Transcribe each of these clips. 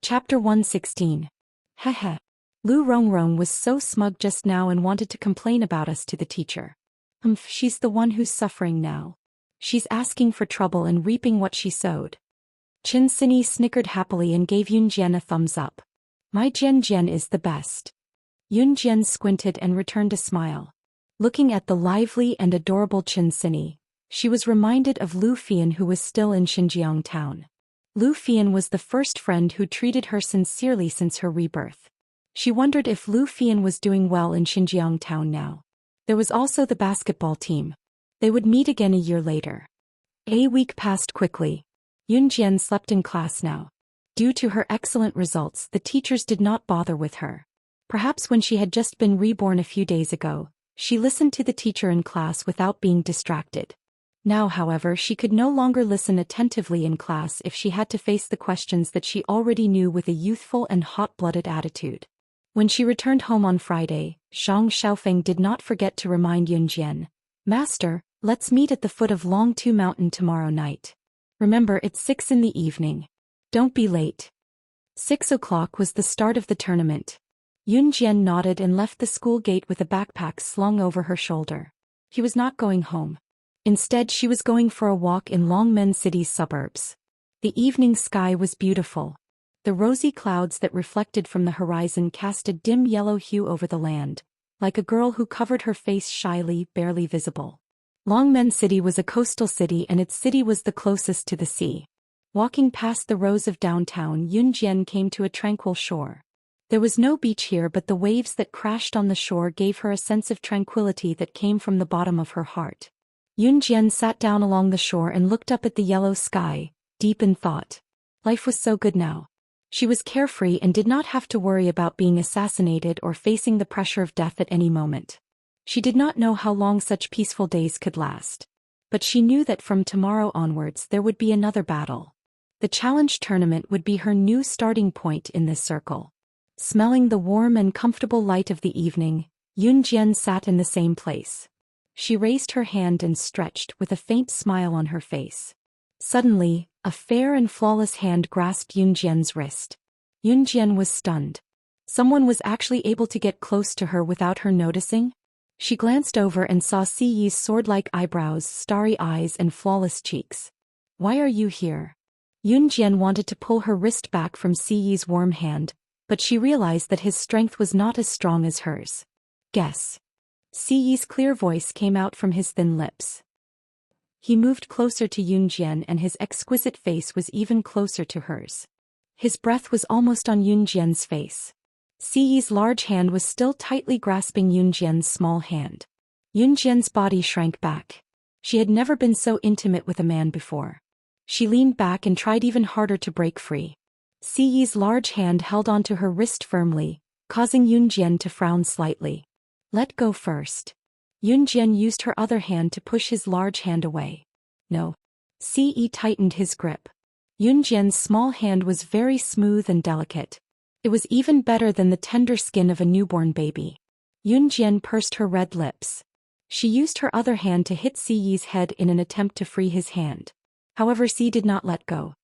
Chapter 116. Heh. Lu Rongrong was so smug just now and wanted to complain about us to the teacher. She's the one who's suffering now. She's asking for trouble and reaping what she sowed. Chin Sini snickered happily and gave Yun Jian a thumbs up. My Jian Jian is the best. Yun Jian squinted and returned a smile. Looking at the lively and adorable Chin Sini, she was reminded of Lu Fian, who was still in Xinjiang town. Lu Fian was the first friend who treated her sincerely since her rebirth. She wondered if Lu Fian was doing well in Xinjiang town now. There was also the basketball team. They would meet again a year later. A week passed quickly. Yun Jian slept in class now. Due to her excellent results, the teachers did not bother with her. Perhaps when she had just been reborn a few days ago, she listened to the teacher in class without being distracted. Now, however, she could no longer listen attentively in class if she had to face the questions that she already knew with a youthful and hot-blooded attitude. When she returned home on Friday, Zhang Xiaofeng did not forget to remind Yun Jian, "Master, let's meet at the foot of Longtu Mountain tomorrow night. Remember, it's 6 in the evening. Don't be late." 6 o'clock was the start of the tournament. Yun Jian nodded and left the school gate with a backpack slung over her shoulder. He was not going home. Instead, she was going for a walk in Longmen City's suburbs. The evening sky was beautiful. The rosy clouds that reflected from the horizon cast a dim yellow hue over the land, like a girl who covered her face shyly, barely visible. Longmen City was a coastal city, and its city was the closest to the sea. Walking past the rows of downtown, Yun Jian came to a tranquil shore. There was no beach here, but the waves that crashed on the shore gave her a sense of tranquility that came from the bottom of her heart. Yun Jian sat down along the shore and looked up at the yellow sky, deep in thought. Life was so good now. She was carefree and did not have to worry about being assassinated or facing the pressure of death at any moment. She did not know how long such peaceful days could last. But she knew that from tomorrow onwards there would be another battle. The challenge tournament would be her new starting point in this circle. Smelling the warm and comfortable light of the evening, Yun Jian sat in the same place. She raised her hand and stretched with a faint smile on her face. Suddenly, a fair and flawless hand grasped Yun Jian's wrist. Yun Jian was stunned. Someone was actually able to get close to her without her noticing? She glanced over and saw Si Yi's sword-like eyebrows, starry eyes and flawless cheeks. "Why are you here?" Yun Jian wanted to pull her wrist back from Si Yi's warm hand, but she realized that his strength was not as strong as hers. "Guess." Si Yi's clear voice came out from his thin lips. He moved closer to Yun Jian and his exquisite face was even closer to hers. His breath was almost on Yun Jian's face. Si Yi's large hand was still tightly grasping Yun Jian's small hand. Yun Jian's body shrank back. She had never been so intimate with a man before. She leaned back and tried even harder to break free. Si Yi's large hand held onto her wrist firmly, causing Yun Jian to frown slightly. "Let go first." Yun Jian used her other hand to push his large hand away. "No." Si Yi tightened his grip. Yun Jian's small hand was very smooth and delicate. It was even better than the tender skin of a newborn baby. Yun Jian pursed her red lips. She used her other hand to hit Si Yi's head in an attempt to free his hand. However, Si did not let go.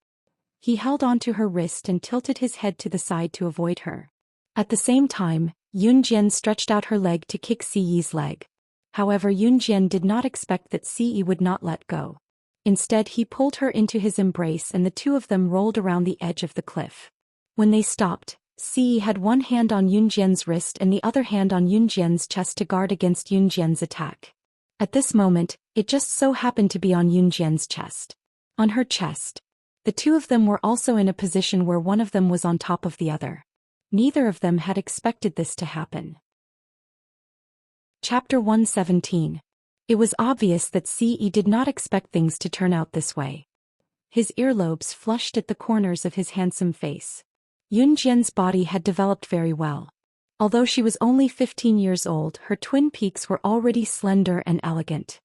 He held onto her wrist and tilted his head to the side to avoid her. At the same time, Yun Jian stretched out her leg to kick Si Yi's leg. However, Yun Jian did not expect that Si Yi would not let go. Instead, he pulled her into his embrace and the two of them rolled around the edge of the cliff. When they stopped, Si Yi had one hand on Yun Jian's wrist and the other hand on Yun Jian's chest to guard against Yun Jian's attack. At this moment, it just so happened to be on Yun Jian's chest. On her chest. The two of them were also in a position where one of them was on top of the other. Neither of them had expected this to happen. Chapter 117. It was obvious that Si Yi did not expect things to turn out this way. His earlobes flushed at the corners of his handsome face. Yun Jian's body had developed very well. Although she was only 15 years old, her twin peaks were already slender and elegant.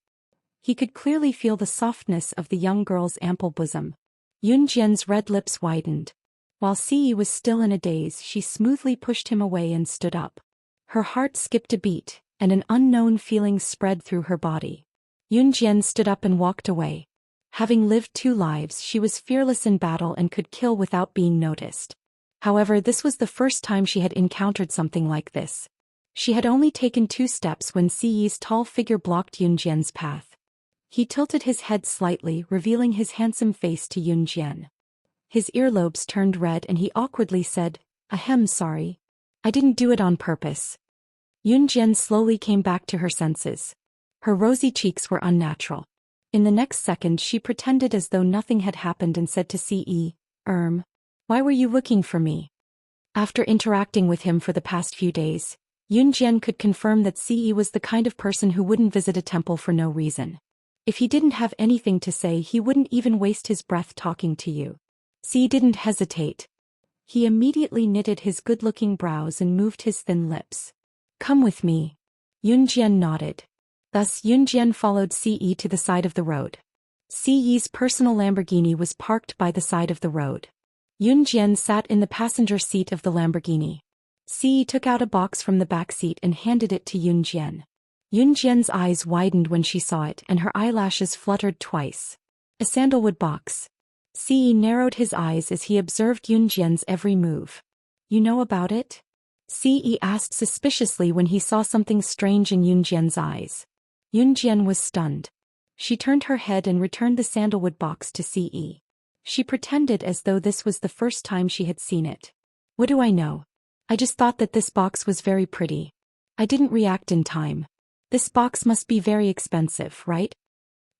He could clearly feel the softness of the young girl's ample bosom. Yun Jian's red lips widened. While Si Yi was still in a daze, she smoothly pushed him away and stood up. Her heart skipped a beat, and an unknown feeling spread through her body. Yun Jian stood up and walked away. Having lived 2 lives, she was fearless in battle and could kill without being noticed. However, this was the first time she had encountered something like this. She had only taken 2 steps when Siyi's tall figure blocked Yunjian's path. He tilted his head slightly, revealing his handsome face to Yunjian. His earlobes turned red and he awkwardly said, "Ahem, sorry. I didn't do it on purpose." Yunjian slowly came back to her senses. Her rosy cheeks were unnatural. In the next second she pretended as though nothing had happened and said to Ci, "Why were you looking for me?" After interacting with him for the past few days, Yunjian could confirm that Ci was the kind of person who wouldn't visit a temple for no reason. If he didn't have anything to say, he wouldn't even waste his breath talking to you. Ci didn't hesitate. He immediately knitted his good-looking brows and moved his thin lips. "Come with me." Yunjian nodded. Thus Yunjian followed Ci to the side of the road. Ci's personal Lamborghini was parked by the side of the road. Yunjian sat in the passenger seat of the Lamborghini. Ci took out a box from the back seat and handed it to Yunjian. Yunjian's eyes widened when she saw it and her eyelashes fluttered twice. A sandalwood box. Ci narrowed his eyes as he observed Yunjian's every move. "You know about it?" Ci asked suspiciously when he saw something strange in Yunjian's eyes. Yunjian was stunned. She turned her head and returned the sandalwood box to Ci. She pretended as though this was the first time she had seen it. "What do I know? I just thought that this box was very pretty. I didn't react in time. This box must be very expensive, right?"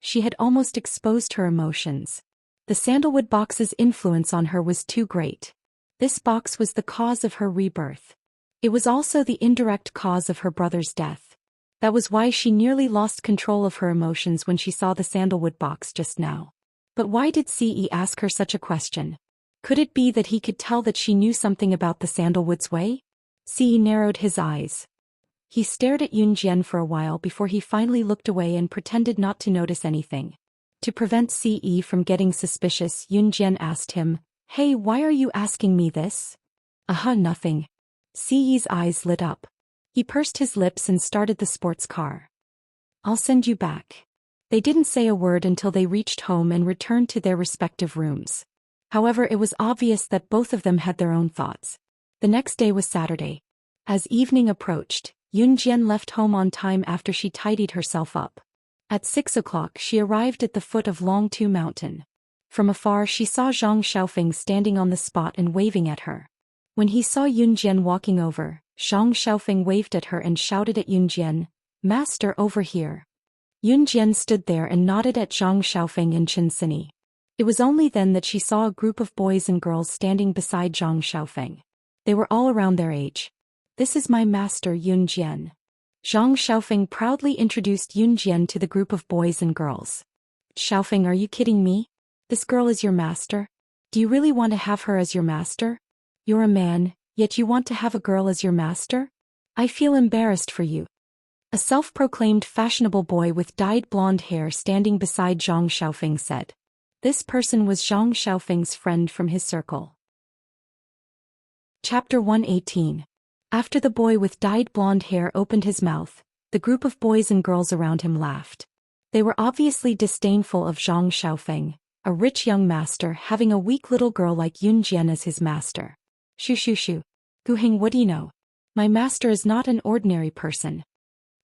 She had almost exposed her emotions. The sandalwood box's influence on her was too great. This box was the cause of her rebirth. It was also the indirect cause of her brother's death. That was why she nearly lost control of her emotions when she saw the sandalwood box just now. But why did Ci ask her such a question? Could it be that he could tell that she knew something about the sandalwood's way? Ci narrowed his eyes. He stared at Yunjian for a while before he finally looked away and pretended not to notice anything. To prevent Ci from getting suspicious, Yunjian asked him, "Hey, why are you asking me this?" Nothing." Ci's eyes lit up. He pursed his lips and started the sports car. "I'll send you back." They didn't say a word until they reached home and returned to their respective rooms. However, it was obvious that both of them had their own thoughts. The next day was Saturday. As evening approached, Yunjian left home on time after she tidied herself up. At 6 o'clock she arrived at the foot of Longtu Mountain. From afar she saw Zhang Xiaofeng standing on the spot and waving at her. When he saw Yunjian walking over, Zhang Xiaofeng waved at her and shouted at Yunjian, "Master, over here." Yunjian stood there and nodded at Zhang Xiaofeng and Chen Sini. It was only then that she saw a group of boys and girls standing beside Zhang Xiaofeng. They were all around their age. "This is my master Yunjian." Zhang Xiaofeng proudly introduced Yunjian to the group of boys and girls. "Xiaofeng, are you kidding me? This girl is your master? Do you really want to have her as your master? You're a man, yet you want to have a girl as your master? I feel embarrassed for you." A self-proclaimed fashionable boy with dyed blonde hair standing beside Zhang Xiaofeng said. This person was Zhang Xiaofeng's friend from his circle. Chapter 118. After the boy with dyed blonde hair opened his mouth, the group of boys and girls around him laughed. They were obviously disdainful of Zhang Xiaofeng, a rich young master having a weak little girl like Yunjian as his master. "Shoo shoo shoo. Guheng, what do you know? My master is not an ordinary person."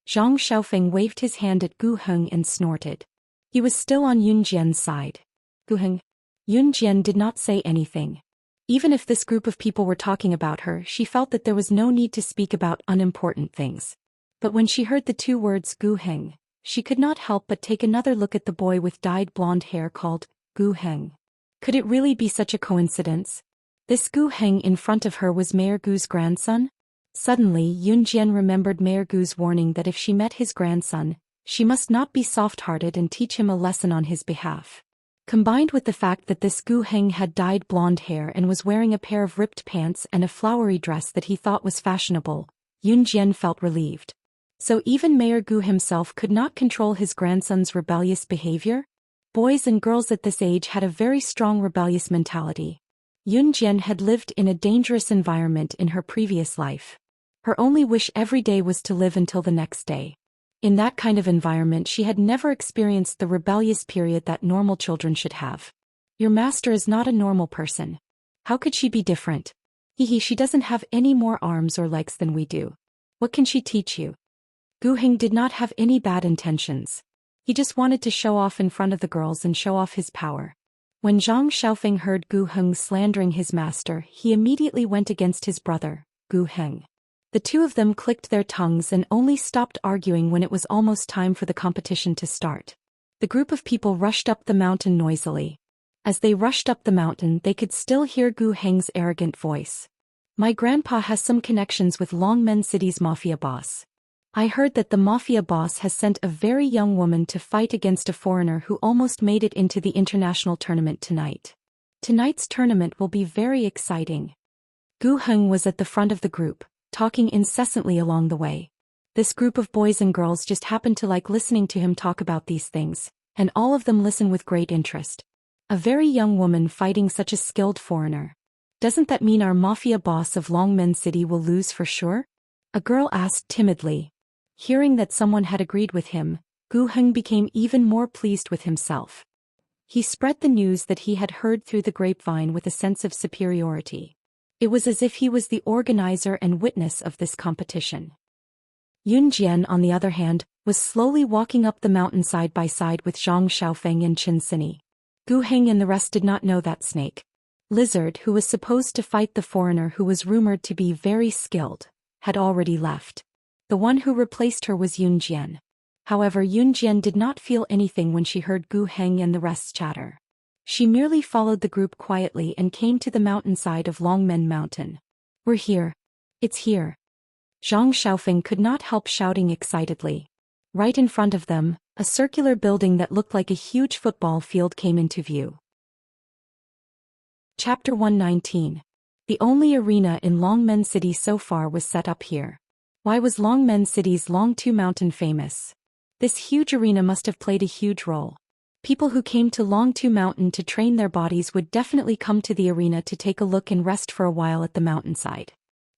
Zhang Xiaofeng waved his hand at Gu Heng and snorted. He was still on Yunjian's side. "Gu Heng." Yunjian did not say anything. Even if this group of people were talking about her, she felt that there was no need to speak about unimportant things. But when she heard the 2 words Gu Heng, she could not help but take another look at the boy with dyed blonde hair called Gu Heng. Could it really be such a coincidence? This Gu Heng in front of her was Mayor Gu's grandson? Suddenly Yunjian remembered Mayor Gu's warning that if she met his grandson, she must not be soft-hearted and teach him a lesson on his behalf. Combined with the fact that this Gu Heng had dyed blonde hair and was wearing a pair of ripped pants and a flowery dress that he thought was fashionable, Yunjian felt relieved. So even Mayor Gu himself could not control his grandson's rebellious behavior? Boys and girls at this age had a very strong rebellious mentality. Yunjian had lived in a dangerous environment in her previous life. Her only wish every day was to live until the next day. In that kind of environment she had never experienced the rebellious period that normal children should have. Your master is not a normal person. How could she be different? Hee, she doesn't have any more arms or legs than we do. What can she teach you? Gu Heng did not have any bad intentions. He just wanted to show off in front of the girls and show off his power. When Zhang Xiaofeng heard Gu Heng slandering his master, he immediately went against his brother, Gu Heng. The two of them clicked their tongues and only stopped arguing when it was almost time for the competition to start. The group of people rushed up the mountain noisily. As they rushed up the mountain, they could still hear Gu Heng's arrogant voice. My grandpa has some connections with Longmen City's mafia boss. I heard that the mafia boss has sent a very young woman to fight against a foreigner who almost made it into the international tournament tonight. Tonight's tournament will be very exciting. Gu Heng was at the front of the group, talking incessantly along the way. This group of boys and girls just happened to like listening to him talk about these things, and all of them listen with great interest. A very young woman fighting such a skilled foreigner. Doesn't that mean our mafia boss of Longmen City will lose for sure? A girl asked timidly. Hearing that someone had agreed with him, Gu Heng became even more pleased with himself. He spread the news that he had heard through the grapevine with a sense of superiority. It was as if he was the organizer and witness of this competition. Yun Jian, on the other hand, was slowly walking up the mountain side by side with Zhang Xiaofeng and Qin Sini. Gu Heng and the rest did not know that snake lizard who was supposed to fight the foreigner who was rumored to be very skilled, had already left. The one who replaced her was Yun Jian. However, Yun Jian did not feel anything when she heard Gu Heng and the rest's chatter. She merely followed the group quietly and came to the mountainside of Longmen Mountain. We're here. It's here. Zhang Xiaofeng could not help shouting excitedly. Right in front of them, a circular building that looked like a huge football field came into view. Chapter 119. The only arena in Longmen City so far was set up here. Why was Longmen City's Longtu Mountain famous? This huge arena must have played a huge role. People who came to Longtu Mountain to train their bodies would definitely come to the arena to take a look and rest for a while at the mountainside.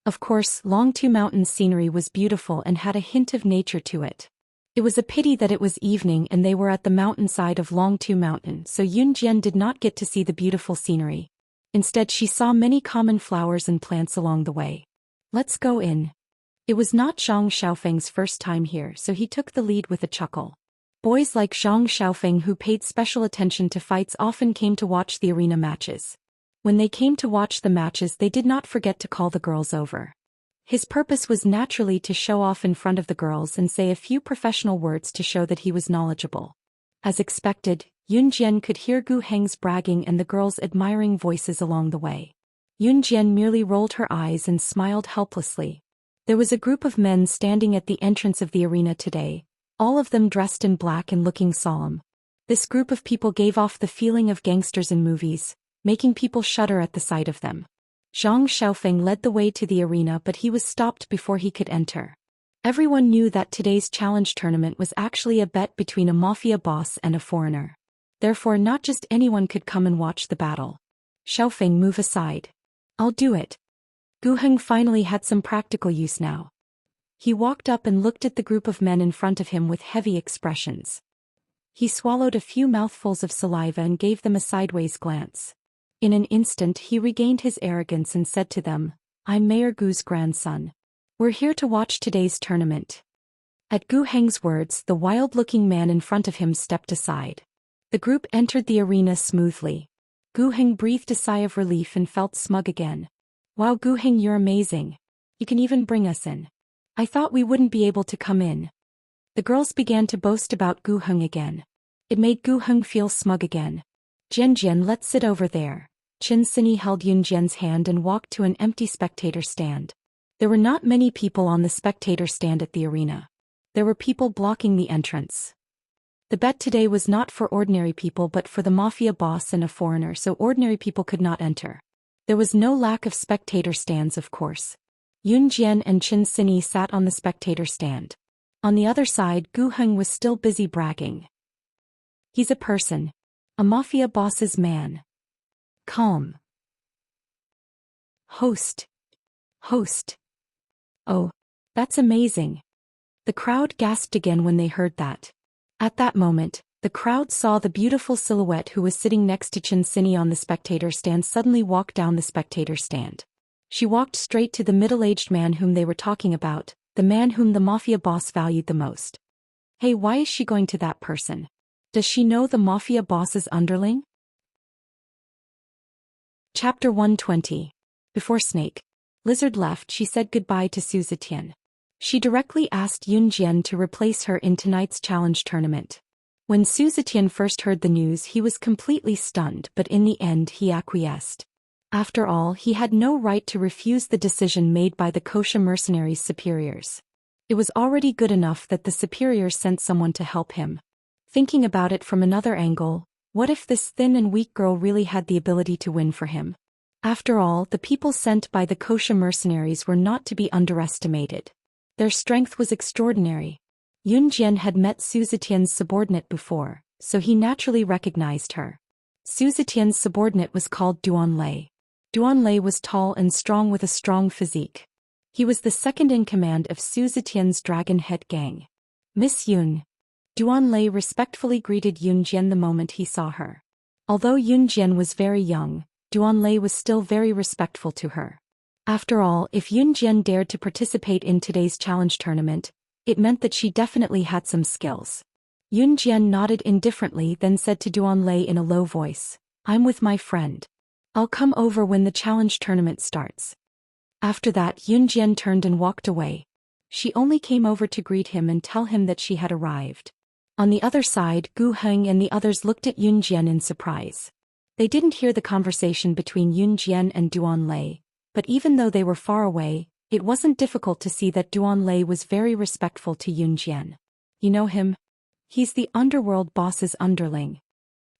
Of course, Longtu Mountain's scenery was beautiful and had a hint of nature to it. It was a pity that it was evening and they were at the mountainside of Longtu Mountain, so Yun Jian did not get to see the beautiful scenery. Instead, she saw many common flowers and plants along the way. Let's go in. It was not Zhang Xiaofeng's first time here, so he took the lead with a chuckle. Boys like Zhang Xiaofeng who paid special attention to fights often came to watch the arena matches. When they came to watch the matches, they did not forget to call the girls over. His purpose was naturally to show off in front of the girls and say a few professional words to show that he was knowledgeable. As expected, Yun Jian could hear Gu Heng's bragging and the girls' admiring voices along the way. Yun Jian merely rolled her eyes and smiled helplessly. There was a group of men standing at the entrance of the arena today, all of them dressed in black and looking solemn. This group of people gave off the feeling of gangsters in movies, making people shudder at the sight of them. Zhang Xiaofeng led the way to the arena, but he was stopped before he could enter. Everyone knew that today's challenge tournament was actually a bet between a mafia boss and a foreigner. Therefore, not just anyone could come and watch the battle. Xiaofeng, move aside. I'll do it. Gu Heng finally had some practical use now. He walked up and looked at the group of men in front of him with heavy expressions. He swallowed a few mouthfuls of saliva and gave them a sideways glance. In an instant he regained his arrogance and said to them, I'm Mayor Gu's grandson. We're here to watch today's tournament. At Gu Heng's words, the wild-looking man in front of him stepped aside. The group entered the arena smoothly. Gu Heng breathed a sigh of relief and felt smug again. Wow, Gu Heng, you're amazing. You can even bring us in. I thought we wouldn't be able to come in. The girls began to boast about Gu Heng again. It made Gu Heng feel smug again. Jian Jian, let's sit over there. Qin Sini held Yun Jian's hand and walked to an empty spectator stand. There were not many people on the spectator stand at the arena. There were people blocking the entrance. The bet today was not for ordinary people but for the mafia boss and a foreigner, so ordinary people could not enter. There was no lack of spectator stands, of course. Yun Jian and Qin Sini sat on the spectator stand. On the other side, Gu Heng was still busy bragging. He's a person. A mafia boss's man. Calm. Host. Oh, that's amazing. The crowd gasped again when they heard that. At that moment, the crowd saw the beautiful silhouette who was sitting next to Qin Sini on the spectator stand suddenly walk down the spectator stand. She walked straight to the middle-aged man whom they were talking about, the man whom the mafia boss valued the most. Hey, why is she going to that person? Does she know the mafia boss's underling? Chapter 120. Before Snake Lizard left, she said goodbye to Su Zetian. She directly asked Yun Jian to replace her in tonight's challenge tournament. When Su Zetian first heard the news, he was completely stunned, but in the end he acquiesced. After all, he had no right to refuse the decision made by the Kosha mercenaries' superiors. It was already good enough that the superiors sent someone to help him. Thinking about it from another angle, what if this thin and weak girl really had the ability to win for him? After all, the people sent by the Kosha mercenaries were not to be underestimated. Their strength was extraordinary. Yun Jian had met Su Zetian's subordinate before, so he naturally recognized her. Su Zetian's subordinate was called Duan Lei. Duan Lei was tall and strong with a strong physique. He was the second in command of Su Zetian's Dragon Head gang. Miss Yun. Duan Lei respectfully greeted Yun Jian the moment he saw her. Although Yun Jian was very young, Duan Lei was still very respectful to her. After all, if Yun Jian dared to participate in today's challenge tournament, it meant that she definitely had some skills. Yun Jian nodded indifferently, then said to Duan Lei in a low voice, "I'm with my friend. I'll come over when the challenge tournament starts." After that, Yun Jian turned and walked away. She only came over to greet him and tell him that she had arrived. On the other side, Gu Heng and the others looked at Yun Jian in surprise. They didn't hear the conversation between Yun Jian and Duan Lei, but even though they were far away, it wasn't difficult to see that Duan Lei was very respectful to Yun Jian. "You know him? He's the underworld boss's underling."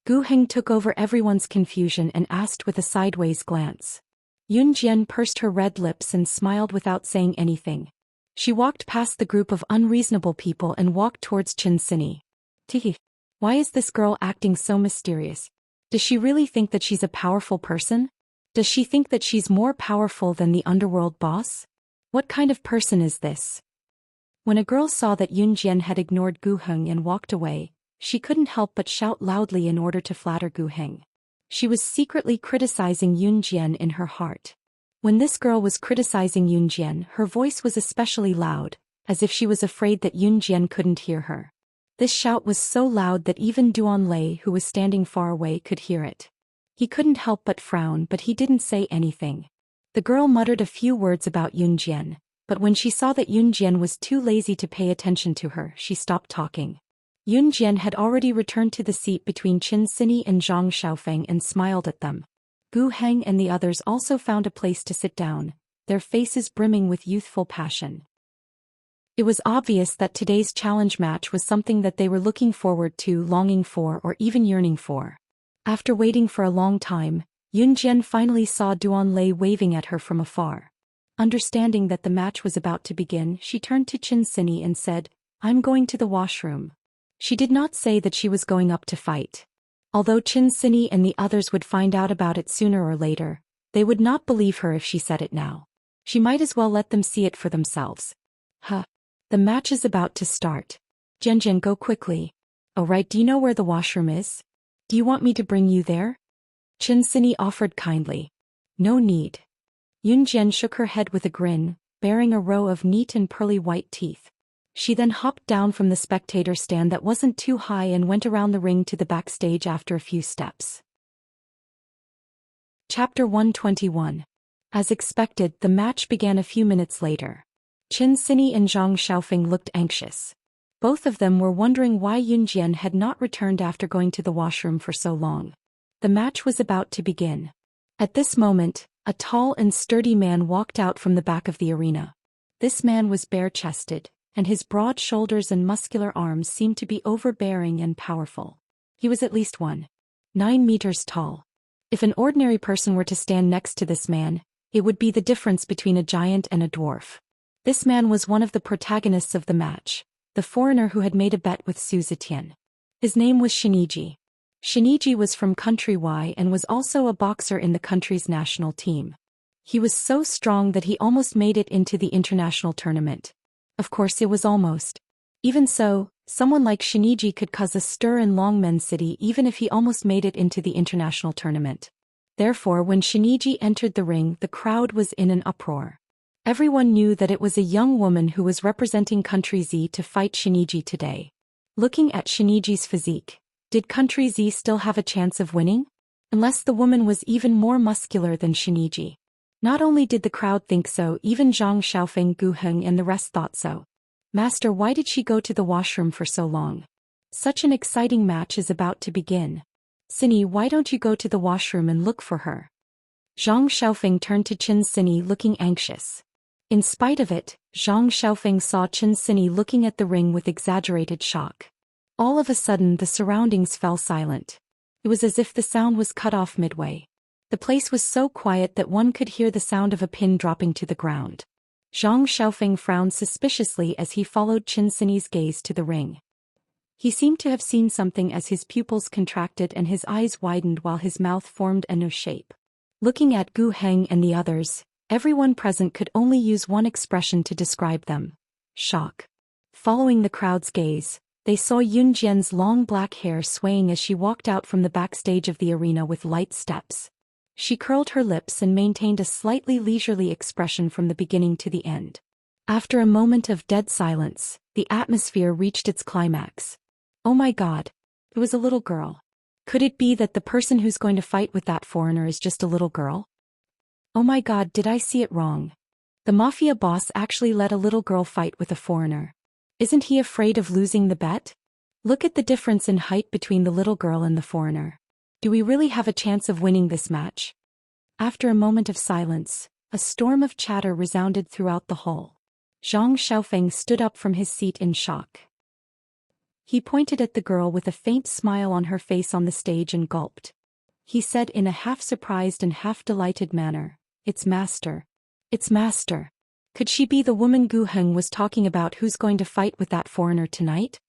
Gu Heng took over everyone's confusion and asked with a sideways glance. Yun Jian pursed her red lips and smiled without saying anything. She walked past the group of unreasonable people and walked towards Chin Sini. "Tee, why is this girl acting so mysterious? Does she really think that she's a powerful person? Does she think that she's more powerful than the underworld boss? What kind of person is this?" When a girl saw that Yun Jian had ignored Gu Heng and walked away, she couldn't help but shout loudly in order to flatter Gu Heng. She was secretly criticizing Yun Jian in her heart. When this girl was criticizing Yun Jian, her voice was especially loud, as if she was afraid that Yun Jian couldn't hear her. This shout was so loud that even Duan Lei, who was standing far away, could hear it. He couldn't help but frown, but he didn't say anything. The girl muttered a few words about Yun Jian, but when she saw that Yun Jian was too lazy to pay attention to her, she stopped talking. Yun Jian had already returned to the seat between Chin Sini and Zhang Xiaofeng and smiled at them. Gu Heng and the others also found a place to sit down, their faces brimming with youthful passion. It was obvious that today's challenge match was something that they were looking forward to, longing for, or even yearning for. After waiting for a long time, Yun Jian finally saw Duan Lei waving at her from afar. Understanding that the match was about to begin, she turned to Chin Sini and said, "I'm going to the washroom." She did not say that she was going up to fight. Although Chin Sini and the others would find out about it sooner or later, they would not believe her if she said it now. She might as well let them see it for themselves. The match is about to start. Jian, go quickly. Oh right, do you know where the washroom is? Do you want me to bring you there? Chin Sini offered kindly. No need. Yun Jian shook her head with a grin, bearing a row of neat and pearly white teeth. She then hopped down from the spectator stand that wasn't too high and went around the ring to the backstage after a few steps. Chapter 121. As expected, the match began a few minutes later. Chin Sini and Zhang Xiaofeng looked anxious. Both of them were wondering why Yun Jian had not returned after going to the washroom for so long. The match was about to begin. At this moment, a tall and sturdy man walked out from the back of the arena. This man was bare-chested, and his broad shoulders and muscular arms seemed to be overbearing and powerful. He was at least 1.9 meters tall. If an ordinary person were to stand next to this man, it would be the difference between a giant and a dwarf. This man was one of the protagonists of the match, the foreigner who had made a bet with Su Zetian. His name was Shiniji. Shiniji was from Country Y and was also a boxer in the country's national team. He was so strong that he almost made it into the international tournament. Of course it was almost. Even so, someone like Shiniji could cause a stir in Longmen City even if he almost made it into the international tournament. Therefore when Shiniji entered the ring the crowd was in an uproar. Everyone knew that it was a young woman who was representing Country Z to fight Shiniji today. Looking at Shiniji's physique, did Country Z still have a chance of winning? Unless the woman was even more muscular than Shiniji. Not only did the crowd think so, even Zhang Xiaofeng, Gu Heng and the rest thought so. Master, why did she go to the washroom for so long? Such an exciting match is about to begin. Cinny, why don't you go to the washroom and look for her? Zhang Xiaofeng turned to Qin Cinny looking anxious. In spite of it, Zhang Xiaofeng saw Qin Cinny looking at the ring with exaggerated shock. All of a sudden the surroundings fell silent. It was as if the sound was cut off midway. The place was so quiet that one could hear the sound of a pin dropping to the ground. Zhang Xiaofeng frowned suspiciously as he followed Qin Cinny's gaze to the ring. He seemed to have seen something as his pupils contracted and his eyes widened while his mouth formed a no shape. Looking at Gu Heng and the others, everyone present could only use one expression to describe them: shock. Following the crowd's gaze, they saw Yun Jian's long black hair swaying as she walked out from the backstage of the arena with light steps. She curled her lips and maintained a slightly leisurely expression from the beginning to the end. After a moment of dead silence, the atmosphere reached its climax. Oh my God! It was a little girl. Could it be that the person who's going to fight with that foreigner is just a little girl? Oh my God, did I see it wrong? The mafia boss actually let a little girl fight with a foreigner. Isn't he afraid of losing the bet? Look at the difference in height between the little girl and the foreigner. Do we really have a chance of winning this match? After a moment of silence, a storm of chatter resounded throughout the hall. Zhang Xiaofeng stood up from his seat in shock. He pointed at the girl with a faint smile on her face on the stage and gulped. He said in a half-surprised and half-delighted manner, "It's Master. It's Master. Could she be the woman Gu Heng was talking about who's going to fight with that foreigner tonight?"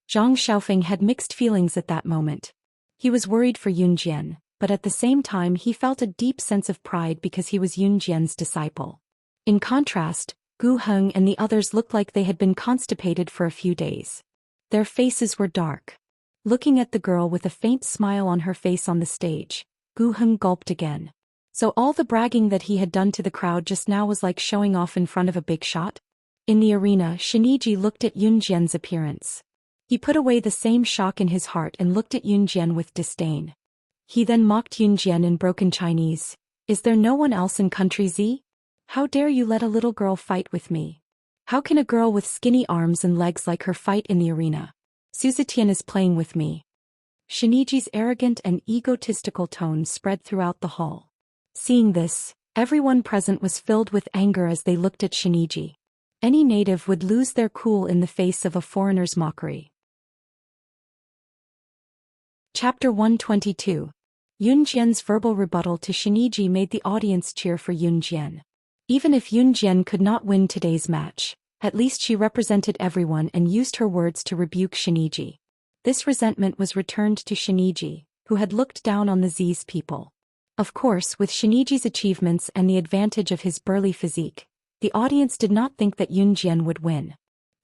Zhang Xiaofeng had mixed feelings at that moment. He was worried for Yun Jian, but at the same time he felt a deep sense of pride because he was Yun Jian's disciple. In contrast, Gu Heng and the others looked like they had been constipated for a few days. Their faces were dark. Looking at the girl with a faint smile on her face on the stage, Gu Heng gulped again. So all the bragging that he had done to the crowd just now was like showing off in front of a big shot? In the arena, Shiniji looked at Yun Jian's appearance. He put away the same shock in his heart and looked at Yun Jian with disdain. He then mocked Yun Jian in broken Chinese. "Is there no one else in Country Z? How dare you let a little girl fight with me? How can a girl with skinny arms and legs like her fight in the arena? Suzetian is playing with me." Shiniji's arrogant and egotistical tone spread throughout the hall. Seeing this, everyone present was filled with anger as they looked at Shiniji. Any native would lose their cool in the face of a foreigner's mockery. Chapter 122. Yun Jian's verbal rebuttal to Shiniji made the audience cheer for Yun Jian. Even if Yun Jian could not win today's match, at least she represented everyone and used her words to rebuke Shiniji. This resentment was returned to Shiniji, who had looked down on the Z's people. Of course, with Shiniji's achievements and the advantage of his burly physique, the audience did not think that Yun Jian would win.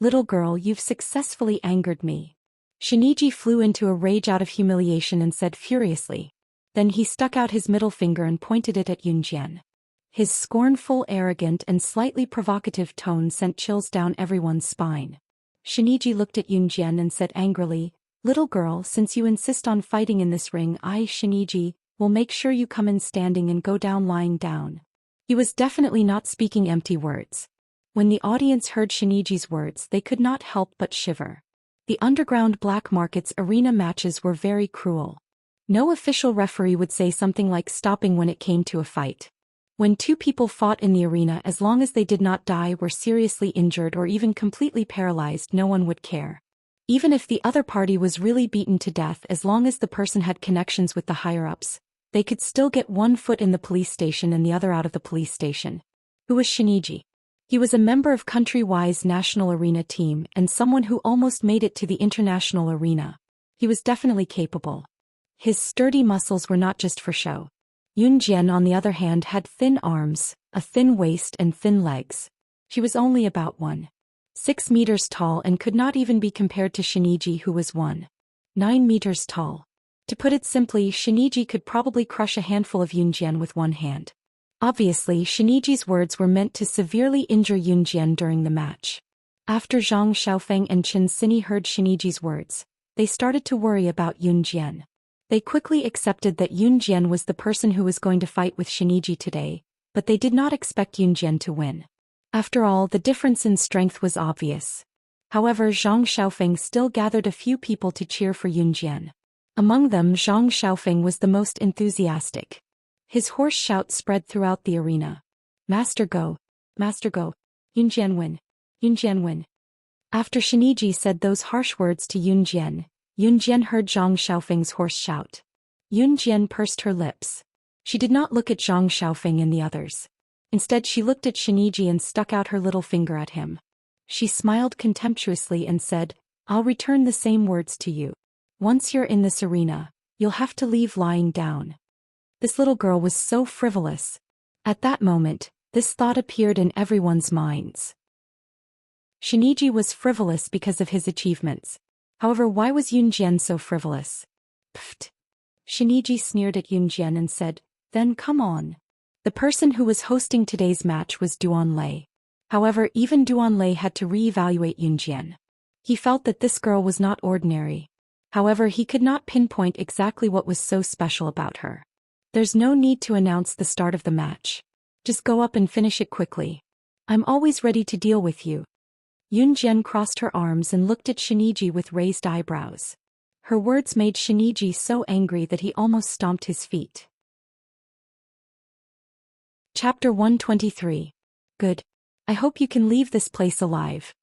"Little girl, you've successfully angered me." Shiniji flew into a rage out of humiliation and said furiously. Then he stuck out his middle finger and pointed it at Yun Jian. His scornful, arrogant and slightly provocative tone sent chills down everyone's spine. Shiniji looked at Yun Jian and said angrily, "Little girl, since you insist on fighting in this ring, I, Shiniji, will make sure you come in standing and go down lying down." He was definitely not speaking empty words. When the audience heard Shiniji's words, they could not help but shiver. The underground black market's arena matches were very cruel. No official referee would say something like stopping when it came to a fight. When two people fought in the arena, as long as they did not die, were seriously injured or even completely paralyzed, no one would care. Even if the other party was really beaten to death, as long as the person had connections with the higher-ups, they could still get one foot in the police station and the other out of the police station. Who was Shiniji? He was a member of Country-Y's national arena team and someone who almost made it to the international arena. He was definitely capable. His sturdy muscles were not just for show. Yun Jian, on the other hand, had thin arms, a thin waist and thin legs. She was only about 1.6 meters tall and could not even be compared to Shiniji, who was 1.9 meters tall. To put it simply, Shiniji could probably crush a handful of Yunjian with one hand. Obviously, Shiniji's words were meant to severely injure Yunjian during the match. After Zhang Xiaofeng and Qin Sini heard Shiniji's words, they started to worry about Yunjian. They quickly accepted that Yunjian was the person who was going to fight with Shiniji today, but they did not expect Yunjian to win. After all, the difference in strength was obvious. However, Zhang Xiaofeng still gathered a few people to cheer for Yunjian. Among them, Zhang Xiaofeng was the most enthusiastic. His hoarse shout spread throughout the arena. Master go! Master go! Yunjian win! Yunjian win! After Shiniji said those harsh words to Yunjian, Yunjian heard Zhang Xiaofeng's hoarse shout. Yunjian pursed her lips. She did not look at Zhang Xiaofeng and the others. Instead, she looked at Shiniji and stuck out her little finger at him. She smiled contemptuously and said, "I'll return the same words to you. Once you're in this arena, you'll have to leave lying down." This little girl was so frivolous. At that moment, this thought appeared in everyone's minds. Shiniji was frivolous because of his achievements. However, why was Yunjian so frivolous? Pfft. Shiniji sneered at Yunjian and said, "Then come on." The person who was hosting today's match was Duanlei. However, even Duanlei had to re-evaluate Yunjian. He felt that this girl was not ordinary. However, he could not pinpoint exactly what was so special about her. There's no need to announce the start of the match. Just go up and finish it quickly. I'm always ready to deal with you. Yunjian crossed her arms and looked at Shiniji with raised eyebrows. Her words made Shiniji so angry that he almost stomped his feet. Chapter 123. Good. I hope you can leave this place alive.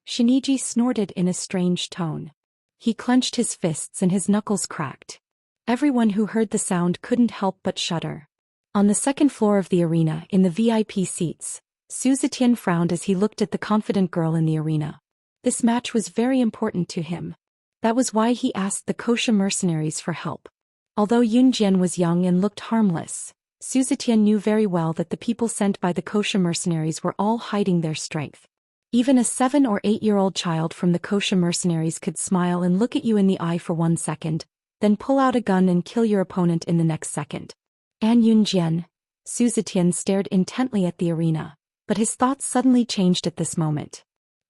Shiniji snorted in a strange tone. He clenched his fists and his knuckles cracked. Everyone who heard the sound couldn't help but shudder. On the second floor of the arena, in the VIP seats, Su Zetian frowned as he looked at the confident girl in the arena. This match was very important to him. That was why he asked the kosher mercenaries for help. Although Yunjian was young and looked harmless, Su Zetian knew very well that the people sent by the kosher mercenaries were all hiding their strength. Even a 7- or 8-year-old child from the kosher mercenaries could smile and look at you in the eye for 1 second, then pull out a gun and kill your opponent in the next second. And Yunjian, Su Zetian stared intently at the arena, but his thoughts suddenly changed at this moment.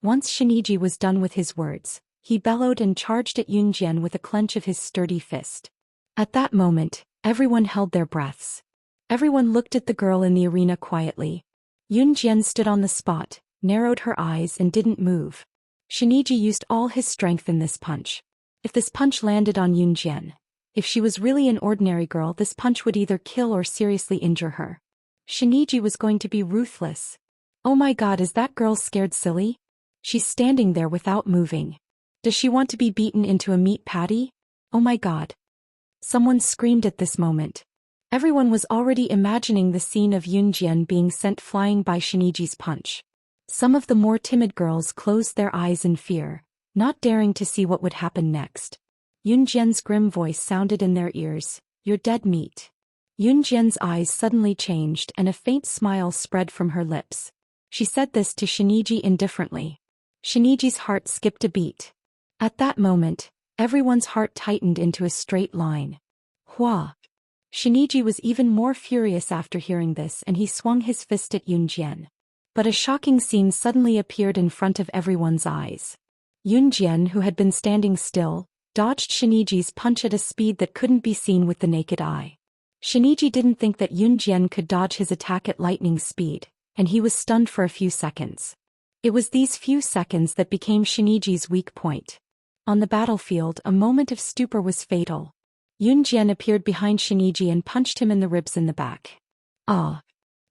Once Shiniji was done with his words, he bellowed and charged at Yunjian with a clench of his sturdy fist. At that moment, everyone held their breaths. Everyone looked at the girl in the arena quietly. Yunjian stood on the spot, narrowed her eyes and didn't move. Shiniji used all his strength in this punch. If this punch landed on Yunjian, if she was really an ordinary girl, this punch would either kill or seriously injure her. Shiniji was going to be ruthless. Oh my god, is that girl scared silly? She's standing there without moving. Does she want to be beaten into a meat patty? Oh my god. Someone screamed at this moment. Everyone was already imagining the scene of Yunjian being sent flying by Shiniji's punch. Some of the more timid girls closed their eyes in fear, not daring to see what would happen next. Yunjian's grim voice sounded in their ears, "You're dead meat." Yunjian's eyes suddenly changed and a faint smile spread from her lips. She said this to Shiniji indifferently. Shiniji's heart skipped a beat. At that moment, everyone's heart tightened into a straight line. Hua! Shiniji was even more furious after hearing this and he swung his fist at Yunjian. But a shocking scene suddenly appeared in front of everyone's eyes. Yunjian, who had been standing still, dodged Shiniji's punch at a speed that couldn't be seen with the naked eye. Shiniji didn't think that Yunjian could dodge his attack at lightning speed, and he was stunned for a few seconds. It was these few seconds that became Shiniji's weak point. On the battlefield, a moment of stupor was fatal. Yunjian appeared behind Shiniji and punched him in the ribs in the back. Ah!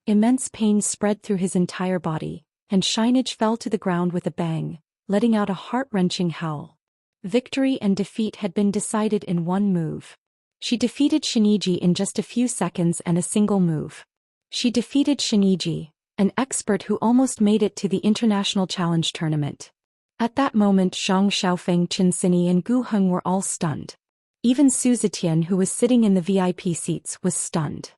Immense pain spread through his entire body, and Shiniji fell to the ground with a bang, letting out a heart-wrenching howl. Victory and defeat had been decided in one move. She defeated Shiniji in just a few seconds and a single move. She defeated Shiniji, an expert who almost made it to the International Challenge Tournament. At that moment, Zhang Xiaofeng, Qin Sini and Gu Heng were all stunned. Even Su Zetian, who was sitting in the VIP seats, was stunned.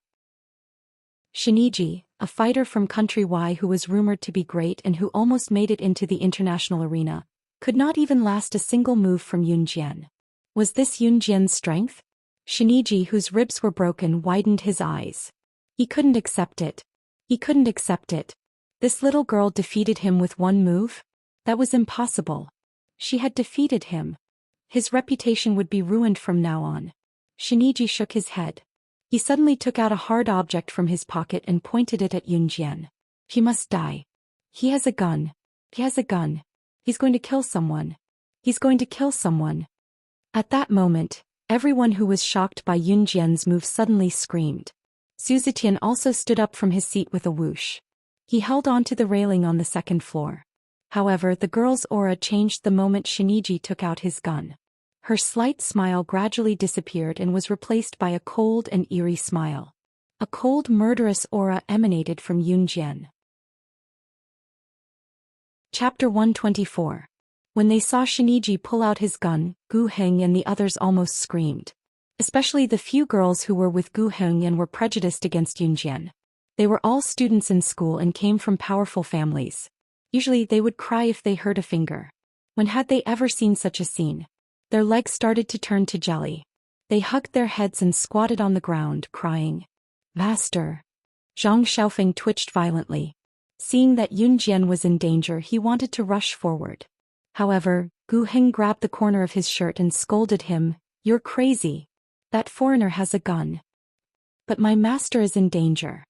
Shiniji, a fighter from Country Y who was rumored to be great and who almost made it into the international arena, could not even last a single move from Yunjian. Was this Yunjian's strength? Shiniji, whose ribs were broken, widened his eyes. He couldn't accept it. He couldn't accept it. This little girl defeated him with one move? That was impossible. She had defeated him. His reputation would be ruined from now on. Shiniji shook his head. He suddenly took out a hard object from his pocket and pointed it at Yunjian. He must die. He has a gun. He has a gun. He's going to kill someone. He's going to kill someone. At that moment, everyone who was shocked by Yunjian's move suddenly screamed. Suzetian also stood up from his seat with a whoosh. He held on to the railing on the second floor. However, the girl's aura changed the moment Shiniji took out his gun. Her slight smile gradually disappeared and was replaced by a cold and eerie smile. A cold, murderous aura emanated from Yunjian. Chapter 124. When they saw Shiniji pull out his gun, Gu Heng and the others almost screamed. Especially the few girls who were with Gu Heng and were prejudiced against Yunjian. They were all students in school and came from powerful families. Usually they would cry if they hurt a finger. When had they ever seen such a scene? Their legs started to turn to jelly. They hugged their heads and squatted on the ground, crying. Master. Zhang Xiaofeng twitched violently. Seeing that Yunjian was in danger, he wanted to rush forward. However, Gu Heng grabbed the corner of his shirt and scolded him. You're crazy. That foreigner has a gun. But my master is in danger.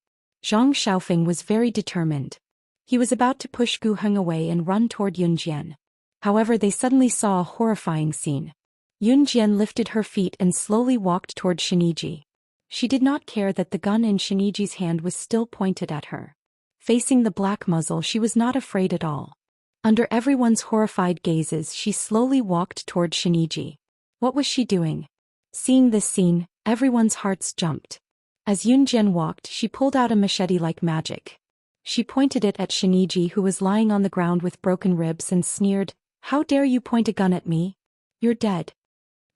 Zhang Xiaofeng was very determined. He was about to push Gu Heng away and run toward Yunjian. However, they suddenly saw a horrifying scene. Yunjian lifted her feet and slowly walked toward Shiniji. She did not care that the gun in Shiniji's hand was still pointed at her. Facing the black muzzle, she was not afraid at all. Under everyone's horrified gazes, she slowly walked toward Shiniji. What was she doing? Seeing this scene, everyone's hearts jumped. As Yunjian walked, she pulled out a machete like magic. She pointed it at Shiniji, who was lying on the ground with broken ribs, and sneered, How dare you point a gun at me? You're dead.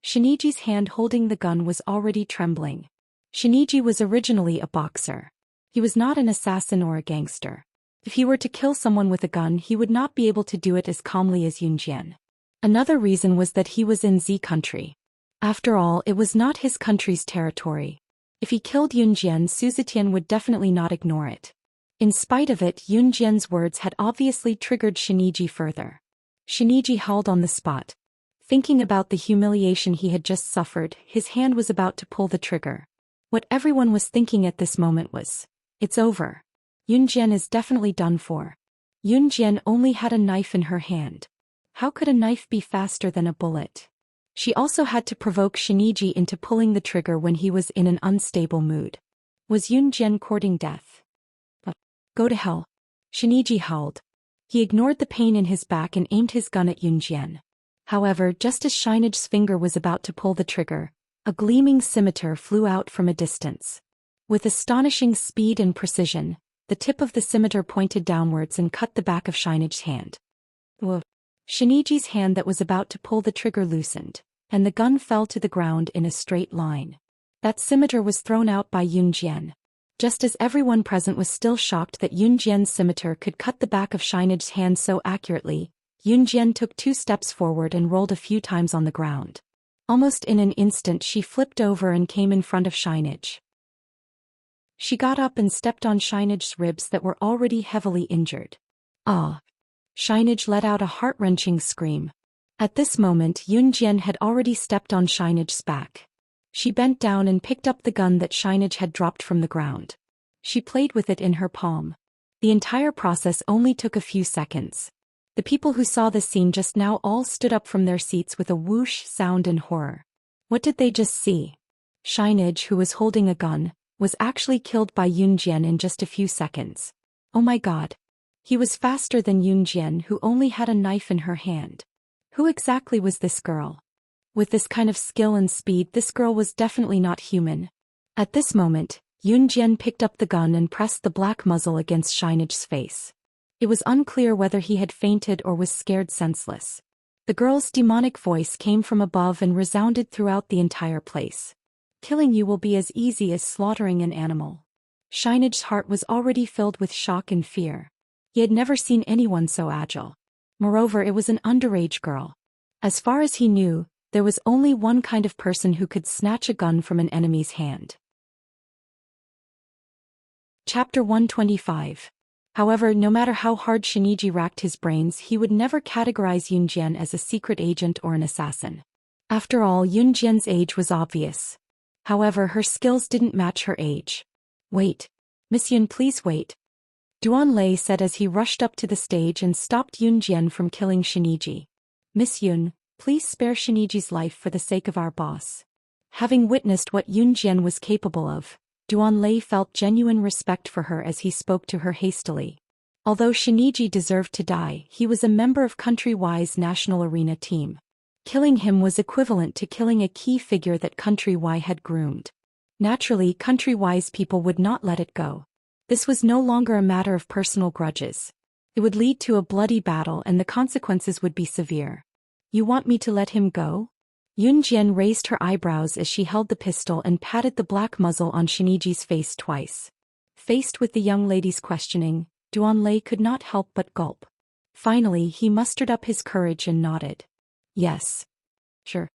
Shiniji's hand holding the gun was already trembling. Shiniji was originally a boxer. He was not an assassin or a gangster. If he were to kill someone with a gun, he would not be able to do it as calmly as Yunjian. Another reason was that he was in Z country. After all, it was not his country's territory. If he killed Yunjian, Suzetian would definitely not ignore it. In spite of it, Yunjian's words had obviously triggered Shiniji further. Shiniji howled on the spot. Thinking about the humiliation he had just suffered, his hand was about to pull the trigger. What everyone was thinking at this moment was, it's over. Yunjian is definitely done for. Yunjian only had a knife in her hand. How could a knife be faster than a bullet? She also had to provoke Shiniji into pulling the trigger when he was in an unstable mood. Was Yunjian courting death? Go to hell. Shiniji howled. He ignored the pain in his back and aimed his gun at Yunjian. However, just as Shiniji's finger was about to pull the trigger, a gleaming scimitar flew out from a distance. With astonishing speed and precision, the tip of the scimitar pointed downwards and cut the back of Shiniji's hand. Whoa. Shiniji's hand that was about to pull the trigger loosened, and the gun fell to the ground in a straight line. That scimitar was thrown out by Yunjian. Just as everyone present was still shocked that Yunjian's scimitar could cut the back of Shiniji's hand so accurately, Yunjian took 2 steps forward and rolled a few times on the ground. Almost in an instant she flipped over and came in front of Shiniji. She got up and stepped on Shiniji's ribs that were already heavily injured. Ah! Shiniji let out a heart-wrenching scream. At this moment Yunjian had already stepped on Shiniji's back. She bent down and picked up the gun that Shiniji had dropped from the ground. She played with it in her palm. The entire process only took a few seconds. The people who saw the scene just now all stood up from their seats with a whoosh sound in horror. What did they just see? Shiniji, who was holding a gun, was actually killed by Yunjian in just a few seconds. Oh my god. He was faster than Yunjian, who only had a knife in her hand. Who exactly was this girl? With this kind of skill and speed, this girl was definitely not human. At this moment, Yunjian picked up the gun and pressed the black muzzle against Shiniji's face. It was unclear whether he had fainted or was scared senseless. The girl's demonic voice came from above and resounded throughout the entire place. Killing you will be as easy as slaughtering an animal. Shiniji's heart was already filled with shock and fear. He had never seen anyone so agile. Moreover, it was an underage girl. As far as he knew, there was only one kind of person who could snatch a gun from an enemy's hand. Chapter 125. However, no matter how hard Shinji racked his brains, he would never categorize Yunjian as a secret agent or an assassin. After all, Yunjian's age was obvious. However, her skills didn't match her age. Wait. Miss Yun, please wait. Duan Lei said as he rushed up to the stage and stopped Yunjian from killing Shinji. Miss Yun, please spare Shiniji's life for the sake of our boss. Having witnessed what Yunjian was capable of, Duan Lei felt genuine respect for her as he spoke to her hastily. Although Shinji deserved to die, he was a member of Country Y's national arena team. Killing him was equivalent to killing a key figure that Country Y had groomed. Naturally, Country Y's people would not let it go. This was no longer a matter of personal grudges. It would lead to a bloody battle and the consequences would be severe. You want me to let him go? Yunjian raised her eyebrows as she held the pistol and patted the black muzzle on Shiniji's face twice. Faced with the young lady's questioning, Duan Lei could not help but gulp. Finally, he mustered up his courage and nodded. Yes. Sure.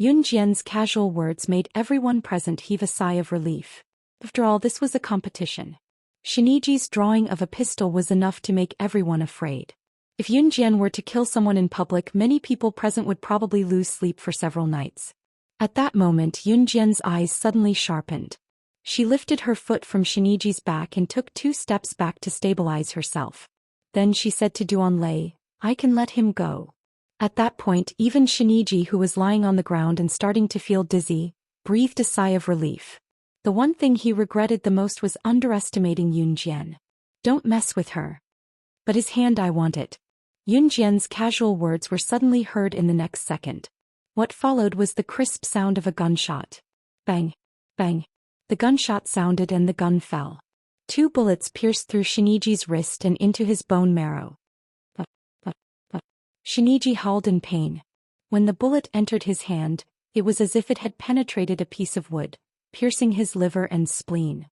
Yunjian's casual words made everyone present heave a sigh of relief. After all, this was a competition. Shiniji's drawing of a pistol was enough to make everyone afraid. If Yunjian were to kill someone in public, many people present would probably lose sleep for several nights. At that moment, Yunjian's eyes suddenly sharpened. She lifted her foot from Shiniji's back and took 2 steps back to stabilize herself. Then she said to Duan Lei, I can let him go. At that point, even Shiniji, who was lying on the ground and starting to feel dizzy, breathed a sigh of relief. The one thing he regretted the most was underestimating Yunjian. Don't mess with her. But his hand, I want it. Yunjian's casual words were suddenly heard in the next second. What followed was the crisp sound of a gunshot. Bang! Bang! The gunshot sounded and the gun fell. 2 bullets pierced through Shiniji's wrist and into his bone marrow. Shiniji howled in pain. When the bullet entered his hand, it was as if it had penetrated a piece of wood, piercing his liver and spleen.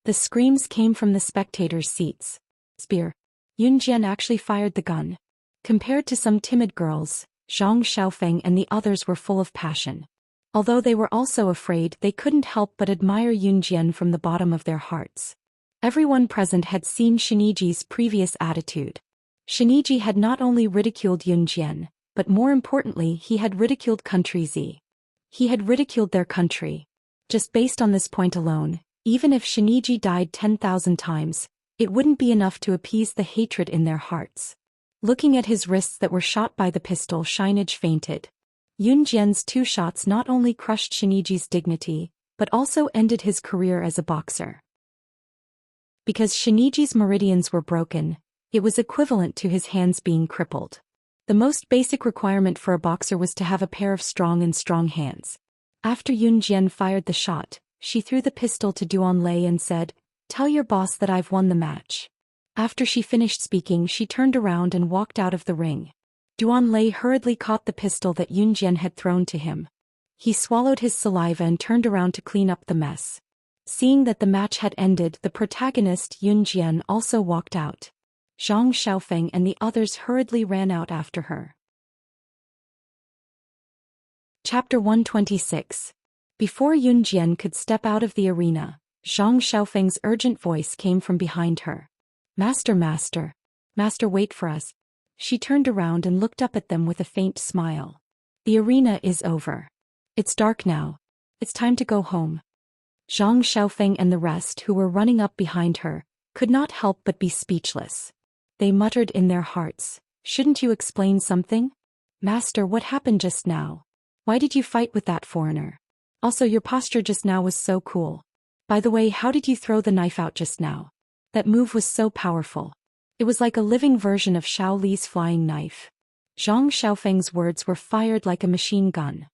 The screams came from the spectators' seats. Spear. Yunjian actually fired the gun. Compared to some timid girls, Zhang Xiaofeng and the others were full of passion. Although they were also afraid, they couldn't help but admire Yunjian from the bottom of their hearts. Everyone present had seen Shiniji's previous attitude. Shiniji had not only ridiculed Yunjian, but more importantly, he had ridiculed Country Z. He had ridiculed their country. Just based on this point alone, even if Shiniji died 10,000 times, it wouldn't be enough to appease the hatred in their hearts. Looking at his wrists that were shot by the pistol, Shiniji fainted. Yunjian's 2 shots not only crushed Shiniji's dignity, but also ended his career as a boxer. Because Shiniji's meridians were broken, it was equivalent to his hands being crippled. The most basic requirement for a boxer was to have a pair of strong hands. After Yunjian fired the shot, she threw the pistol to Duan Lei and said, Tell your boss that I've won the match. After she finished speaking, she turned around and walked out of the ring. Duan Lei hurriedly caught the pistol that Yunjian had thrown to him. He swallowed his saliva and turned around to clean up the mess. Seeing that the match had ended, the protagonist Yunjian also walked out. Zhang Xiaofeng and the others hurriedly ran out after her. Chapter 126. Before Yunjian could step out of the arena, Zhang Xiaofeng's urgent voice came from behind her. Master, wait for us. She turned around and looked up at them with a faint smile. The arena is over. It's dark now. It's time to go home. Zhang Xiaofeng and the rest who were running up behind her could not help but be speechless. They muttered in their hearts, Shouldn't you explain something? Master, what happened just now? Why did you fight with that foreigner? Also, your posture just now was so cool. By the way, how did you throw the knife out just now? That move was so powerful. It was like a living version of Xiao Li's flying knife. Zhang Xiaofeng's words were fired like a machine gun.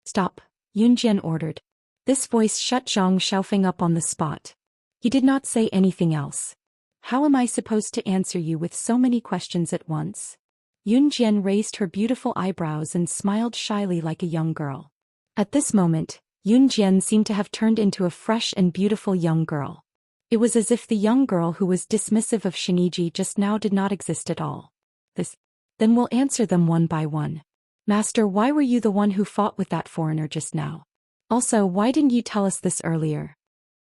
Stop, Yunjian ordered. This voice shut Zhang Xiaofeng up on the spot. He did not say anything else. How am I supposed to answer you with so many questions at once? Yunjian raised her beautiful eyebrows and smiled shyly like a young girl. At this moment, Yunjian seemed to have turned into a fresh and beautiful young girl. It was as if the young girl who was dismissive of Shiniji just now did not exist at all. Then we'll answer them one by one. Master, why were you the one who fought with that foreigner just now? Also, why didn't you tell us this earlier?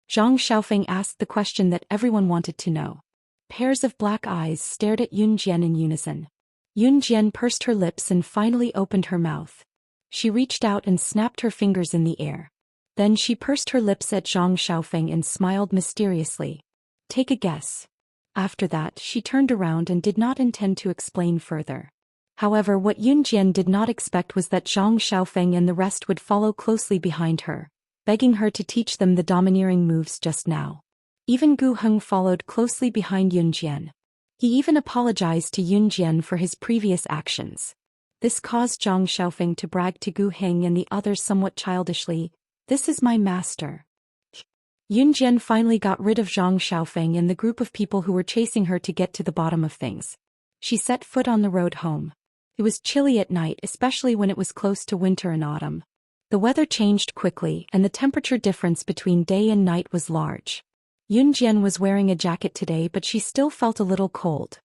Zhang Xiaofeng asked the question that everyone wanted to know. Pairs of black eyes stared at Yun Jian in unison. Yun Jian pursed her lips and finally opened her mouth. She reached out and snapped her fingers in the air. Then she pursed her lips at Zhang Xiaofeng and smiled mysteriously. Take a guess. After that, she turned around and did not intend to explain further. However, what Yun Jian did not expect was that Zhang Xiaofeng and the rest would follow closely behind her, begging her to teach them the domineering moves just now. Even Gu Heng followed closely behind Yun Jian. He even apologized to Yun Jian for his previous actions. This caused Zhang Xiaofeng to brag to Gu Heng and the others somewhat childishly, "This is my master." Yun Jian finally got rid of Zhang Xiaofeng and the group of people who were chasing her to get to the bottom of things. She set foot on the road home. It was chilly at night, especially when it was close to winter and autumn. The weather changed quickly and the temperature difference between day and night was large. Yun Jian was wearing a jacket today, but she still felt a little cold.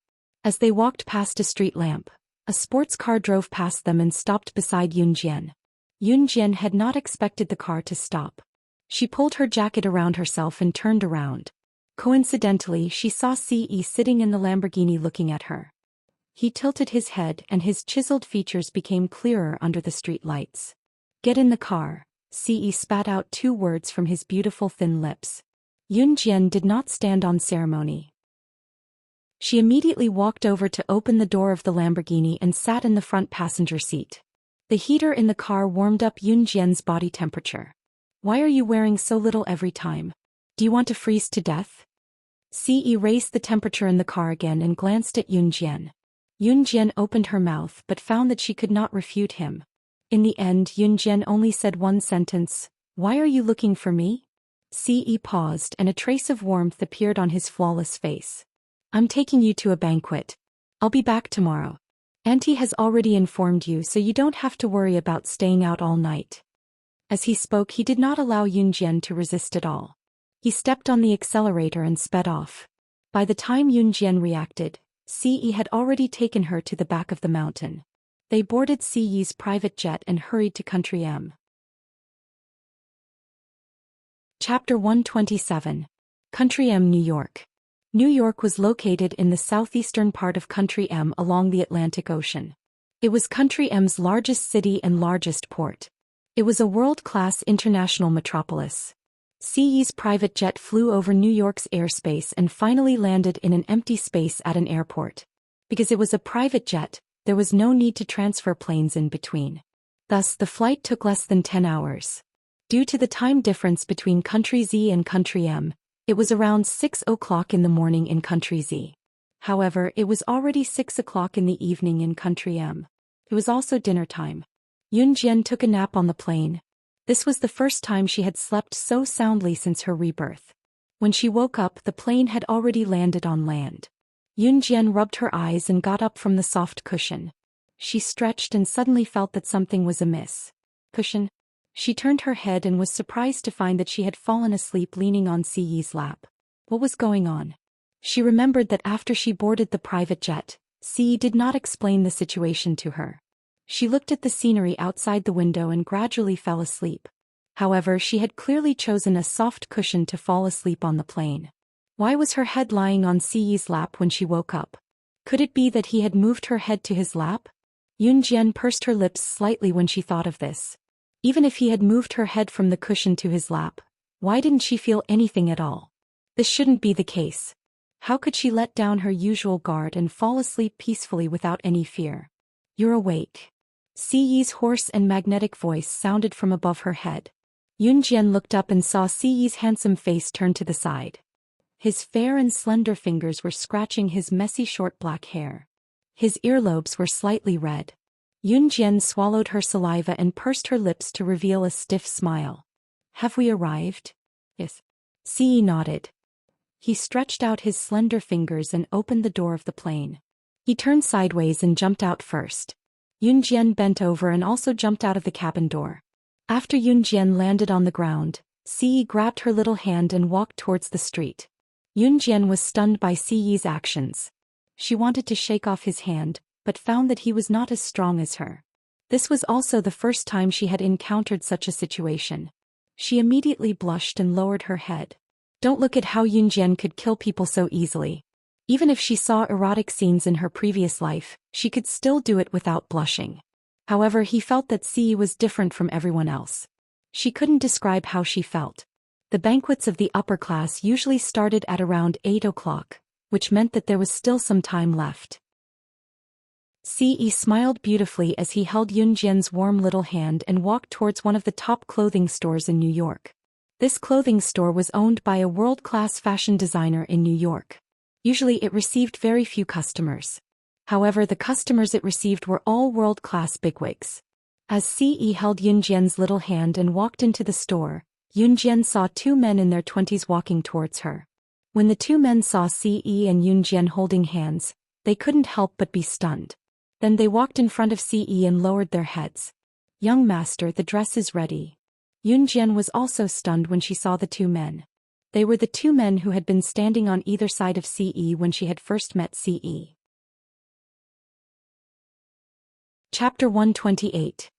As they walked past a street lamp, a sports car drove past them and stopped beside Yun Jian. Yun Jian had not expected the car to stop. She pulled her jacket around herself and turned around. Coincidentally, she saw Ce sitting in the Lamborghini looking at her. He tilted his head and his chiseled features became clearer under the street lights. Get in the car. Ce spat out 2 words from his beautiful thin lips. Yun Jian did not stand on ceremony. She immediately walked over to open the door of the Lamborghini and sat in the front passenger seat. The heater in the car warmed up Yun Jian's body temperature. Why are you wearing so little every time? Do you want to freeze to death? Ce raised the temperature in the car again and glanced at Yun Jian. Yun Jian opened her mouth but found that she could not refute him. In the end, Yun Jian only said one sentence, "Why are you looking for me?" Ce paused and a trace of warmth appeared on his flawless face. "I'm taking you to a banquet. I'll be back tomorrow. Auntie has already informed you, so you don't have to worry about staying out all night." As he spoke, he did not allow Yun Jian to resist at all. He stepped on the accelerator and sped off. By the time Yun Jian reacted, Ce had already taken her to the back of the mountain. They boarded Ce's private jet and hurried to Country M. Chapter 127. Country M, New York. New York was located in the southeastern part of Country M along the Atlantic Ocean. It was Country M's largest city and largest port. It was a world-class international metropolis. Ce's private jet flew over New York's airspace and finally landed in an empty space at an airport. Because it was a private jet, there was no need to transfer planes in between. Thus, the flight took less than 10 hours. Due to the time difference between Country Z and Country M, it was around 6 o'clock in the morning in Country Z. However, it was already 6 o'clock in the evening in Country M. It was also dinner time. Yun Jian took a nap on the plane. This was the first time she had slept so soundly since her rebirth. When she woke up, the plane had already landed on land. Yun Jian rubbed her eyes and got up from the soft cushion. She stretched and suddenly felt that something was amiss. Cushion? She turned her head and was surprised to find that she had fallen asleep leaning on Ce's lap. What was going on? She remembered that after she boarded the private jet, Ce did not explain the situation to her. She looked at the scenery outside the window and gradually fell asleep. However, she had clearly chosen a soft cushion to fall asleep on the plane. Why was her head lying on Ce's lap when she woke up? Could it be that he had moved her head to his lap? Yun Jian pursed her lips slightly when she thought of this. Even if he had moved her head from the cushion to his lap, why didn't she feel anything at all? This shouldn't be the case. How could she let down her usual guard and fall asleep peacefully without any fear? You're awake. Ce's hoarse and magnetic voice sounded from above her head. Yun Jian looked up and saw Ce's handsome face turn to the side. His fair and slender fingers were scratching his messy short black hair. His earlobes were slightly red. Yun Jian swallowed her saliva and pursed her lips to reveal a stiff smile. Have we arrived? Yes. Ce nodded. He stretched out his slender fingers and opened the door of the plane. He turned sideways and jumped out first. Yun Jian bent over and also jumped out of the cabin door. After Yun Jian landed on the ground, Ce grabbed her little hand and walked towards the street. Yun Jian was stunned by Ce's actions. She wanted to shake off his hand, but found that he was not as strong as her. This was also the first time she had encountered such a situation. She immediately blushed and lowered her head. Don't look at how Yunjian could kill people so easily. Even if she saw erotic scenes in her previous life, she could still do it without blushing. However, he felt that Si was different from everyone else. She couldn't describe how she felt. The banquets of the upper class usually started at around 8 o'clock, which meant that there was still some time left. Si smiled beautifully as he held Yunjian's warm little hand and walked towards one of the top clothing stores in New York. This clothing store was owned by a world-class fashion designer in New York. Usually it received very few customers. However, the customers it received were all world-class bigwigs. As Si held Yunjian's little hand and walked into the store, Yunjian saw two men in their 20s walking towards her. When the two men saw Si and Yunjian holding hands, they couldn't help but be stunned. Then they walked in front of Si and lowered their heads. "Young master, the dress is ready." Yunjian was also stunned when she saw the two men. They were the two men who had been standing on either side of Si when she had first met Si. Chapter 128.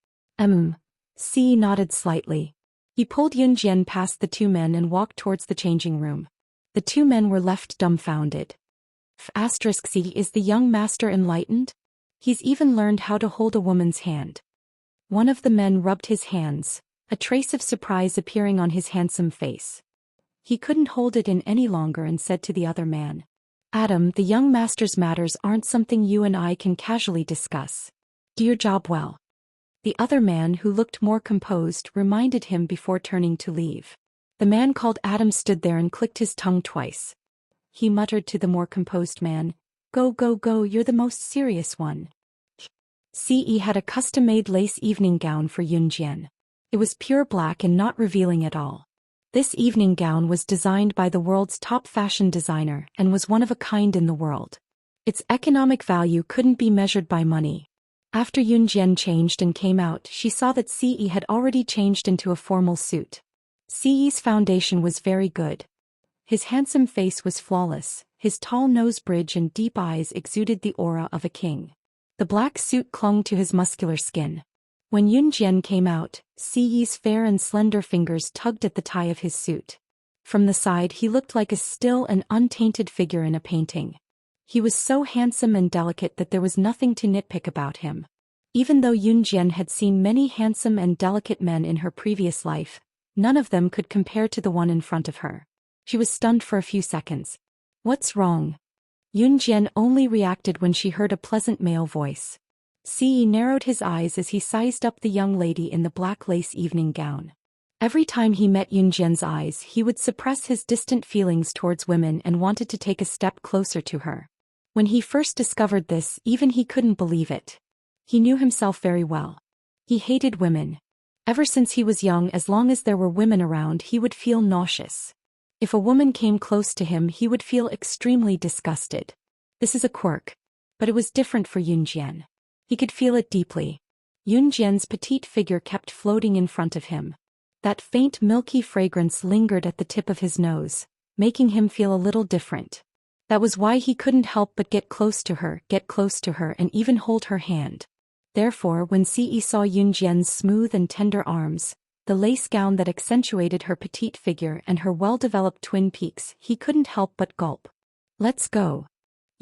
Si nodded slightly. He pulled Yunjian past the two men and walked towards the changing room. The two men were left dumbfounded. Si, is the young master enlightened? He's even learned how to hold a woman's hand. One of the men rubbed his hands, a trace of surprise appearing on his handsome face. He couldn't hold it in any longer and said to the other man, "Adam, the young master's matters aren't something you and I can casually discuss. Do your job well." The other man, who looked more composed, reminded him before turning to leave. The man called Adam stood there and clicked his tongue twice. He muttered to the more composed man, "Go, go, go, you're the most serious one." Si had a custom-made lace evening gown for Yunjian. It was pure black and not revealing at all. This evening gown was designed by the world's top fashion designer and was one of a kind in the world. Its economic value couldn't be measured by money. After Yunjian changed and came out, she saw that Si had already changed into a formal suit. Si's foundation was very good. His handsome face was flawless, his tall nose bridge and deep eyes exuded the aura of a king. The black suit clung to his muscular skin. When Yunjian came out, Si's fair and slender fingers tugged at the tie of his suit. From the side he looked like a still and untainted figure in a painting. He was so handsome and delicate that there was nothing to nitpick about him. Even though Yunjian had seen many handsome and delicate men in her previous life, none of them could compare to the one in front of her. She was stunned for a few seconds. "What's wrong?" Yunjian only reacted when she heard a pleasant male voice. Si narrowed his eyes as he sized up the young lady in the black lace evening gown. Every time he met Yunjian's eyes, he would suppress his distant feelings towards women and wanted to take a step closer to her. When he first discovered this, even he couldn't believe it. He knew himself very well. He hated women. Ever since he was young, as long as there were women around, he would feel nauseous. If a woman came close to him, he would feel extremely disgusted. This is a quirk. But it was different for Yunjian. He could feel it deeply. Yunjian's petite figure kept floating in front of him. That faint milky fragrance lingered at the tip of his nose, making him feel a little different. That was why he couldn't help but get close to her and even hold her hand. Therefore, when Si saw Yunjian's smooth and tender arms, the lace gown that accentuated her petite figure and her well-developed twin peaks, he couldn't help but gulp. "Let's go."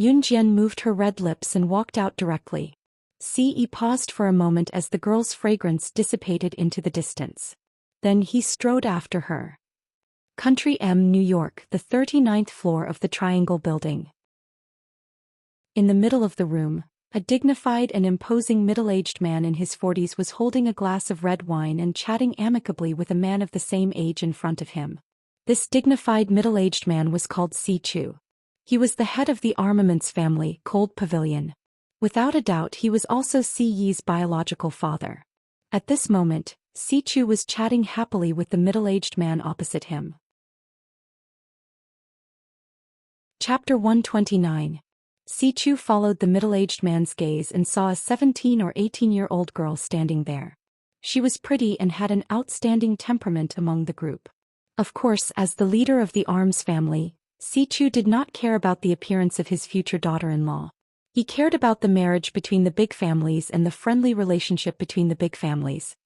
Yunjian moved her red lips and walked out directly. Si paused for a moment as the girl's fragrance dissipated into the distance. Then he strode after her. Country M, New York, the 39th floor of the Triangle Building. In the middle of the room, a dignified and imposing middle-aged man in his 40s was holding a glass of red wine and chatting amicably with a man of the same age in front of him. This dignified middle-aged man was called Si Chu. He was the head of the armaments family, Cold Pavilion. Without a doubt, he was also Si Yi's biological father. At this moment, Si Chu was chatting happily with the middle-aged man opposite him. Chapter 129. Si Chu followed the middle-aged man's gaze and saw a 17 or 18-year-old girl standing there. She was pretty and had an outstanding temperament among the group. Of course, as the leader of the arms family, Si Chu did not care about the appearance of his future daughter-in-law. He cared about the marriage between the big families and the friendly relationship between the big families.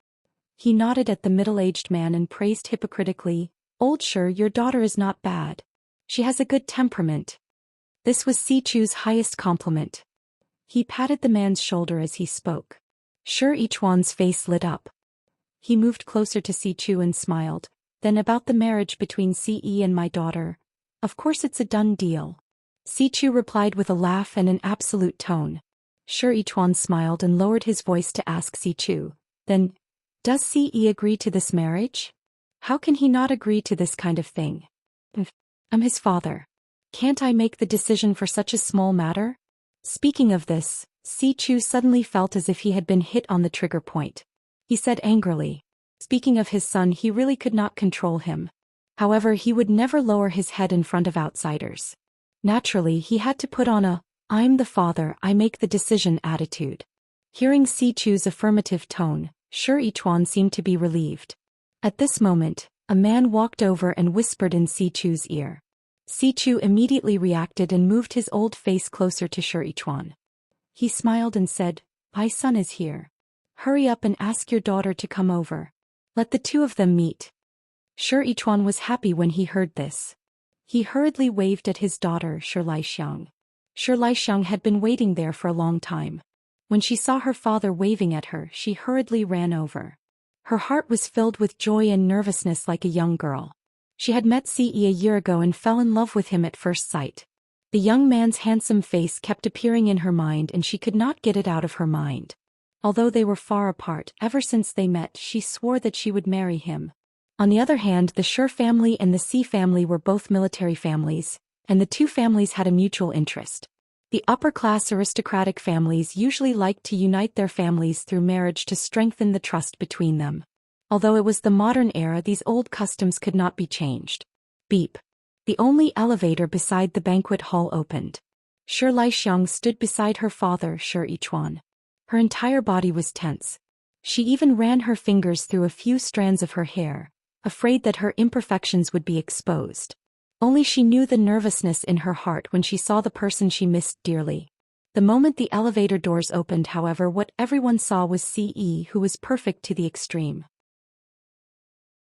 He nodded at the middle-aged man and praised hypocritically, "Old Sure, your daughter is not bad. She has a good temperament." This was Si Chu's highest compliment. He patted the man's shoulder as he spoke. Sure Ichuan's face lit up. He moved closer to Si Chu and smiled. "Then about the marriage between Ce and my daughter. Of course it's a done deal." Si Chu replied with a laugh and an absolute tone. Sure Ichuan smiled and lowered his voice to ask Si Chu, "Then, does Ce agree to this marriage? How can he not agree to this kind of thing? I'm his father. Can't I make the decision for such a small matter?" Speaking of this, Si Chu suddenly felt as if he had been hit on the trigger point. He said angrily. Speaking of his son, he really could not control him. However, he would never lower his head in front of outsiders. Naturally, he had to put on a, "I'm the father, I make the decision" attitude. Hearing Si Chu's affirmative tone, Sure Ichuan seemed to be relieved. At this moment, a man walked over and whispered in Si Chu's ear. Si Chu immediately reacted and moved his old face closer to Sure Ichuan. He smiled and said, "My son is here. Hurry up and ask your daughter to come over. Let the two of them meet." Sure Ichuan was happy when he heard this. He hurriedly waved at his daughter, Sure Laixiang. Sure Laixiang had been waiting there for a long time. When she saw her father waving at her, she hurriedly ran over. Her heart was filled with joy and nervousness like a young girl. She had met Ce a year ago and fell in love with him at first sight. The young man's handsome face kept appearing in her mind and she could not get it out of her mind. Although they were far apart, ever since they met, she swore that she would marry him. On the other hand, the Sure family and the Ce family were both military families, and the two families had a mutual interest. The upper-class aristocratic families usually liked to unite their families through marriage to strengthen the trust between them. Although it was the modern era, these old customs could not be changed. Beep. The only elevator beside the banquet hall opened. Sure Laixiang stood beside her father, Sure Ichuan. Her entire body was tense. She even ran her fingers through a few strands of her hair, afraid that her imperfections would be exposed. Only she knew the nervousness in her heart when she saw the person she missed dearly. The moment the elevator doors opened, however, what everyone saw was Ce, who was perfect to the extreme.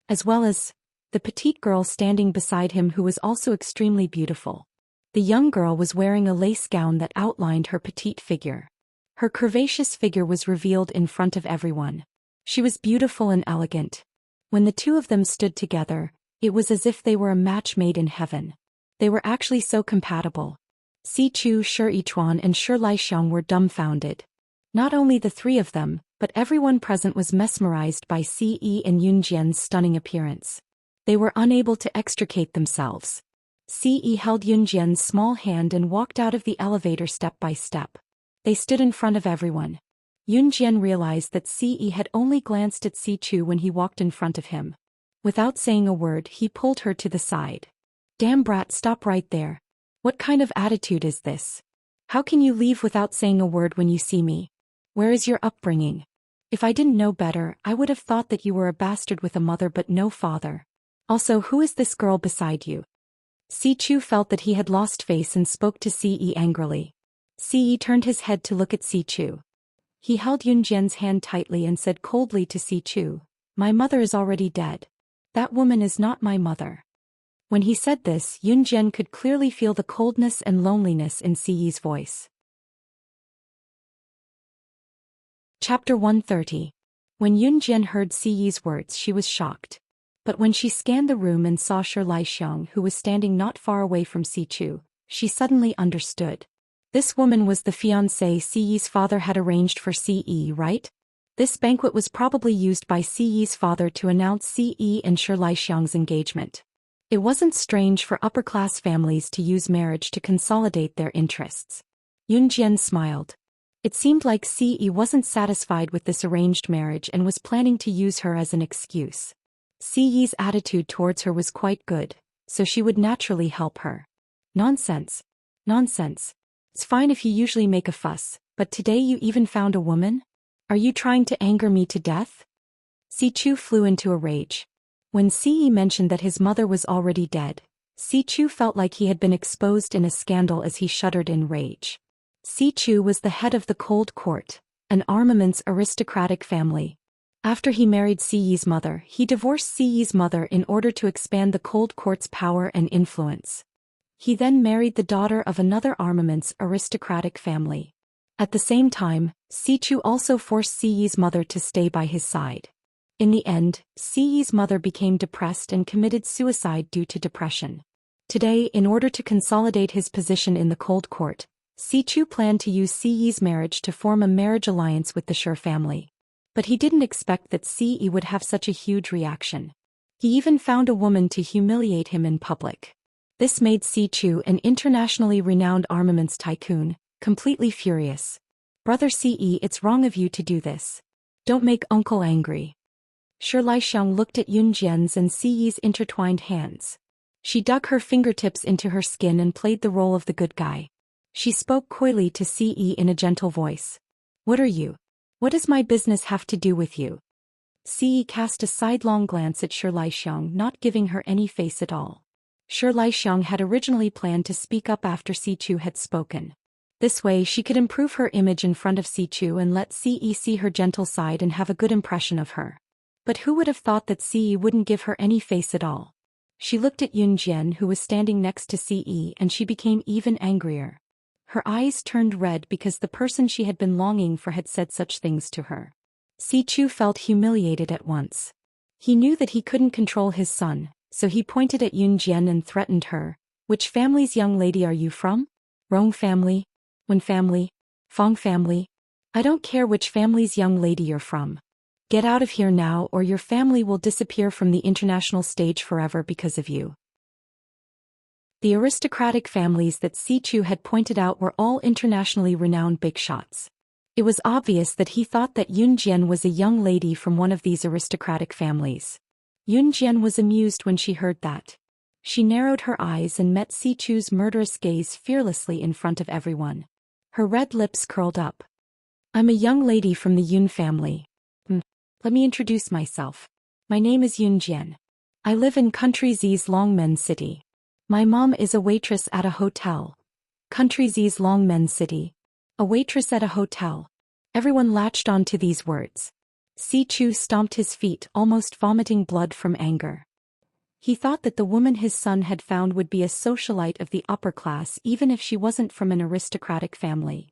As well as the petite girl standing beside him, who was also extremely beautiful. The young girl was wearing a lace gown that outlined her petite figure. Her curvaceous figure was revealed in front of everyone. She was beautiful and elegant. When the two of them stood together, it was as if they were a match made in heaven. They were actually so compatible. Si Chu, Sure Ichuan and Sure Laixiang were dumbfounded. Not only the three of them, but everyone present was mesmerized by Ce and Yunjian's stunning appearance. They were unable to extricate themselves. Ce held Yunjian's small hand and walked out of the elevator step by step. They stood in front of everyone. Yunjian realized that Ce had only glanced at Si Chu when he walked in front of him. Without saying a word, he pulled her to the side. "Damn brat, stop right there. What kind of attitude is this? How can you leave without saying a word when you see me? Where is your upbringing? If I didn't know better, I would have thought that you were a bastard with a mother but no father. Also, who is this girl beside you?" Si Chu felt that he had lost face and spoke to Ce angrily. Ce turned his head to look at Si Chu. He held Yunjian's hand tightly and said coldly to Si Chu, "My mother is already dead. That woman is not my mother." When he said this, Yunjian could clearly feel the coldness and loneliness in Ce's voice. Chapter 130. When Yunjian heard Ce's words, she was shocked. But when she scanned the room and saw Sure Laixiang, who was standing not far away from Si Chu, she suddenly understood. This woman was the fiancée Ce's father had arranged for Ce, right? This banquet was probably used by Ce's father to announce Ce and Sure Laixiang's engagement. It wasn't strange for upper-class families to use marriage to consolidate their interests. Yunjian smiled. It seemed like Ce wasn't satisfied with this arranged marriage and was planning to use her as an excuse. Ce's attitude towards her was quite good, so she would naturally help her. Nonsense. Nonsense. It's fine if you usually make a fuss, but today you even found a woman? Are you trying to anger me to death? Si Chu flew into a rage. When Ce mentioned that his mother was already dead, Si Chu felt like he had been exposed in a scandal as he shuddered in rage. Si Chu was the head of the Cold Court, an armaments aristocratic family. After he married Si Yi's mother, he divorced Si Yi's mother in order to expand the Cold Court's power and influence. He then married the daughter of another armaments aristocratic family. At the same time, Si Chu also forced Si Yi's mother to stay by his side. In the end, Si Yi's mother became depressed and committed suicide due to depression. Today, in order to consolidate his position in the Cold Court, Si Chu planned to use Si Yi's marriage to form a marriage alliance with the Shi family. But he didn't expect that Si Yi would have such a huge reaction. He even found a woman to humiliate him in public. This made Si Chu, an internationally renowned armaments tycoon, completely furious. "Brother Si Yi, it's wrong of you to do this. Don't make uncle angry." Shi Laixiang looked at Yun Jian's and Si Yi's intertwined hands. She dug her fingertips into her skin and played the role of the good guy. She spoke coyly to Si Yi in a gentle voice. "What are you? What does my business have to do with you?" Si Yi cast a sidelong glance at Shi Laixiang, not giving her any face at all. Shi Laixiang had originally planned to speak up after Si Chu had spoken. This way she could improve her image in front of Si Chu and let Si Yi see her gentle side and have a good impression of her. But who would have thought that Si Yi wouldn't give her any face at all? She looked at Yun Jian, who was standing next to Si Yi, and she became even angrier. Her eyes turned red because the person she had been longing for had said such things to her. Si Chu felt humiliated at once. He knew that he couldn't control his son, so he pointed at Yun Jian and threatened her. "Which family's young lady are you from? Rong family? Wen family? Fong family? I don't care which family's young lady you're from. Get out of here now or your family will disappear from the international stage forever because of you." The aristocratic families that Si Chu had pointed out were all internationally renowned big shots. It was obvious that he thought that Yun Jian was a young lady from one of these aristocratic families. Yun Jian was amused when she heard that. She narrowed her eyes and met Si Chu's murderous gaze fearlessly in front of everyone. Her red lips curled up. "I'm a young lady from the Yun family. Let me introduce myself. My name is Yun Jian. I live in Country Z's Longmen City. My mom is a waitress at a hotel. Country Z's Longmen City. A waitress at a hotel." Everyone latched on to these words. Si Chu stomped his feet, almost vomiting blood from anger. He thought that the woman his son had found would be a socialite of the upper class even if she wasn't from an aristocratic family.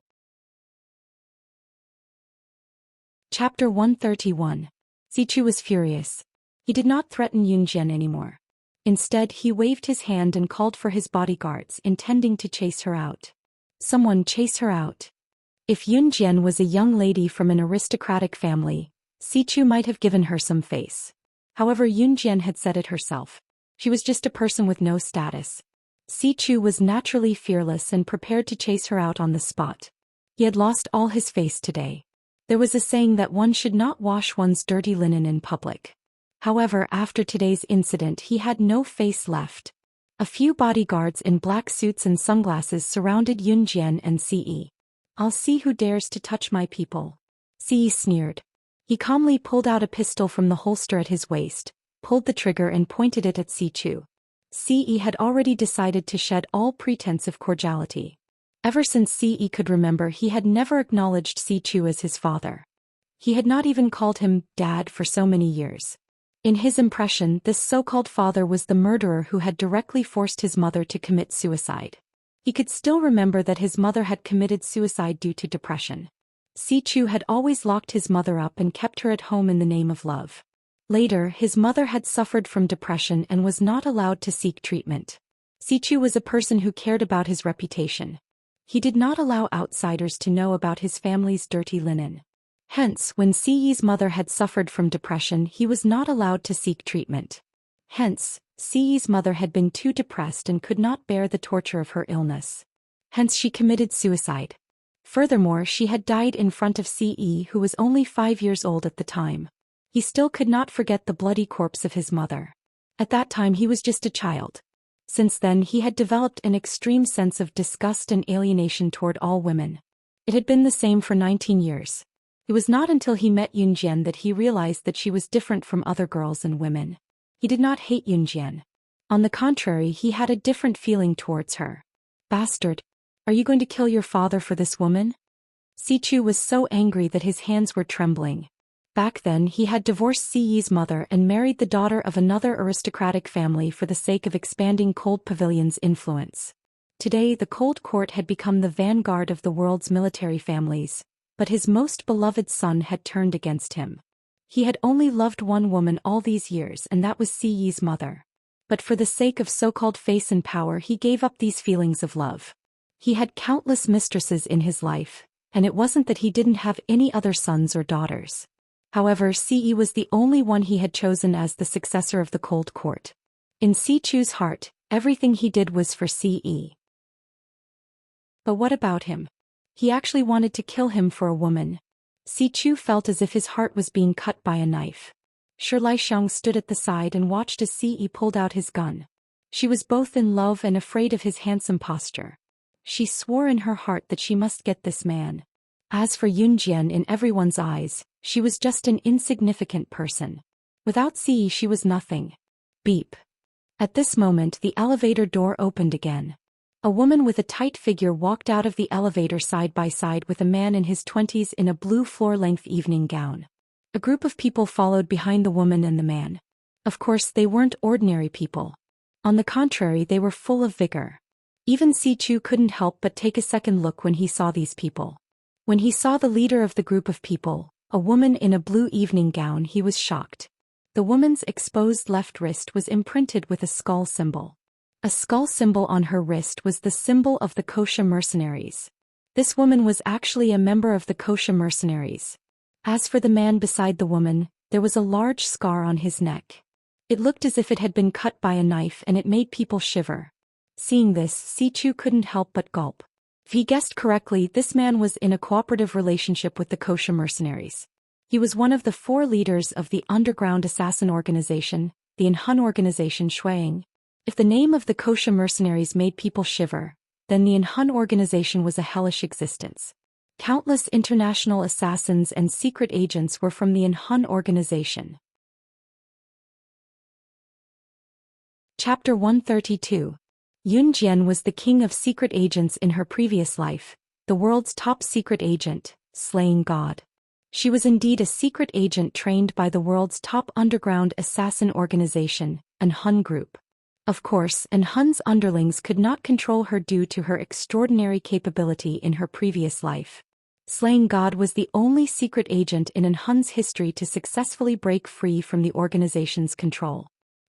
Chapter 131. Si Chu was furious. He did not threaten Yun Jian anymore. Instead, he waved his hand and called for his bodyguards, intending to chase her out. Someone chase her out. If Yun Jian was a young lady from an aristocratic family, Si Chu might have given her some face. However, Yun Jian had said it herself. She was just a person with no status. Si Chu was naturally fearless and prepared to chase her out on the spot. He had lost all his face today. There was a saying that one should not wash one's dirty linen in public. However, after today's incident he had no face left. A few bodyguards in black suits and sunglasses surrounded Yun Jian and Si Yi. "I'll see who dares to touch my people." Si Yi sneered. He calmly pulled out a pistol from the holster at his waist, pulled the trigger and pointed it at Si Chu. Si Yi had already decided to shed all pretense of cordiality. Ever since Si Yi could remember, he had never acknowledged Si Chu as his father. He had not even called him Dad for so many years. In his impression, this so-called father was the murderer who had directly forced his mother to commit suicide. He could still remember that his mother had committed suicide due to depression. Si Chu had always locked his mother up and kept her at home in the name of love. Later, his mother had suffered from depression and was not allowed to seek treatment. Si Chu was a person who cared about his reputation. He did not allow outsiders to know about his family's dirty linen. Hence, when Si Yi's mother had suffered from depression, he was not allowed to seek treatment. Hence, Si Yi's mother had been too depressed and could not bear the torture of her illness. Hence she committed suicide. Furthermore, she had died in front of Si Yi, who was only 5 years old at the time. He still could not forget the bloody corpse of his mother. At that time he was just a child. Since then he had developed an extreme sense of disgust and alienation toward all women. It had been the same for 19 years. It was not until he met Yun Jian that he realized that she was different from other girls and women. He did not hate Yun Jian. On the contrary, he had a different feeling towards her. "Bastard! Are you going to kill your father for this woman? Si-chu was so angry that his hands were trembling. Back then he had divorced Si-yi's mother and married the daughter of another aristocratic family for the sake of expanding Cold Pavilion's influence. Today the Cold Court had become the vanguard of the world's military families, but his most beloved son had turned against him. He had only loved one woman all these years, and that was Si-yi's mother. But for the sake of so-called face and power he gave up these feelings of love. He had countless mistresses in his life, and it wasn't that he didn't have any other sons or daughters. However, Si-yi was the only one he had chosen as the successor of the Cold Court. In Si-chu's heart, everything he did was for Si-yi. But what about him? He actually wanted to kill him for a woman. Si-chu felt as if his heart was being cut by a knife. Shi Laixiang stood at the side and watched as Si-yi pulled out his gun. She was both in love and afraid of his handsome posture. She swore in her heart that she must get this man. As for Yunjian, in everyone's eyes, she was just an insignificant person. Without Si-yi she was nothing. Beep. At this moment the elevator door opened again. A woman with a tight figure walked out of the elevator side by side with a man in his 20s in a blue floor-length evening gown. A group of people followed behind the woman and the man. Of course they weren't ordinary people. On the contrary, they were full of vigor. Even Si-chu couldn't help but take a second look when he saw these people. When he saw the leader of the group of people, a woman in a blue evening gown, he was shocked. The woman's exposed left wrist was imprinted with a skull symbol. A skull symbol on her wrist was the symbol of the Kosha mercenaries. This woman was actually a member of the Kosha mercenaries. As for the man beside the woman, there was a large scar on his neck. It looked as if it had been cut by a knife, and it made people shiver. Seeing this, Si-chu couldn't help but gulp. If he guessed correctly, this man was in a cooperative relationship with the Kosha mercenaries. He was one of the 4 leaders of the underground assassin organization, the Enhun organization Shuang. If the name of the Kosha mercenaries made people shiver, then the Enhun organization was a hellish existence. Countless international assassins and secret agents were from the Enhun organization. Chapter 132. Yun Jian was the king of secret agents in her previous life, the world's top secret agent, slaying God. She was indeed a secret agent trained by the world's top underground assassin organization, Enhun Group. Of course, Enhun's underlings could not control her due to her extraordinary capability in her previous life. Slaying God was the only secret agent in Enhun's history to successfully break free from the organization's control.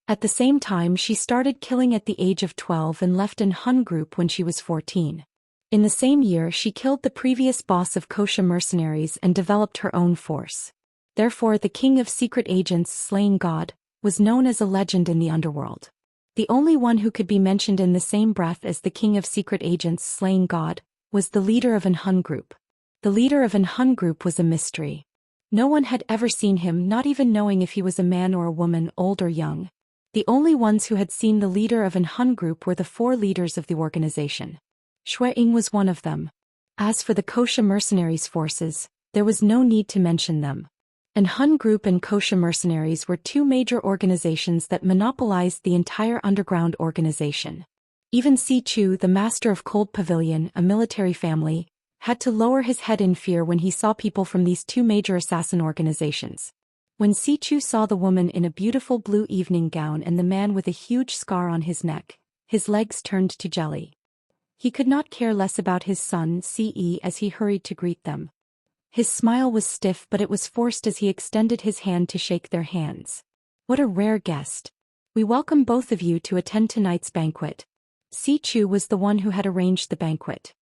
At the same time, she started killing at the age of 12 and left Enhun Group when she was 14. In the same year, she killed the previous boss of Kosha mercenaries and developed her own force. Therefore, the king of secret agents, Slaying God, was known as a legend in the underworld. The only one who could be mentioned in the same breath as the king of secret agents, Slaying God, was the leader of Enhun Group. The leader of Enhun Group was a mystery. No one had ever seen him, not even knowing if he was a man or a woman, old or young. The only ones who had seen the leader of Enhun Group were the 4 leaders of the organization. Shuang was one of them. As for the Kosha mercenaries' forces, there was no need to mention them. Enhun Group and Kosha mercenaries were 2 major organizations that monopolized the entire underground organization. Even Si-chu, the master of Cold Pavilion, a military family, had to lower his head in fear when he saw people from these 2 major assassin organizations. When Si-chu saw the woman in a beautiful blue evening gown and the man with a huge scar on his neck, his legs turned to jelly. He could not care less about his son, Ce, as he hurried to greet them. His smile was stiff, but it was forced as he extended his hand to shake their hands. What a rare guest. We welcome both of you to attend tonight's banquet. Si-chu was the one who had arranged the banquet.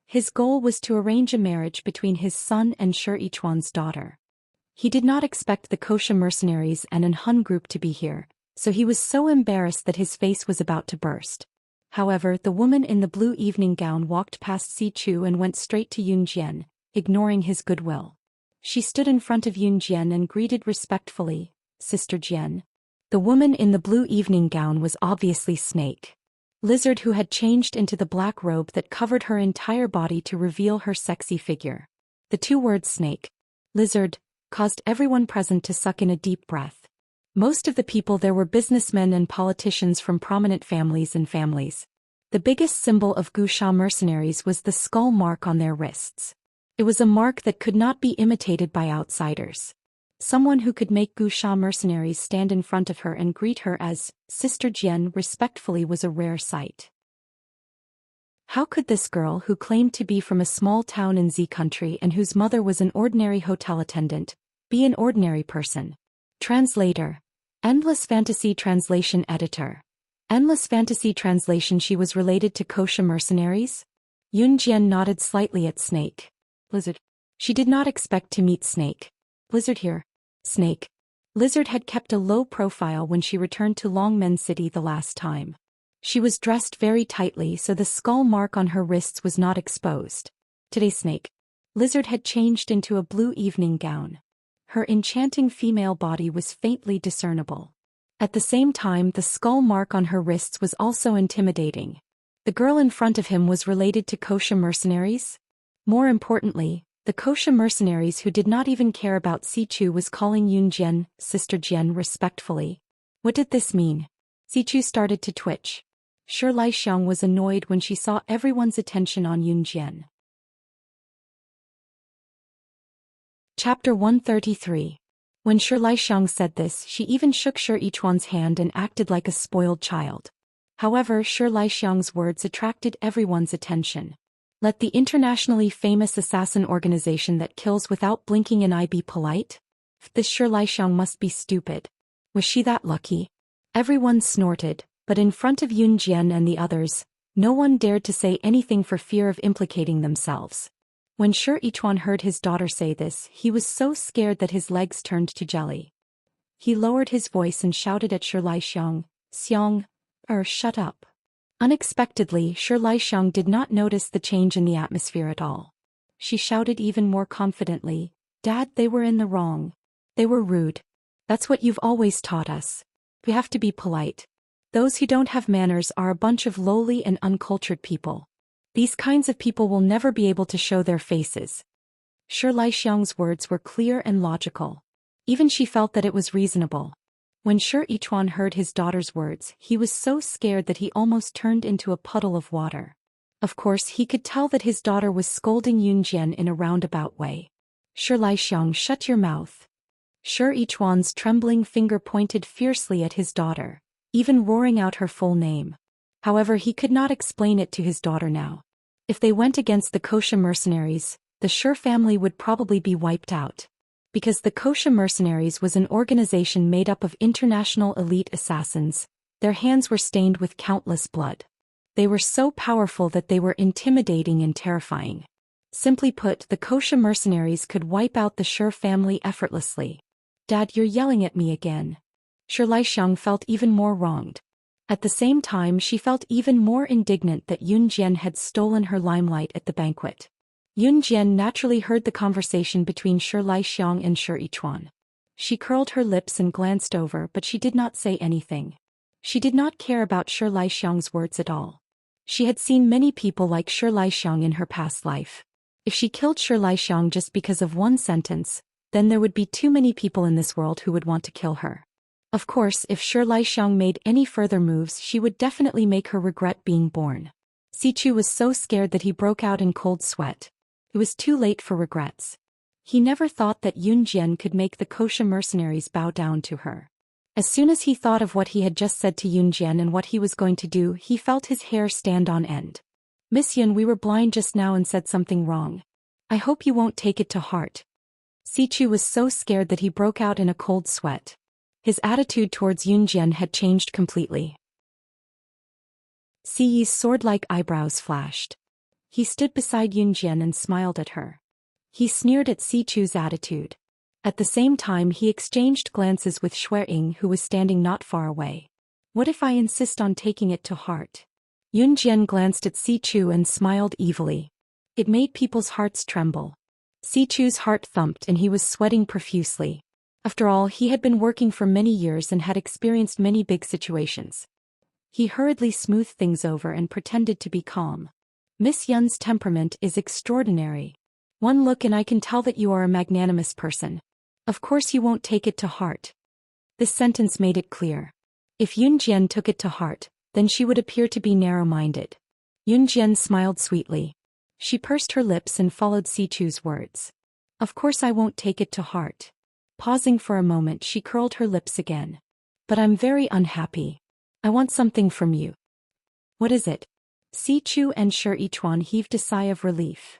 His goal was to arrange a marriage between his son and Shi Ichuan's daughter. He did not expect the Kosha mercenaries and Enhun Group to be here, so he was so embarrassed that his face was about to burst. However, the woman in the blue evening gown walked past Si-chu and went straight to Yun Jian, ignoring his goodwill. She stood in front of Yun Jian and greeted respectfully, "Sister Jian." The woman in the blue evening gown was obviously Snake Lizard, who had changed into the black robe that covered her entire body to reveal her sexy figure. The 2 words Snake Lizard caused everyone present to suck in a deep breath. Most of the people there were businessmen and politicians from prominent families. The biggest symbol of Gusha mercenaries was the skull mark on their wrists. It was a mark that could not be imitated by outsiders. Someone who could make Gusha mercenaries stand in front of her and greet her as Sister Jian respectfully was a rare sight. How could this girl, who claimed to be from a small town in Z country and whose mother was an ordinary hotel attendant, be an ordinary person? Translator. Endless Fantasy Translation Editor. Endless Fantasy Translation. She was related to kosher mercenaries? Yun Jian nodded slightly at Snake. Lizard. She did not expect to meet Snake. Lizard here. Snake. Lizard had kept a low profile when she returned to Longmen City the last time. She was dressed very tightly so the skull mark on her wrists was not exposed. Today Snake. Lizard had changed into a blue evening gown. Her enchanting female body was faintly discernible. At the same time, the skull mark on her wrists was also intimidating. The girl in front of him was related to kosher mercenaries? More importantly, the kosher mercenaries who did not even care about Sichu was calling Yun Jian, Sister Jian respectfully. What did this mean? Sichu started to twitch. Shi Laixiang was annoyed when she saw everyone's attention on Yun Jian. Chapter 133. When Shi Laixiang said this, she even shook Shi Yichuan's hand and acted like a spoiled child. However, Shi Laixiang's words attracted everyone's attention. Let the internationally famous assassin organization that kills without blinking an eye be polite? This Shi Laixiang must be stupid. Was she that lucky? Everyone snorted, but in front of Yun Jian and the others, no one dared to say anything for fear of implicating themselves. When Shi Yichuan heard his daughter say this, he was so scared that his legs turned to jelly. He lowered his voice and shouted at Shi Laixiang, Xiang, shut up. Unexpectedly, Shi Laixiang did not notice the change in the atmosphere at all. She shouted even more confidently, Dad, they were in the wrong. They were rude. That's what you've always taught us. We have to be polite. Those who don't have manners are a bunch of lowly and uncultured people. These kinds of people will never be able to show their faces. Shi Laixiang's words were clear and logical. Even she felt that it was reasonable. When Shi Yichuan heard his daughter's words, he was so scared that he almost turned into a puddle of water. Of course, he could tell that his daughter was scolding Yun Jian in a roundabout way. Shi Laixiang, shut your mouth. Shi Yichuan's trembling finger pointed fiercely at his daughter, even roaring out her full name. However, he could not explain it to his daughter now. If they went against the kosher mercenaries, the Shi family would probably be wiped out. Because the kosher mercenaries was an organization made up of international elite assassins, their hands were stained with countless blood. They were so powerful that they were intimidating and terrifying. Simply put, the kosher mercenaries could wipe out the Shi family effortlessly. Dad, you're yelling at me again. Shi Laixiang felt even more wronged. At the same time, she felt even more indignant that Yun Jian had stolen her limelight at the banquet. Yun Jian naturally heard the conversation between Shi Laixiang and Shi Yichuan. She curled her lips and glanced over, but she did not say anything. She did not care about Shi Laixiang's words at all. She had seen many people like Shi Laixiang in her past life. If she killed Shi Laixiang just because of one sentence, then there would be too many people in this world who would want to kill her. Of course, if Shi Laixiang made any further moves, she would definitely make her regret being born. Sichu was so scared that he broke out in cold sweat. It was too late for regrets. He never thought that Yun Jian could make the kosher mercenaries bow down to her. As soon as he thought of what he had just said to Yun Jian and what he was going to do, he felt his hair stand on end. Miss Yun, we were blind just now and said something wrong. I hope you won't take it to heart. Sichu was so scared that he broke out in a cold sweat. His attitude towards Yun Jian had changed completely. Siyi's sword-like eyebrows flashed. He stood beside Yun Jian and smiled at her. He sneered at Sichu's attitude. At the same time, he exchanged glances with Xueying, who was standing not far away. What if I insist on taking it to heart? Yun Jian glanced at Sichu and smiled evilly. It made people's hearts tremble. Sichu's heart thumped and he was sweating profusely. After all, he had been working for many years and had experienced many big situations. He hurriedly smoothed things over and pretended to be calm. Miss Yun's temperament is extraordinary. One look and I can tell that you are a magnanimous person. Of course you won't take it to heart. This sentence made it clear. If Yun Jian took it to heart, then she would appear to be narrow-minded. Yunjian smiled sweetly. She pursed her lips and followed Sichu's words. Of course I won't take it to heart. Pausing for a moment, she curled her lips again. But I'm very unhappy. I want something from you. What is it? Sichu and Shi Yichuan heaved a sigh of relief.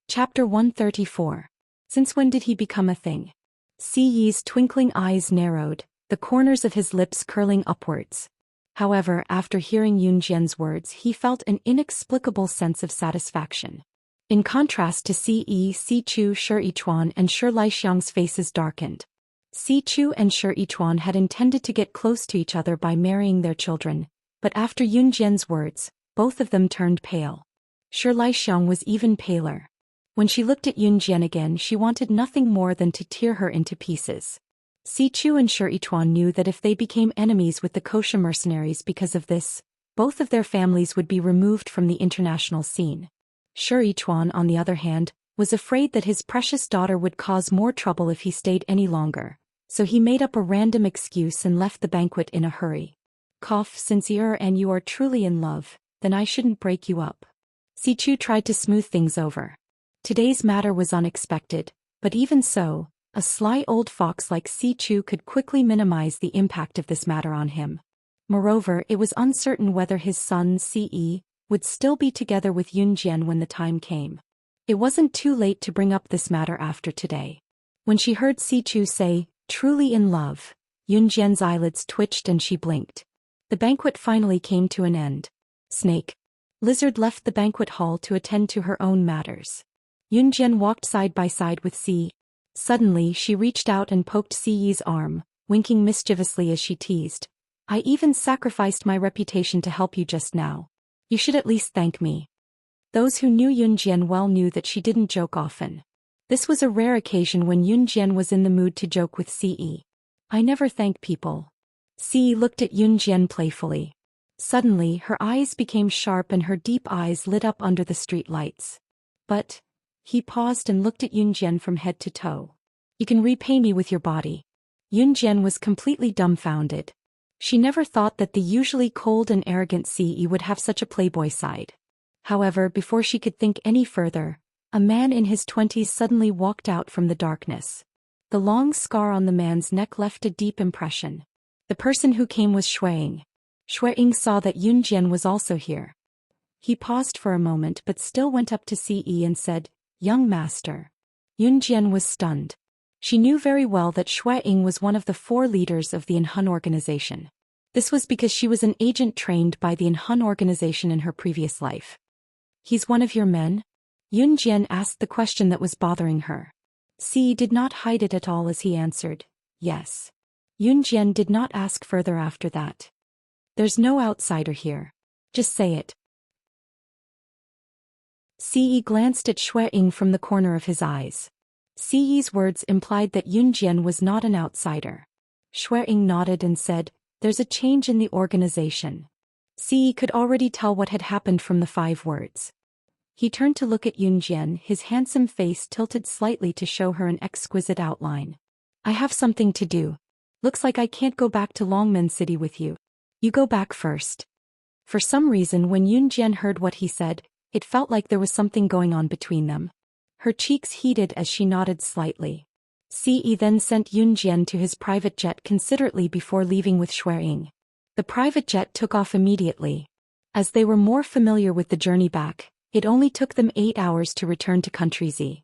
Chapter 134. Since when did he become a thing? Si Yi's twinkling eyes narrowed, the corners of his lips curling upwards. However, after hearing Yunjian's words, he felt an inexplicable sense of satisfaction. In contrast to Si Yi, Sichu, Shi Yichuan and Shi Laixiang's faces darkened. Sichu and Shi Yichuan had intended to get close to each other by marrying their children, but after Yunjian's words, both of them turned pale. Shi Laixiang was even paler. When she looked at Yunjian again, she wanted nothing more than to tear her into pieces. Sichu and Shi Yichuan knew that if they became enemies with the kosher mercenaries because of this, both of their families would be removed from the international scene. Shi Yichuan, on the other hand, was afraid that his precious daughter would cause more trouble if he stayed any longer, so he made up a random excuse and left the banquet in a hurry. Since you are truly in love, then I shouldn't break you up. Sichu tried to smooth things over. Today's matter was unexpected, but even so, a sly old fox like Sichu could quickly minimize the impact of this matter on him. Moreover, it was uncertain whether his son, Ce, would still be together with Yunjian when the time came. It wasn't too late to bring up this matter after today. When she heard Sichu say, "Truly in love," Yunjian's eyelids twitched and she blinked. The banquet finally came to an end. Snake. Lizard left the banquet hall to attend to her own matters. Yunjian walked side by side with Si. Suddenly, she reached out and poked Si Yi's arm, winking mischievously as she teased. I even sacrificed my reputation to help you just now. You should at least thank me. Those who knew Yunjian well knew that she didn't joke often. This was a rare occasion when Yunjian was in the mood to joke with Si. I never thank people. Si looked at Yunjian playfully. Suddenly, her eyes became sharp and her deep eyes lit up under the street lights. But he paused and looked at Yunjian from head to toe. You can repay me with your body. Yunjian was completely dumbfounded. She never thought that the usually cold and arrogant Ce would have such a playboy side. However, before she could think any further, a man in his 20s suddenly walked out from the darkness. The long scar on the man's neck left a deep impression. The person who came was Shueying. Shueying saw that Yunjian was also here. He paused for a moment but still went up to Ce and said, "Young master." Yunjian was stunned. She knew very well that Shueying was one of the 4 leaders of the Enhun organization. This was because she was an agent trained by the Enhun organization in her previous life. He's one of your men? Yunjian asked the question that was bothering her. Ce did not hide it at all as he answered, yes. Yunjian did not ask further after that. There's no outsider here. Just say it. Ce glanced at Shueying from the corner of his eyes. Ce's words implied that Yunjian was not an outsider. Shueying nodded and said, there's a change in the organization. Ce could already tell what had happened from the 5 words. He turned to look at Yunjian, his handsome face tilted slightly to show her an exquisite outline. I have something to do. Looks like I can't go back to Longmen City with you. You go back first. For some reason, when Yunjian heard what he said, it felt like there was something going on between them. Her cheeks heated as she nodded slightly. Ce then sent Yunjian to his private jet considerately before leaving with Shueying. The private jet took off immediately. As they were more familiar with the journey back, it only took them 8 hours to return to Country Z.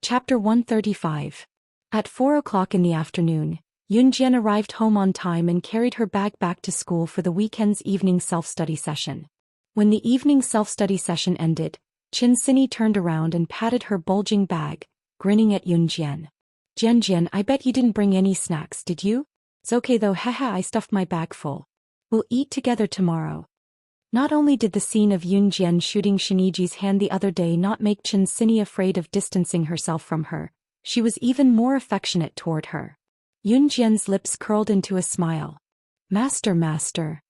Chapter 135. At 4 o'clock in the afternoon, Yunjian arrived home on time and carried her bag back to school for the weekend's evening self-study session. When the evening self-study session ended, Chinsini turned around and patted her bulging bag, grinning at Yunjian. Jian, I bet you didn't bring any snacks, did you? It's okay though, haha, I stuffed my bag full. We'll eat together tomorrow. Not only did the scene of Yunjian shooting Shiniji's hand the other day not make Chinsini afraid of distancing herself from her, she was even more affectionate toward her. Yunjian's lips curled into a smile. Master.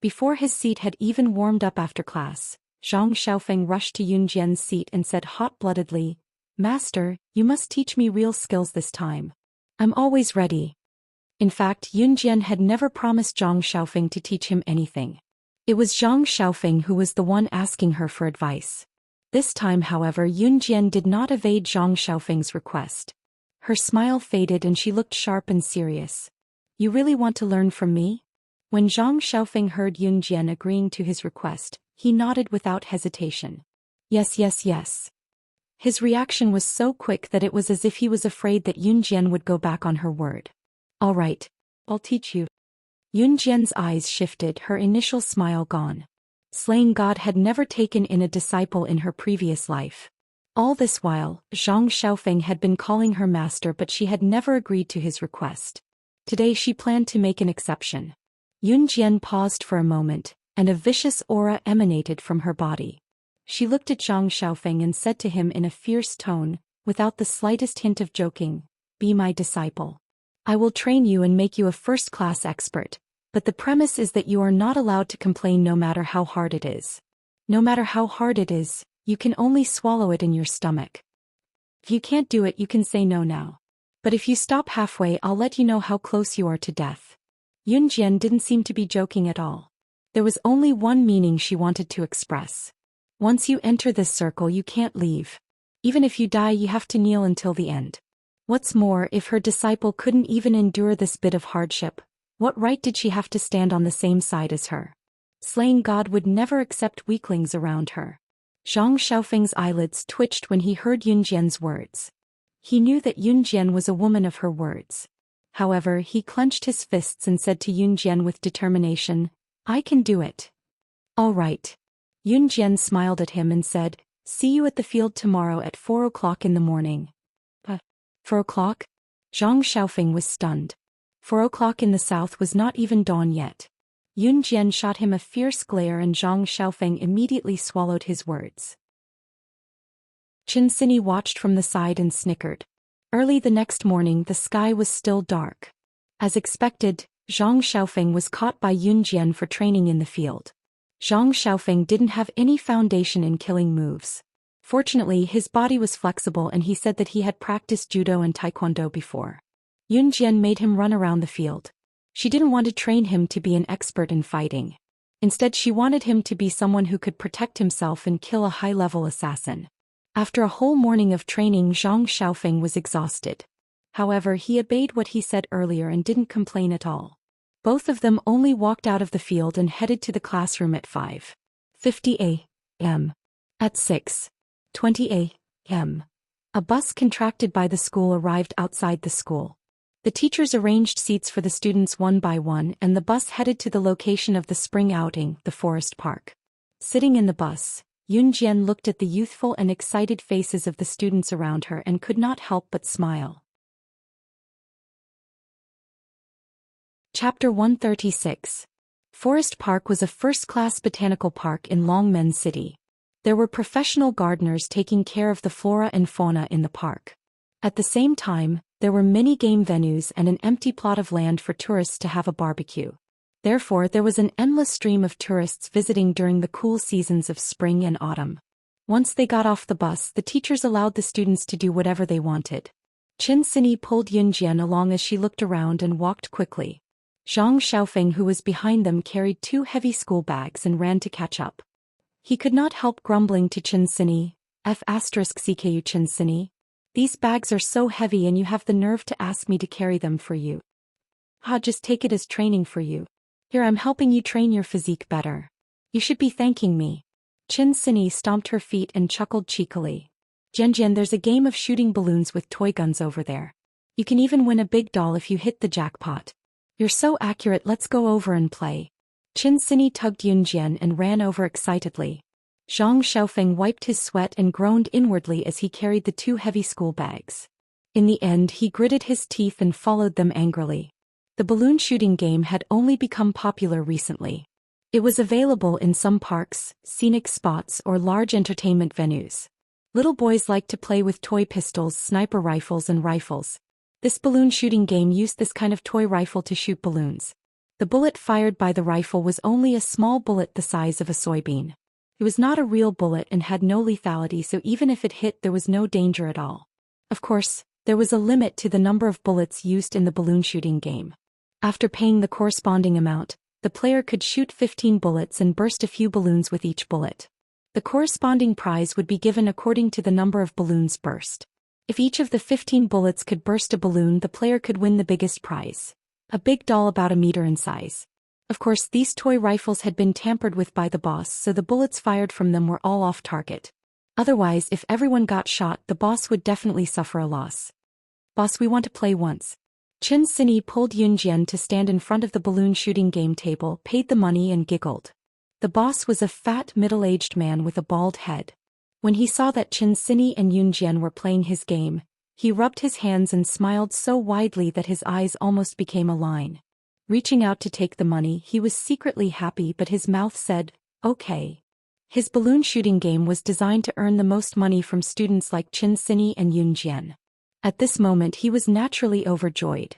Before his seat had even warmed up after class, Zhang Xiaofeng rushed to Yunjian's seat and said hot-bloodedly, Master, you must teach me real skills this time. I'm always ready. In fact, Yun Jian had never promised Zhang Xiaofeng to teach him anything. It was Zhang Xiaofeng who was the one asking her for advice. This time, however, Yun Jian did not evade Zhang Xiaofeng's request. Her smile faded and she looked sharp and serious. You really want to learn from me? When Zhang Xiaofeng heard Yun Jian agreeing to his request, he nodded without hesitation. Yes, yes, yes. His reaction was so quick that it was as if he was afraid that Yun Jian would go back on her word. All right, I'll teach you. Yun Jian's eyes shifted, her initial smile gone. Slaying God had never taken in a disciple in her previous life. All this while, Zhang Xiaofeng had been calling her master, but she had never agreed to his request. Today she planned to make an exception. Yun Jian paused for a moment, and a vicious aura emanated from her body. She looked at Zhang Xiaofeng and said to him in a fierce tone, without the slightest hint of joking, "Be my disciple. I will train you and make you a first-class expert, but the premise is that you are not allowed to complain no matter how hard it is. No matter how hard it is, you can only swallow it in your stomach. If you can't do it, you can say no now. But if you stop halfway, I'll let you know how close you are to death." Yun Jian didn't seem to be joking at all. There was only one meaning she wanted to express. Once you enter this circle, you can't leave. Even if you die, you have to kneel until the end. What's more, if her disciple couldn't even endure this bit of hardship, what right did she have to stand on the same side as her? Slaying God would never accept weaklings around her. Zhang Xiaofeng's eyelids twitched when he heard Yun Jian's words. He knew that Yun Jian was a woman of her words. However, he clenched his fists and said to Yun Jian with determination, "I can do it." "All right." Yun Jian smiled at him and said, "See you at the field tomorrow at 4 o'clock in the morning." 4 o'clock? Zhang Xiaofeng was stunned. 4 o'clock in the south was not even dawn yet. Yun Jian shot him a fierce glare and Zhang Xiaofeng immediately swallowed his words. Qin Sini watched from the side and snickered. Early the next morning the sky was still dark. As expected, Zhang Xiaofeng was caught by Yun Jian for training in the field. Zhang Xiaofeng didn't have any foundation in killing moves. Fortunately, his body was flexible and he said that he had practiced judo and taekwondo before. Yun Jian made him run around the field. She didn't want to train him to be an expert in fighting. Instead, she wanted him to be someone who could protect himself and kill a high-level assassin. After a whole morning of training, Zhang Xiaofeng was exhausted. However, he obeyed what he said earlier and didn't complain at all. Both of them only walked out of the field and headed to the classroom at 5:50 a.m. At 6:20 a.m., a bus contracted by the school arrived outside the school. The teachers arranged seats for the students one by one and the bus headed to the location of the spring outing, the forest park. Sitting in the bus, Yun Jian looked at the youthful and excited faces of the students around her and could not help but smile. Chapter 136. Forest Park was a first-class botanical park in Longmen City. There were professional gardeners taking care of the flora and fauna in the park. At the same time, there were many game venues and an empty plot of land for tourists to have a barbecue. Therefore, there was an endless stream of tourists visiting during the cool seasons of spring and autumn. Once they got off the bus, the teachers allowed the students to do whatever they wanted. Qin Sini pulled Yun Jian along as she looked around and walked quickly. Zhang Xiaofeng, who was behind them, carried 2 heavy school bags and ran to catch up. He could not help grumbling to Qin Sini, F***CKU Qin Sini. These bags are so heavy and you have the nerve to ask me to carry them for you. Just take it as training for you. Here, I'm helping you train your physique better. You should be thanking me. Qin Sini stomped her feet and chuckled cheekily. Jian, there's a game of shooting balloons with toy guns over there. You can even win a big doll if you hit the jackpot. You're so accurate, let's go over and play. Qin Sini tugged Yun Jian and ran over excitedly. Zhang Xiaofeng wiped his sweat and groaned inwardly as he carried the 2 heavy school bags. In the end, he gritted his teeth and followed them angrily. The balloon shooting game had only become popular recently. It was available in some parks, scenic spots, or large entertainment venues. Little boys liked to play with toy pistols, sniper rifles, and rifles. This balloon shooting game used this kind of toy rifle to shoot balloons. The bullet fired by the rifle was only a small bullet the size of a soybean. It was not a real bullet and had no lethality, so even if it hit, there was no danger at all. Of course, there was a limit to the number of bullets used in the balloon shooting game. After paying the corresponding amount, the player could shoot 15 bullets and burst a few balloons with each bullet. The corresponding prize would be given according to the number of balloons burst. If each of the 15 bullets could burst a balloon, the player could win the biggest prize. A big doll about a meter in size. Of course, these toy rifles had been tampered with by the boss, so the bullets fired from them were all off target. Otherwise, if everyone got shot, the boss would definitely suffer a loss. Boss, we want to play once. Chin Sini pulled Yunjian to stand in front of the balloon shooting game table, paid the money and giggled. The boss was a fat, middle-aged man with a bald head. When he saw that Chin Sini and Yunjian were playing his game, he rubbed his hands and smiled so widely that his eyes almost became a line. Reaching out to take the money, he was secretly happy, but his mouth said, "Okay." His balloon shooting game was designed to earn the most money from students like Chin Sini and Yunjian. At this moment he was naturally overjoyed.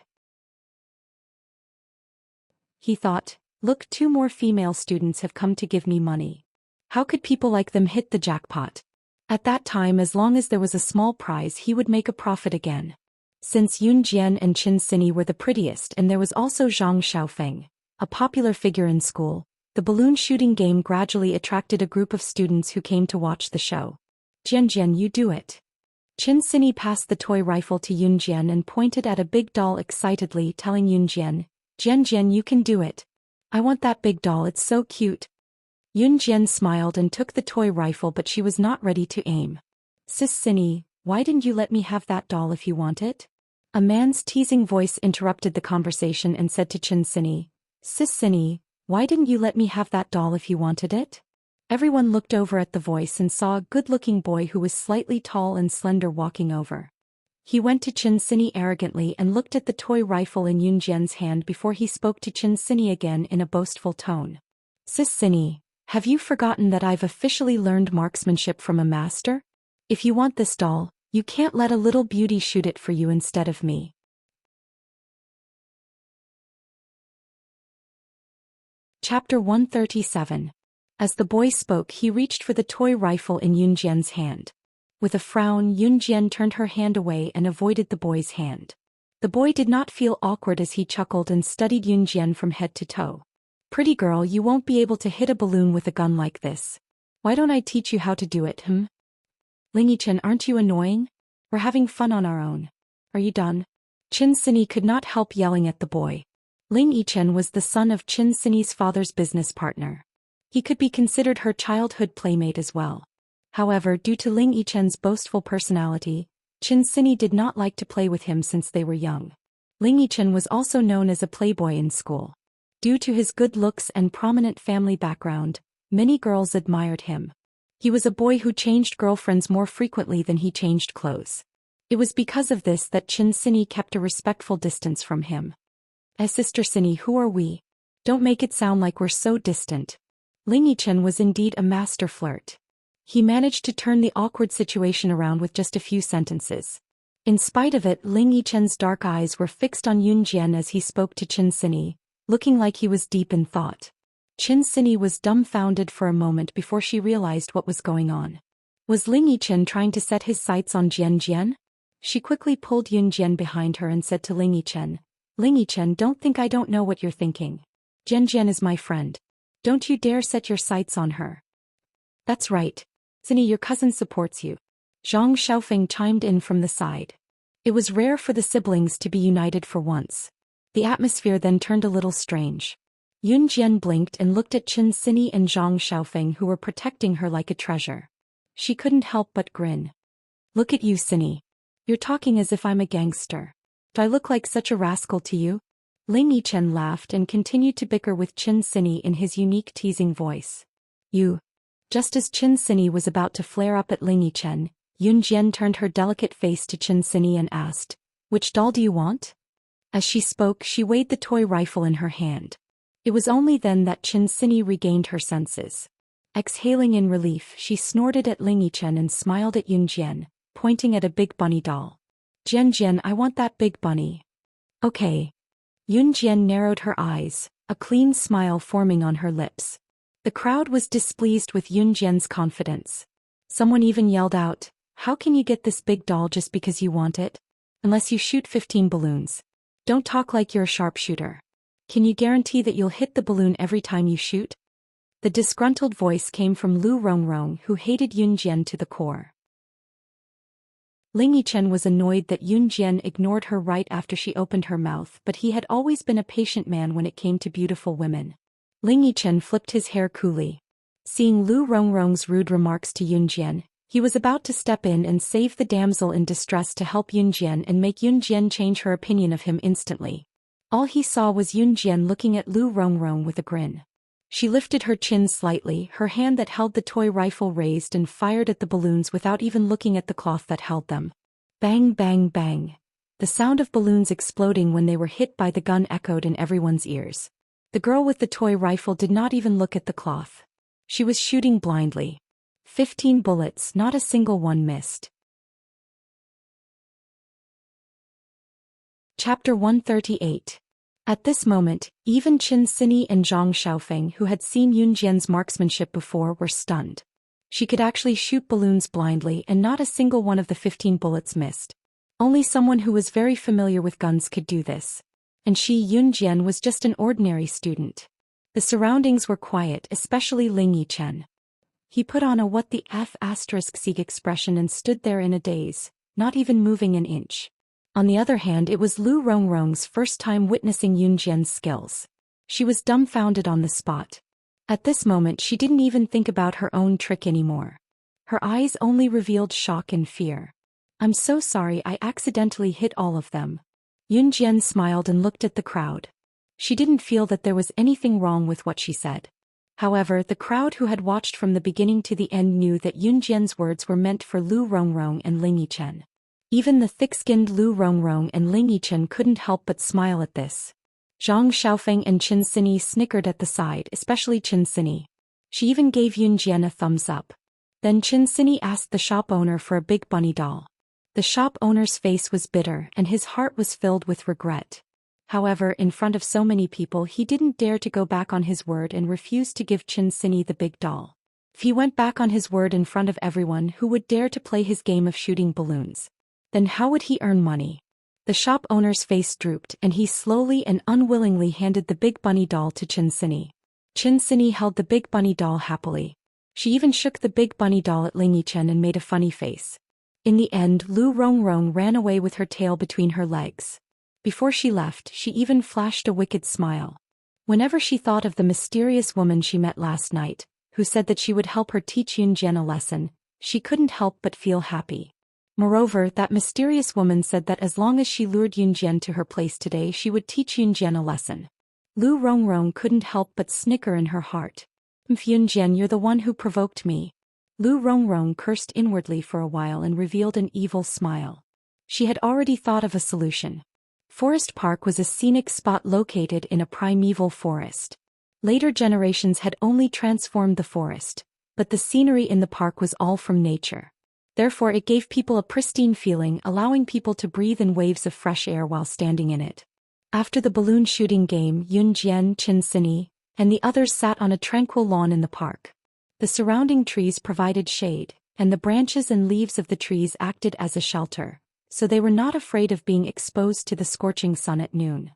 He thought, look, 2 more female students have come to give me money. How could people like them hit the jackpot? At that time, as long as there was a small prize, he would make a profit again. Since Yunjian and Chin Sini were the prettiest and there was also Zhang Xiaofeng, a popular figure in school, the balloon shooting game gradually attracted a group of students who came to watch the show. Jian, you do it. Chin Sini passed the toy rifle to Yunjian and pointed at a big doll excitedly, telling Yunjian, Jian, you can do it. I want that big doll, it's so cute. Yunjian smiled and took the toy rifle, but she was not ready to aim. Sis Sini, why didn't you let me have that doll if you want it? A man's teasing voice interrupted the conversation and said to Chin Sini, Sis Sini, why didn't you let me have that doll if you wanted it? Everyone looked over at the voice and saw a good-looking boy who was slightly tall and slender walking over. He went to Chin Sini arrogantly and looked at the toy rifle in Yunjian's hand before he spoke to Chin Sini again in a boastful tone. Sis Sini, have you forgotten that I've officially learned marksmanship from a master? If you want this doll, you can't let a little beauty shoot it for you instead of me. Chapter 137. As the boy spoke, he reached for the toy rifle in Yunjian's hand. With a frown, Yunjian turned her hand away and avoided the boy's hand. The boy did not feel awkward as he chuckled and studied Yunjian from head to toe. Pretty girl, you won't be able to hit a balloon with a gun like this. Why don't I teach you how to do it, Lingyi-chen, aren't you annoying? We're having fun on our own. Are you done? Chin Sini could not help yelling at the boy. Lingyi-chen was the son of Chin Sini's father's business partner. He could be considered her childhood playmate as well. However, due to Lingyi-chen's boastful personality, Chin Sini did not like to play with him since they were young. Lingyi-chen was also known as a playboy in school. Due to his good looks and prominent family background, many girls admired him. He was a boy who changed girlfriends more frequently than he changed clothes. It was because of this that Chin Sini kept a respectful distance from him. Sister Sini, who are we? Don't make it sound like we're so distant. Lingyi-chen was indeed a master flirt. He managed to turn the awkward situation around with just a few sentences. In spite of it, Lingyi-chen's dark eyes were fixed on Yunjian as he spoke to Chin Sini, looking like he was deep in thought. Chin Sini was dumbfounded for a moment before she realized what was going on. Was Lingyi-chen trying to set his sights on Jian? She quickly pulled Yunjian behind her and said to Lingyi-chen, Lingyi-chen, don't think I don't know what you're thinking. Jian is my friend. Don't you dare set your sights on her. That's right. Sini, your cousin supports you. Zhang Xiaofeng chimed in from the side. It was rare for the siblings to be united for once. The atmosphere then turned a little strange. Yunjian blinked and looked at Chin Sini and Zhang Xiaofeng, who were protecting her like a treasure. She couldn't help but grin. Look at you, Sini. You're talking as if I'm a gangster. Do I look like such a rascal to you? Lingyi-chen laughed and continued to bicker with Chin Sini in his unique teasing voice. You. Just as Chin Sini was about to flare up at Lingyi-chen, Yunjian turned her delicate face to Chin Sini and asked, Which doll do you want? As she spoke, she weighed the toy rifle in her hand. It was only then that Chin Sini regained her senses. Exhaling in relief, she snorted at Lingyi-chen and smiled at Yunjian, pointing at a big bunny doll. Jian, I want that big bunny. Okay. Yunjian narrowed her eyes, a clean smile forming on her lips. The crowd was displeased with Yunjian's confidence. Someone even yelled out, How can you get this big doll just because you want it? Unless you shoot 15 balloons. Don't talk like you're a sharpshooter. Can you guarantee that you'll hit the balloon every time you shoot? The disgruntled voice came from Lu Rongrong, who hated Yun Jian to the core. Ling Yichen was annoyed that Yun Jian ignored her right after she opened her mouth, but he had always been a patient man when it came to beautiful women. Ling Yichen flipped his hair coolly. Seeing Lu Rongrong's rude remarks to Yun Jian, he was about to step in and save the damsel in distress to help Yun Jian and make Yun Jian change her opinion of him instantly. All he saw was Yun Jian looking at Lu Rongrong with a grin. She lifted her chin slightly, her hand that held the toy rifle raised and fired at the balloons without even looking at the cloth that held them. Bang bang bang. The sound of balloons exploding when they were hit by the gun echoed in everyone's ears. The girl with the toy rifle did not even look at the cloth. She was shooting blindly. 15 bullets, not a single one missed. Chapter 138. At this moment, even Qin Sini and Zhang Xiaofeng, who had seen Yun Jian's marksmanship before, were stunned. She could actually shoot balloons blindly and not a single one of the 15 bullets missed. Only someone who was very familiar with guns could do this. And she, Yun Jian, was just an ordinary student. The surroundings were quiet, especially Ling Yichen. He put on a what the F** expression and stood there in a daze, not even moving an inch. On the other hand, it was Lu Rongrong's first time witnessing Yun Jian's skills. She was dumbfounded on the spot. At this moment she didn't even think about her own trick anymore. Her eyes only revealed shock and fear. I'm so sorry, I accidentally hit all of them. Yun Jian smiled and looked at the crowd. She didn't feel that there was anything wrong with what she said. However, the crowd who had watched from the beginning to the end knew that Yun Jian's words were meant for Lu Rongrong and Ling Yichen. Even the thick-skinned Lu Rongrong and Ling Yichen couldn't help but smile at this. Zhang Xiaofeng and Qin Sini snickered at the side, especially Qin Sini. She even gave Yun Jian a thumbs up. Then Qin Sini asked the shop owner for a big bunny doll. The shop owner's face was bitter and his heart was filled with regret. However, in front of so many people he didn't dare to go back on his word and refused to give Qin Sini the big doll. If he went back on his word in front of everyone, who would dare to play his game of shooting balloons? Then how would he earn money? The shop owner's face drooped and he slowly and unwillingly handed the big bunny doll to Qin Sini. Qin Sini held the big bunny doll happily. She even shook the big bunny doll at Ling Yichen and made a funny face. In the end, Lu Rongrong ran away with her tail between her legs. Before she left, she even flashed a wicked smile. Whenever she thought of the mysterious woman she met last night, who said that she would help her teach Yun Jian a lesson, she couldn't help but feel happy. Moreover, that mysterious woman said that as long as she lured Yun Jian to her place today, she would teach Yun Jian a lesson. Lu Rongrong couldn't help but snicker in her heart. Yun Jian, you're the one who provoked me. Lu Rongrong cursed inwardly for a while and revealed an evil smile. She had already thought of a solution. Forest Park was a scenic spot located in a primeval forest. Later generations had only transformed the forest, but the scenery in the park was all from nature. Therefore it gave people a pristine feeling, allowing people to breathe in waves of fresh air while standing in it. After the balloon shooting game, Yun Jian, Qin Sini, and the others sat on a tranquil lawn in the park. The surrounding trees provided shade, and the branches and leaves of the trees acted as a shelter, so they were not afraid of being exposed to the scorching sun at noon.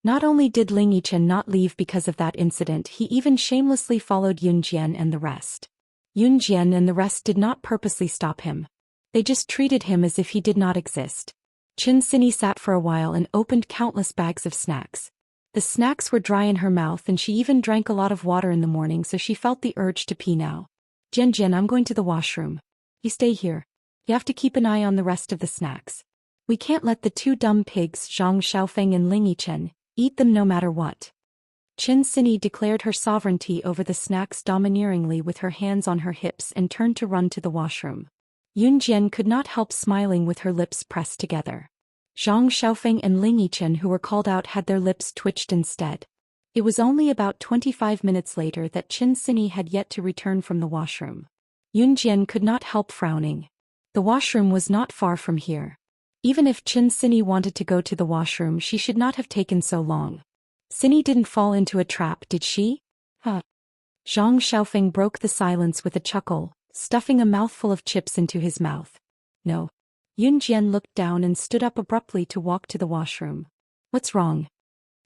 Not only did Ling Yichen not leave because of that incident, he even shamelessly followed Yun Jian and the rest. Yun Jian and the rest did not purposely stop him. They just treated him as if he did not exist. Qin Sini sat for a while and opened countless bags of snacks. The snacks were dry in her mouth and she even drank a lot of water in the morning, so she felt the urge to pee now. Jian, I'm going to the washroom. You stay here. You have to keep an eye on the rest of the snacks. We can't let the two dumb pigs, Zhang Xiaofeng and Ling Yichen, eat them no matter what. Qin Sini declared her sovereignty over the snacks domineeringly with her hands on her hips and turned to run to the washroom. Yun Jian could not help smiling with her lips pressed together. Zhang Xiaofeng and Ling Yichen, who were called out, had their lips twitched instead. It was only about 25 minutes later that Qin Sini had yet to return from the washroom. Yun Jian could not help frowning. The washroom was not far from here. Even if Qin Sini wanted to go to the washroom, she should not have taken so long. Sini didn't fall into a trap, did she? Huh. Zhang Xiaofeng broke the silence with a chuckle, stuffing a mouthful of chips into his mouth. No. Yun Jian looked down and stood up abruptly to walk to the washroom. What's wrong?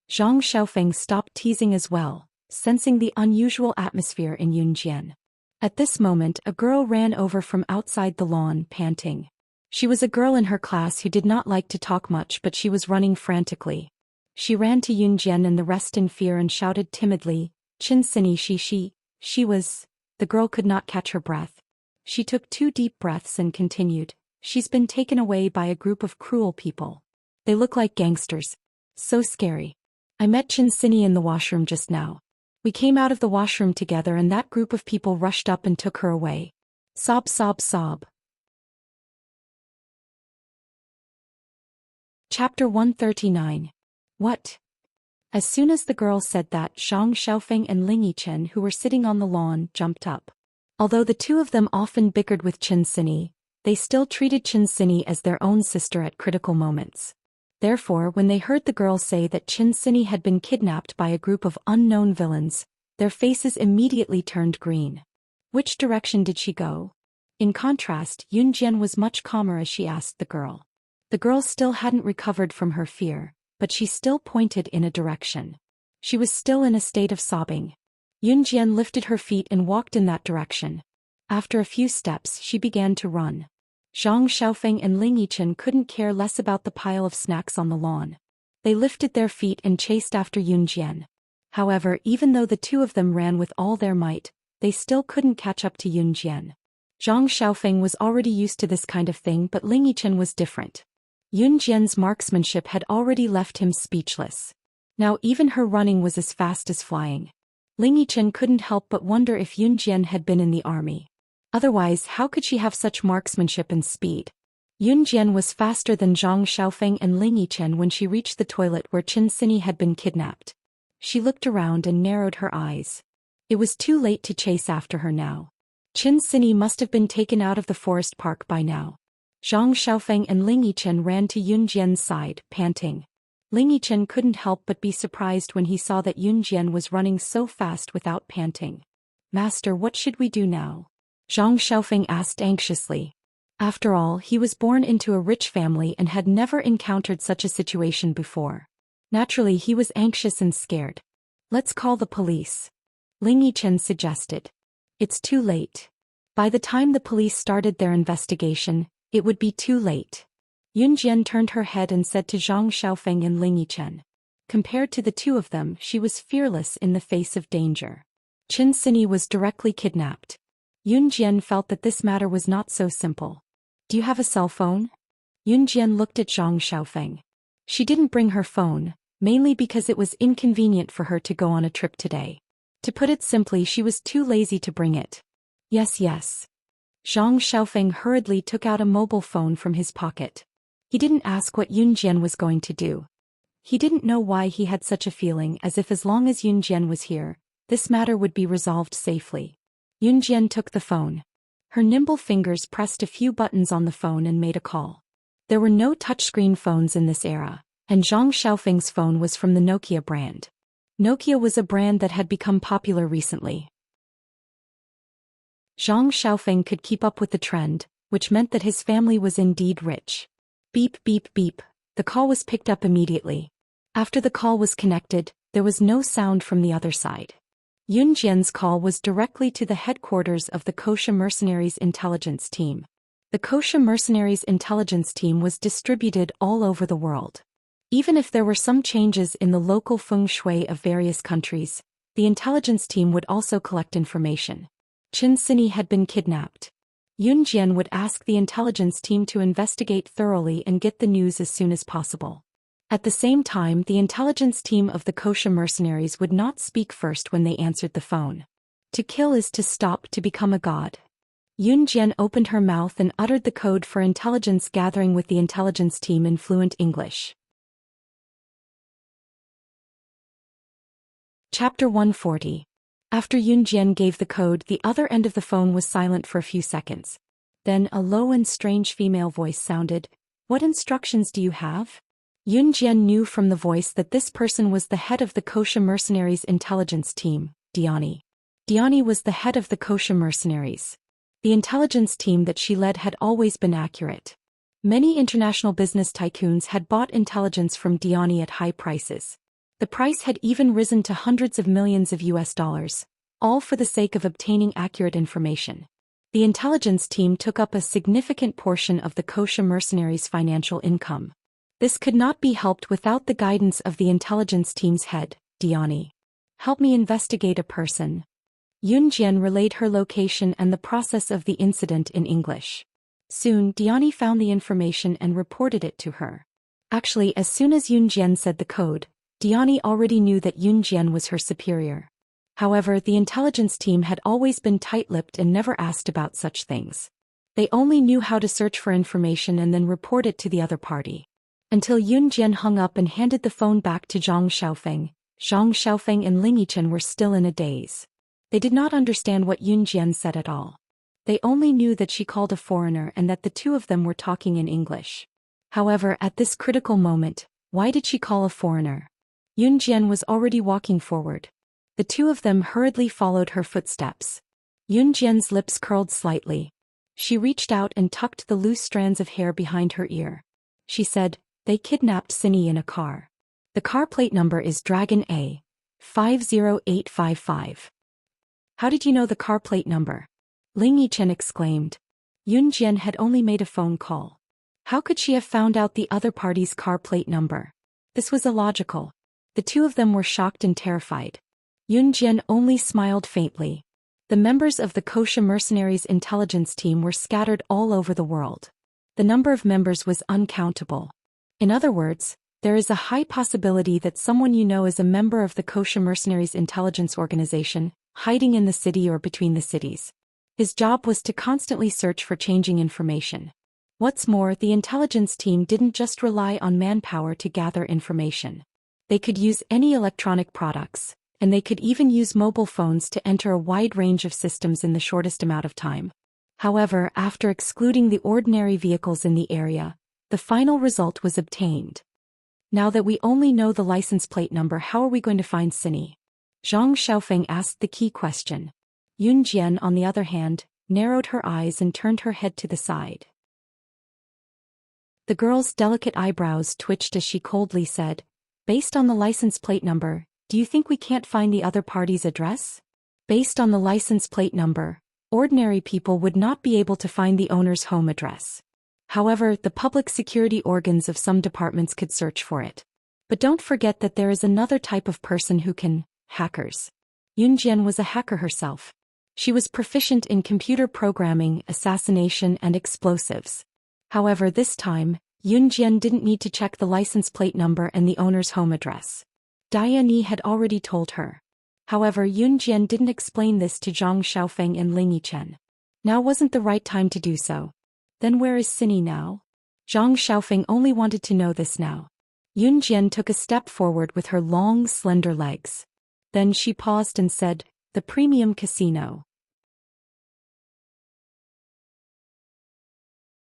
Zhang Xiaofeng stopped teasing as well, sensing the unusual atmosphere in Yunjian. At this moment a girl ran over from outside the lawn, panting. She was a girl in her class who did not like to talk much, but she was running frantically. She ran to Yunjian and the rest in fear and shouted timidly, "Qin Sini she was..." The girl could not catch her breath. She took 2 deep breaths and continued, "She's been taken away by a group of cruel people. They look like gangsters. So scary. I met Qin Sini in the washroom just now. We came out of the washroom together and that group of people rushed up and took her away." Sob, sob, sob. Chapter 139. What? As soon as the girl said that, Zhang Xiaofeng and Ling Yichen, who were sitting on the lawn, jumped up. Although the two of them often bickered with Qin Sini, they still treated Qin Sini as their own sister at critical moments. Therefore, when they heard the girl say that Qin Sini had been kidnapped by a group of unknown villains, their faces immediately turned green. Which direction did she go? In contrast, Yunjian was much calmer as she asked the girl. The girl still hadn't recovered from her fear, but she still pointed in a direction. She was still in a state of sobbing. Yunjian lifted her feet and walked in that direction. After a few steps, she began to run. Zhang Xiaofeng and Ling Yichen couldn't care less about the pile of snacks on the lawn. They lifted their feet and chased after Yunjian. However, even though the two of them ran with all their might, they still couldn't catch up to Yunjian. Zhang Xiaofeng was already used to this kind of thing, but Ling Yichen was different. Yunjian's marksmanship had already left him speechless. Now even her running was as fast as flying. Ling Yichen couldn't help but wonder if Yunjian had been in the army. Otherwise, how could she have such marksmanship and speed? Yunjian was faster than Zhang Xiaofeng and Ling Yichen when she reached the toilet where Qin Sini had been kidnapped. She looked around and narrowed her eyes. It was too late to chase after her now. Qin Sini must have been taken out of the forest park by now. Zhang Xiaofeng and Ling Yichen ran to Yunjian's side, panting. Ling Yichen couldn't help but be surprised when he saw that Yunjian was running so fast without panting. "Master, what should we do now?" Zhang Xiaofeng asked anxiously. After all, he was born into a rich family and had never encountered such a situation before. Naturally, he was anxious and scared. "Let's call the police," Ling Yichen suggested. "It's too late. By the time the police started their investigation, it would be too late." Yunjian turned her head and said to Zhang Xiaofeng and Ling Yichen. Compared to the two of them, she was fearless in the face of danger. Qin Sini was directly kidnapped. Yunjian felt that this matter was not so simple. "Do you have a cell phone?" Yunjian looked at Zhang Xiaofeng. She didn't bring her phone, mainly because it was inconvenient for her to go on a trip today. To put it simply, she was too lazy to bring it. Yes. Zhang Xiaofeng hurriedly took out a mobile phone from his pocket. He didn't ask what Yunjian was going to do. He didn't know why he had such a feeling, as if as long as Yunjian was here, this matter would be resolved safely. Yunjian took the phone. Her nimble fingers pressed a few buttons on the phone and made a call. There were no touchscreen phones in this era, and Zhang Xiaofeng's phone was from the Nokia brand. Nokia was a brand that had become popular recently. Zhang Xiaofeng could keep up with the trend, which meant that his family was indeed rich. Beep, beep, beep. The call was picked up immediately. After the call was connected, there was no sound from the other side. Yunjian's call was directly to the headquarters of the Kosha Mercenaries Intelligence Team. The Kosha Mercenaries Intelligence Team was distributed all over the world. Even if there were some changes in the local feng shui of various countries, the intelligence team would also collect information. Qin Sini had been kidnapped. Yunjian would ask the intelligence team to investigate thoroughly and get the news as soon as possible. At the same time, the intelligence team of the Kosha mercenaries would not speak first when they answered the phone. To kill is to stop, to become a god. Yunjian opened her mouth and uttered the code for intelligence gathering with the intelligence team in fluent English. Chapter 140. After Yunjian gave the code, the other end of the phone was silent for a few seconds. Then a low and strange female voice sounded. "What instructions do you have?" Yunjian knew from the voice that this person was the head of the Kosha mercenaries intelligence team, Diani. Diani was the head of the Kosha mercenaries. The intelligence team that she led had always been accurate. Many international business tycoons had bought intelligence from Diani at high prices. The price had even risen to hundreds of millions of US dollars, all for the sake of obtaining accurate information. The intelligence team took up a significant portion of the Kosha mercenaries' financial income. This could not be helped without the guidance of the intelligence team's head, Diani. Help me investigate a person. Yun Jian relayed her location and the process of the incident in English. Soon, Diani found the information and reported it to her. Actually, as soon as Yun Jian said the code, Diani already knew that Yun Jian was her superior. However, the intelligence team had always been tight-lipped and never asked about such things. They only knew how to search for information and then report it to the other party. Until Yun Jian hung up and handed the phone back to Zhang Xiaofeng and Ling Yichen were still in a daze. They did not understand what Yun Jian said at all. They only knew that she called a foreigner and that the two of them were talking in English. However, at this critical moment, why did she call a foreigner? Yun Jian was already walking forward. The two of them hurriedly followed her footsteps. Yun Jian's lips curled slightly. She reached out and tucked the loose strands of hair behind her ear. She said, "They kidnapped Cindy in a car. The car plate number is Dragon A 50855. How did you know the car plate number?" Ling Yichen exclaimed. Yun Jian had only made a phone call. How could she have found out the other party's car plate number? This was illogical. The two of them were shocked and terrified. Yun Jian only smiled faintly. The members of the Kosha mercenaries' intelligence team were scattered all over the world. The number of members was uncountable. In other words, there is a high possibility that someone you know is a member of the Kosha mercenaries' intelligence organization, hiding in the city or between the cities. His job was to constantly search for changing information. What's more, the intelligence team didn't just rely on manpower to gather information. They could use any electronic products, and they could even use mobile phones to enter a wide range of systems in the shortest amount of time. However, after excluding the ordinary vehicles in the area, the final result was obtained. Now that we only know the license plate number, how are we going to find Cindy? Zhang Xiaofeng asked the key question. Yun Jian, on the other hand, narrowed her eyes and turned her head to the side. The girl's delicate eyebrows twitched as she coldly said, "Based on the license plate number, do you think we can't find the other party's address?" Based on the license plate number, ordinary people would not be able to find the owner's home address. However, the public security organs of some departments could search for it. But don't forget that there is another type of person who can, hackers. Yun Jian was a hacker herself. She was proficient in computer programming, assassination, and explosives. However, this time, Yun Jian didn't need to check the license plate number and the owner's home address. Diani had already told her. However, Yun Jian didn't explain this to Zhang Xiaofeng and Ling Yichen. Now wasn't the right time to do so. Then where is Cindy now? Zhang Xiaofeng only wanted to know this now. Yun Jian took a step forward with her long, slender legs. Then she paused and said, "The premium casino."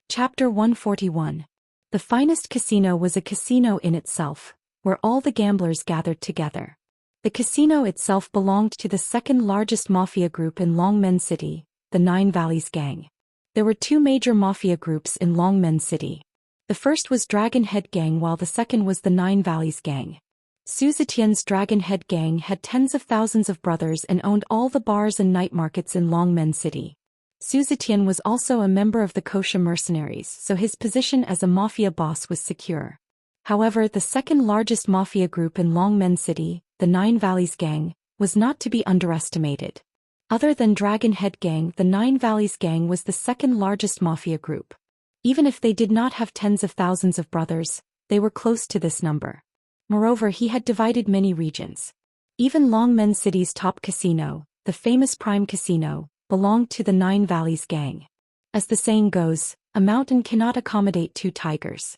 Chapter 141. The finest casino was a casino in itself, where all the gamblers gathered together. The casino itself belonged to the second largest mafia group in Longmen City, the Nine Valleys Gang. There were two major mafia groups in Longmen City. The first was Dragon Head Gang while the second was the Nine Valleys Gang. Su Zetian's Dragon Head Gang had tens of thousands of brothers and owned all the bars and night markets in Longmen City. Su Zetian was also a member of the Kosha mercenaries, so his position as a mafia boss was secure. However, the second largest mafia group in Longmen City, the Nine Valleys Gang, was not to be underestimated. Other than Dragon Head Gang, the Nine Valleys Gang was the second largest mafia group. Even if they did not have tens of thousands of brothers, they were close to this number. Moreover, he had divided many regions. Even Longmen City's top casino, the famous Prime Casino, belonged to the Nine Valleys Gang. As the saying goes, a mountain cannot accommodate two tigers.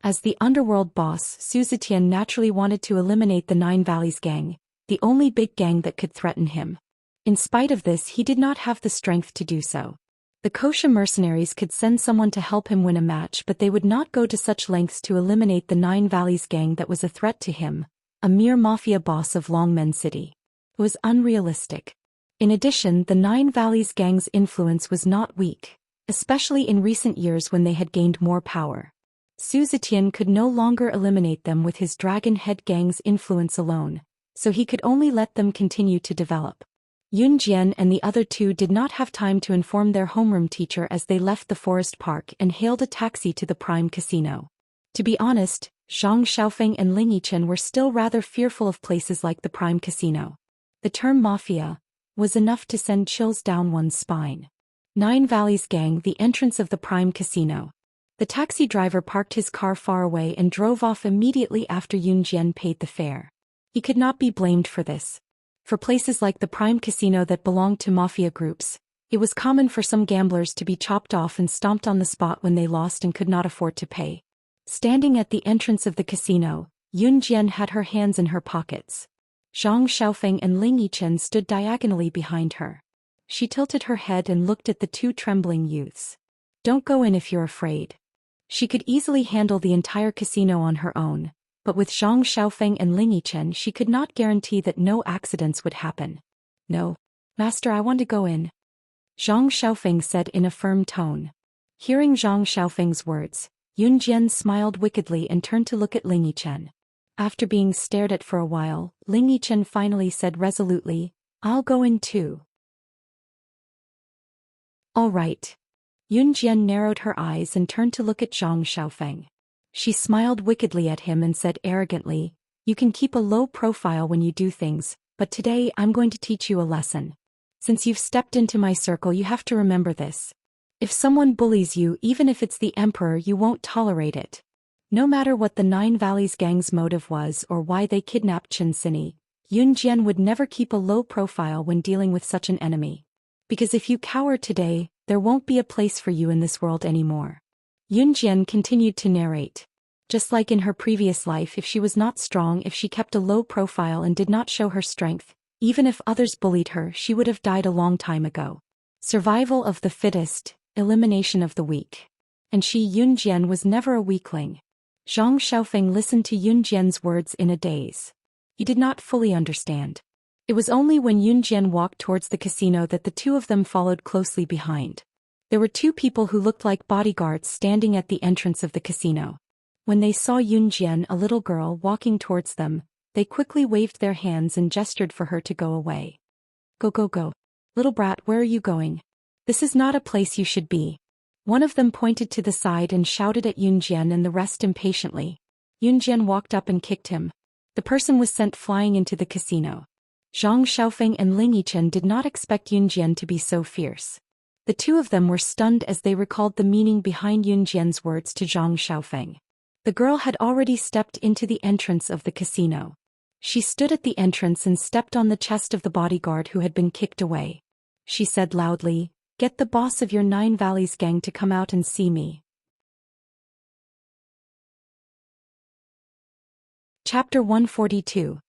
As the underworld boss, Su Zetian naturally wanted to eliminate the Nine Valleys Gang, the only big gang that could threaten him. In spite of this, he did not have the strength to do so. The Kosha mercenaries could send someone to help him win a match, but they would not go to such lengths to eliminate the Nine Valleys Gang that was a threat to him, a mere mafia boss of Longmen City. It was unrealistic. In addition, the Nine Valleys Gang's influence was not weak, especially in recent years when they had gained more power. Su Zetian could no longer eliminate them with his Dragon Head Gang's influence alone, so he could only let them continue to develop. Yun Jian and the other two did not have time to inform their homeroom teacher as they left the forest park and hailed a taxi to the Prime Casino. To be honest, Zhang Xiaofeng and Ling Yichen were still rather fearful of places like the Prime Casino. The term mafia was enough to send chills down one's spine. Nine Valleys Gang, the entrance of the Prime Casino. The taxi driver parked his car far away and drove off immediately after Yun Jian paid the fare. He could not be blamed for this. For places like the Prime Casino that belonged to mafia groups, it was common for some gamblers to be chopped off and stomped on the spot when they lost and could not afford to pay. Standing at the entrance of the casino, Yun Jian had her hands in her pockets. Zhang Xiaofeng and Ling Yichen stood diagonally behind her. She tilted her head and looked at the two trembling youths. Don't go in if you're afraid. She could easily handle the entire casino on her own, but with Zhang Xiaofeng and Ling Yichen she could not guarantee that no accidents would happen. No, Master, I want to go in, Zhang Xiaofeng said in a firm tone. Hearing Zhang Xiaofeng's words, Yun Jian smiled wickedly and turned to look at Ling Yichen. After being stared at for a while, Ling Yichen finally said resolutely, I'll go in too. All right. Yun Jian narrowed her eyes and turned to look at Zhang Xiaofeng. She smiled wickedly at him and said arrogantly, You can keep a low profile when you do things, but today I'm going to teach you a lesson. Since you've stepped into my circle, you have to remember this. If someone bullies you, even if it's the emperor, you won't tolerate it. No matter what the Nine Valleys Gang's motive was or why they kidnapped Chen Sini, Yun Jian would never keep a low profile when dealing with such an enemy. Because if you cower today, there won't be a place for you in this world anymore. Yun Jian continued to narrate. Just like in her previous life, if she was not strong, if she kept a low profile and did not show her strength, even if others bullied her, she would have died a long time ago. Survival of the fittest, elimination of the weak. And she, Yun Jian, was never a weakling. Zhang Xiaofeng listened to Yun Jian's words in a daze. He did not fully understand. It was only when Yun Jian walked towards the casino that the two of them followed closely behind. There were two people who looked like bodyguards standing at the entrance of the casino. When they saw Yun Jian, a little girl, walking towards them, they quickly waved their hands and gestured for her to go away. Go, go, go. Little brat, where are you going? This is not a place you should be. One of them pointed to the side and shouted at Yun Jian and the rest impatiently. Yun Jian walked up and kicked him. The person was sent flying into the casino. Zhang Xiaofeng and Ling Yichen did not expect Yun Jian to be so fierce. The two of them were stunned as they recalled the meaning behind Yun Jian's words to Zhang Xiaofeng. The girl had already stepped into the entrance of the casino. She stood at the entrance and stepped on the chest of the bodyguard who had been kicked away. She said loudly, Get the boss of your Nine Valleys Gang to come out and see me. Chapter 142.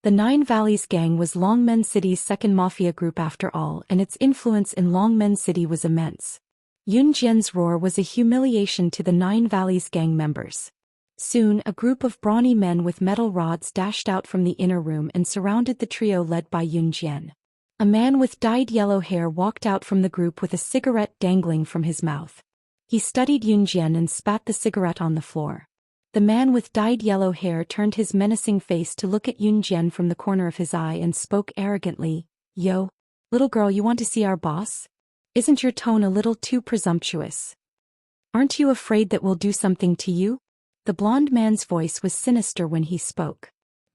The Nine Valleys Gang was Longmen City's second mafia group after all, and its influence in Longmen City was immense. Yun Jian's roar was a humiliation to the Nine Valleys Gang members. Soon, a group of brawny men with metal rods dashed out from the inner room and surrounded the trio led by Yun Jian. A man with dyed yellow hair walked out from the group with a cigarette dangling from his mouth. He studied Yun Jian and spat the cigarette on the floor. The man with dyed yellow hair turned his menacing face to look at Yun Jian from the corner of his eye and spoke arrogantly, Yo, little girl, you want to see our boss? Isn't your tone a little too presumptuous? Aren't you afraid that we'll do something to you? The blond man's voice was sinister when he spoke.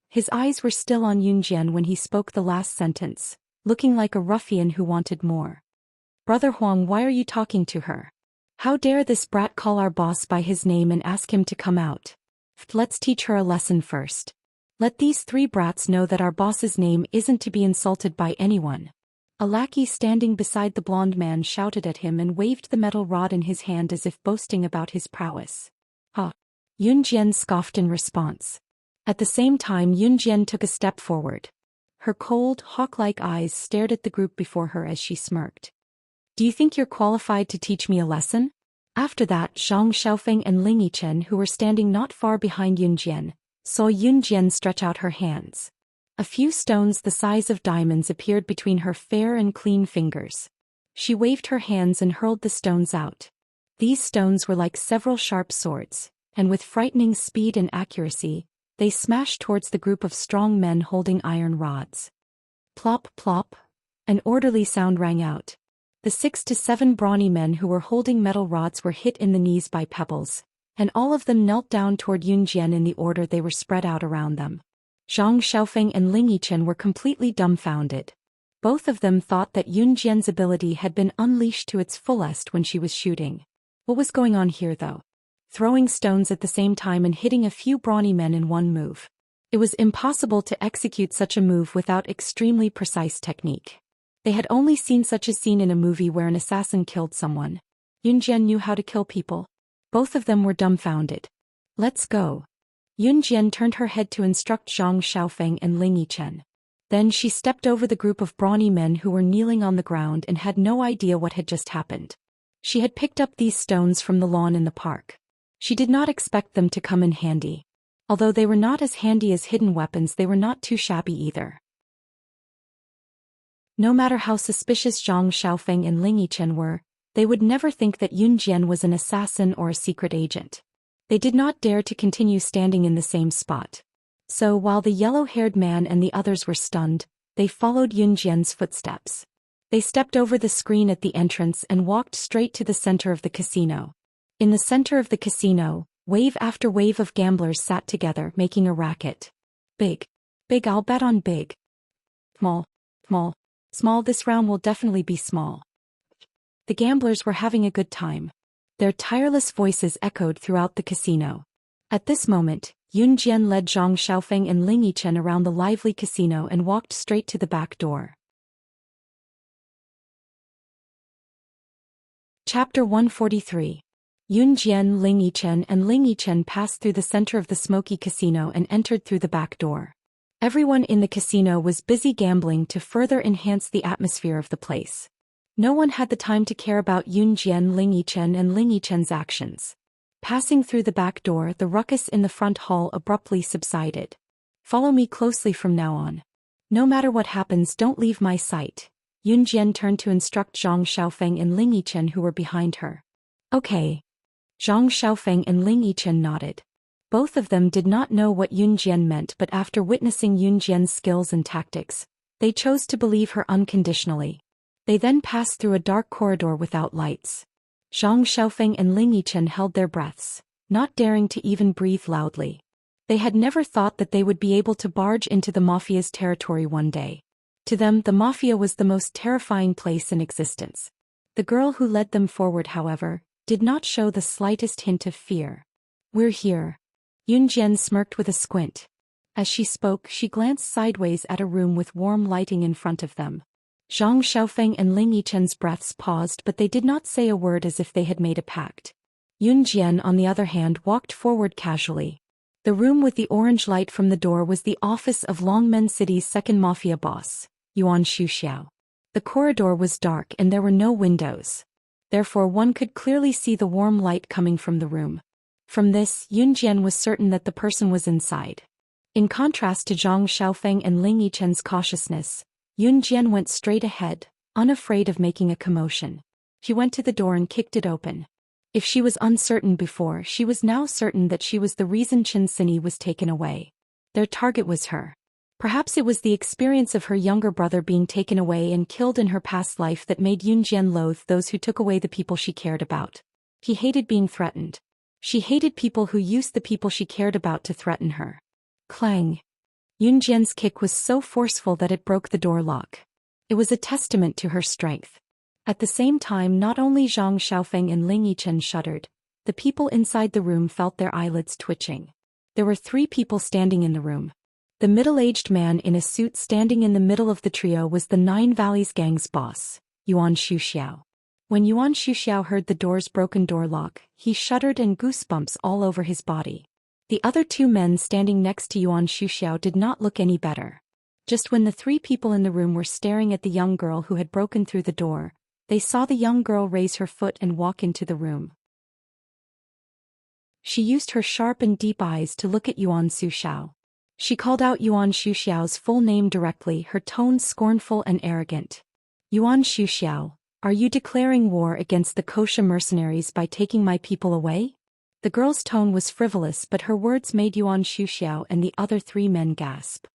His eyes were still on Yun Jian when he spoke the last sentence, looking like a ruffian who wanted more. Brother Huang, why are you talking to her? How dare this brat call our boss by his name and ask him to come out? Let's teach her a lesson first. Let these three brats know that our boss's name isn't to be insulted by anyone. A lackey standing beside the blond man shouted at him and waved the metal rod in his hand as if boasting about his prowess. Ha! Yun Jian scoffed in response. At the same time, Yun Jian took a step forward. Her cold, hawk-like eyes stared at the group before her as she smirked. Do you think you're qualified to teach me a lesson? After that, Zhang Xiaofeng and Ling Yichen, who were standing not far behind Yun Jian, saw Yun Jian stretch out her hands. A few stones the size of diamonds appeared between her fair and clean fingers. She waved her hands and hurled the stones out. These stones were like several sharp swords. and with frightening speed and accuracy, they smashed towards the group of strong men holding iron rods. Plop, plop. An orderly sound rang out. The 6 to 7 brawny men who were holding metal rods were hit in the knees by pebbles, and all of them knelt down toward Yun Jian in the order they were spread out around them. Zhang Xiaofeng and Ling Yichen were completely dumbfounded. Both of them thought that Yun Jian's ability had been unleashed to its fullest when she was shooting. What was going on here though? Throwing stones at the same time and hitting a few brawny men in one move. It was impossible to execute such a move without extremely precise technique. They had only seen such a scene in a movie where an assassin killed someone. Yun Jian knew how to kill people. Both of them were dumbfounded. Let's go. Yun Jian turned her head to instruct Zhang Xiaofeng and Ling Yichen. Then she stepped over the group of brawny men who were kneeling on the ground and had no idea what had just happened. She had picked up these stones from the lawn in the park. She did not expect them to come in handy. Although they were not as handy as hidden weapons, they were not too shabby either. No matter how suspicious Zhang Xiaofeng and Ling Yichen were, they would never think that Yun Jian was an assassin or a secret agent. They did not dare to continue standing in the same spot. So while the yellow-haired man and the others were stunned, they followed Yun Jian's footsteps. They stepped over the screen at the entrance and walked straight to the center of the casino. In the center of the casino, wave after wave of gamblers sat together making a racket. Big. Big, I'll bet on big. Small. Small. Small, this round will definitely be small. The gamblers were having a good time. Their tireless voices echoed throughout the casino. At this moment, Yun Jian led Zhang Xiaofeng and Ling Yichen around the lively casino and walked straight to the back door. Chapter 143. Yun Jian, Ling Yichen and Ling Yichen passed through the center of the smoky casino and entered through the back door. Everyone in the casino was busy gambling to further enhance the atmosphere of the place. No one had the time to care about Yun Jian, Ling Yichen and Ling Yichen's actions. Passing through the back door, the ruckus in the front hall abruptly subsided. Follow me closely from now on. No matter what happens, don't leave my sight. Yun Jian turned to instruct Zhang Xiaofeng and Ling Yichen who were behind her. Okay. Zhang Xiaofeng and Ling Yichen nodded. Both of them did not know what Yun Jian meant, but after witnessing Yun Jian's skills and tactics, they chose to believe her unconditionally. They then passed through a dark corridor without lights. Zhang Xiaofeng and Ling Yichen held their breaths, not daring to even breathe loudly. They had never thought that they would be able to barge into the mafia's territory one day. To them, the mafia was the most terrifying place in existence. The girl who led them forward, however, did not show the slightest hint of fear. We're here. Yun Jian smirked with a squint. As she spoke, she glanced sideways at a room with warm lighting in front of them. Zhang Xiaofeng and Ling Yichen's breaths paused, but they did not say a word, as if they had made a pact. Yun Jian, on the other hand, walked forward casually. The room with the orange light from the door was the office of Longmen City's second mafia boss, Yuan Shuxiao. The corridor was dark and there were no windows. Therefore one could clearly see the warm light coming from the room. From this, Yun Jian was certain that the person was inside. In contrast to Zhang Xiaofeng and Ling Yichen's cautiousness, Yun Jian went straight ahead, unafraid of making a commotion. She went to the door and kicked it open. If she was uncertain before, she was now certain that she was the reason Chen Sini was taken away. Their target was her. Perhaps it was the experience of her younger brother being taken away and killed in her past life that made Yun Jian loathe those who took away the people she cared about. He hated being threatened. She hated people who used the people she cared about to threaten her. Clang. Yun Jian's kick was so forceful that it broke the door lock. It was a testament to her strength. At the same time, not only Zhang Xiaofeng and Ling Yichen shuddered, the people inside the room felt their eyelids twitching. There were 3 people standing in the room. The middle-aged man in a suit standing in the middle of the trio was the Nine Valleys Gang's boss, Yuan Shuxiao. When Yuan Shuxiao heard the door's broken door lock, he shuddered and goosebumps all over his body. The other 2 men standing next to Yuan Shuxiao did not look any better. Just when the 3 people in the room were staring at the young girl who had broken through the door, they saw the young girl raise her foot and walk into the room. She used her sharp and deep eyes to look at Yuan Shuxiao. She called out Yuan Shuxiao's full name directly, her tone scornful and arrogant. Yuan Shuxiao, are you declaring war against the kosher mercenaries by taking my people away? The girl's tone was frivolous, but her words made Yuan Shuxiao and the other 3 men gasp.